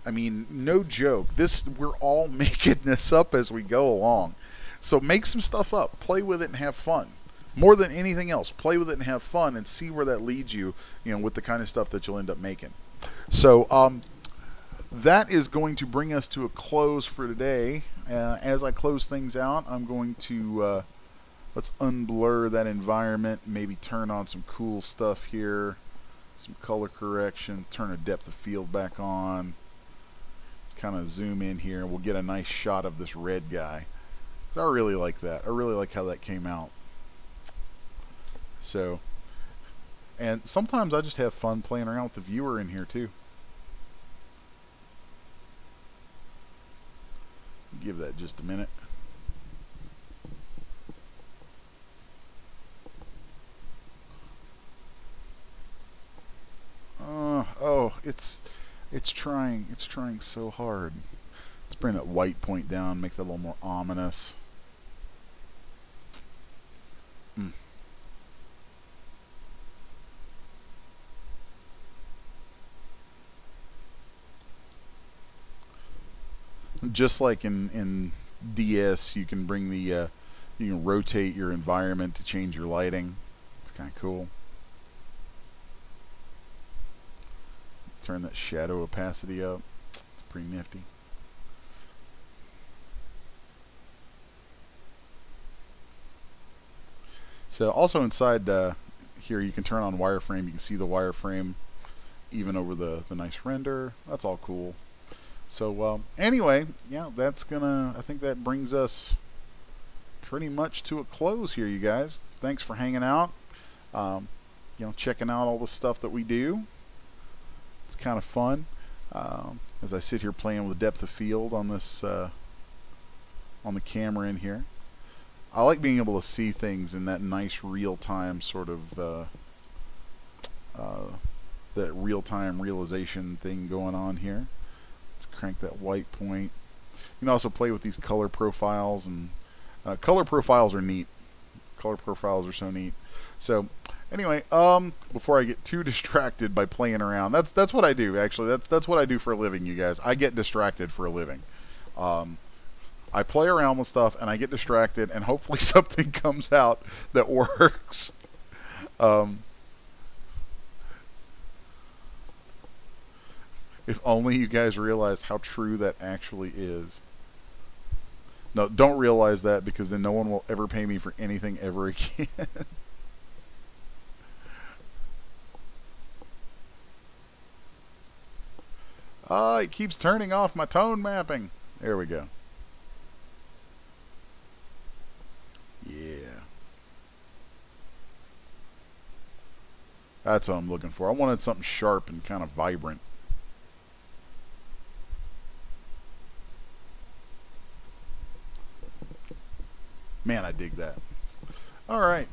I mean, no joke. We're all making this up as we go along. So make some stuff up. Play with it and have fun. More than anything else, play with it and have fun and see where that leads you, with the kind of stuff that you'll end up making. So, that is going to bring us to a close for today. As I close things out, I'm going to let's unblur that environment, maybe turn on some cool stuff here, some color correction, turn a depth of field back on, kind of zoom in here, and we'll get a nice shot of this red guy. I really like that. I really like how that came out. So, and sometimes I just have fun playing around with the viewer in here too. Give that just a minute. Oh, it's trying so hard. Let's bring that white point down, make that a little more ominous. Just like in DS, you can bring the you can rotate your environment to change your lighting. It's kind of cool. Turn that shadow opacity up. It's pretty nifty. So also inside here, you can turn on wireframe. You can see the wireframe even over the nice render. That's all cool. So anyway, yeah, that's gonna, I think that brings us pretty much to a close here, you guys. Thanks for hanging out, checking out all the stuff that we do. It's kind of fun as I sit here playing with depth of field on this on the camera in here. I like being able to see things in that nice real-time sort of that real-time realization thing going on here. Let's crank that white point. You can also play with these color profiles, and color profiles are neat. Color profiles are so neat. So anyway, before I get too distracted by playing around, that's what I do actually. That's what I do for a living, you guys. I get distracted for a living. I play around with stuff and I get distracted, and hopefully something comes out that works. If only you guys realized how true that actually is. No, don't realize that, because then no one will ever pay me for anything ever again. It keeps turning off my tone mapping. There we go. Yeah. That's what I'm looking for. I wanted something sharp and kind of vibrant. Man, I dig that. All right.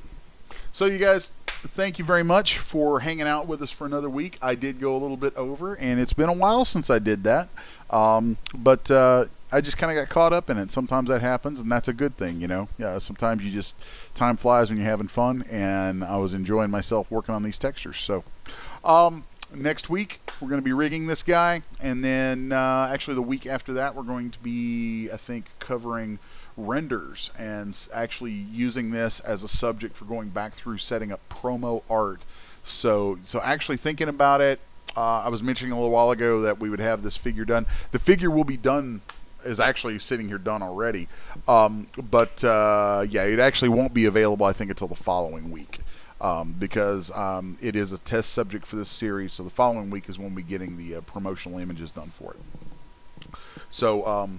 So you guys, thank you very much for hanging out with us for another week. I did go a little bit over, and it's been a while since I did that. But I just kind of got caught up in it. Sometimes that happens, and that's a good thing, you know. Yeah, sometimes you just, time flies when you're having fun, and I was enjoying myself working on these textures. So next week, we're going to be rigging this guy, and then actually the week after that, we're going to be, I think, covering renders and actually using this as a subject for going back through setting up promo art. So actually thinking about it, I was mentioning a little while ago that we would have this figure done. The figure will be done, is actually sitting here done already, but yeah, it actually won't be available, I think, until the following week, because it is a test subject for this series. So the following week is when we're getting the promotional images done for it. So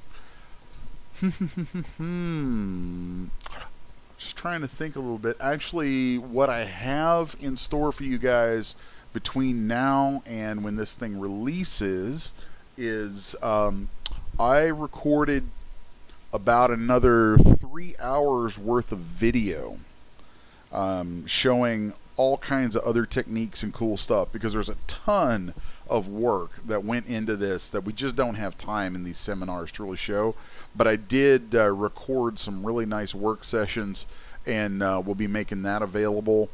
Just trying to think a little bit. Actually, what I have in store for you guys between now and when this thing releases is I recorded about another 3 hours worth of video showing all kinds of other techniques and cool stuff, because there's a ton of work that went into this that we just don't have time in these seminars to really show. But I did record some really nice work sessions, and we'll be making that available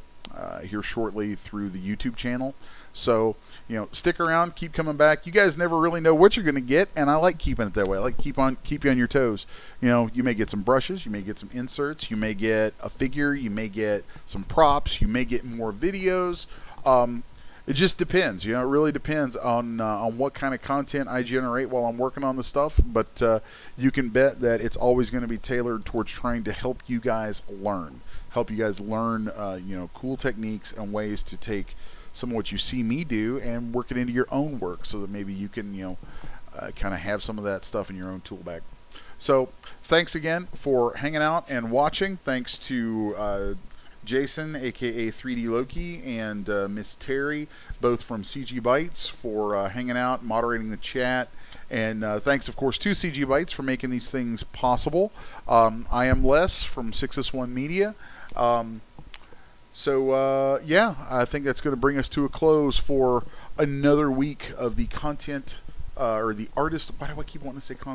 here shortly through the YouTube channel. So, you know, stick around, keep coming back. You guys never really know what you're going to get, and I like keeping it that way. I like keep you on your toes. You know, you may get some brushes, you may get some inserts, you may get a figure, you may get some props, you may get more videos. It just depends. You know, it really depends on what kind of content I generate while I'm working on the stuff. But you can bet that it's always going to be tailored towards trying to help you guys learn. You know, cool techniques and ways to take some of what you see me do and work it into your own work, so that maybe you can, you know, kind of have some of that stuff in your own tool bag. So thanks again for hanging out and watching. Thanks to Jason, aka 3D Loki, and Miss Terry, both from CGBytes, for hanging out, moderating the chat. And thanks, of course, to CGBytes for making these things possible. I am Les from 6S1 Media. Yeah, I think that's going to bring us to a close for another week of the content, or the artist. Why do I keep wanting to say content?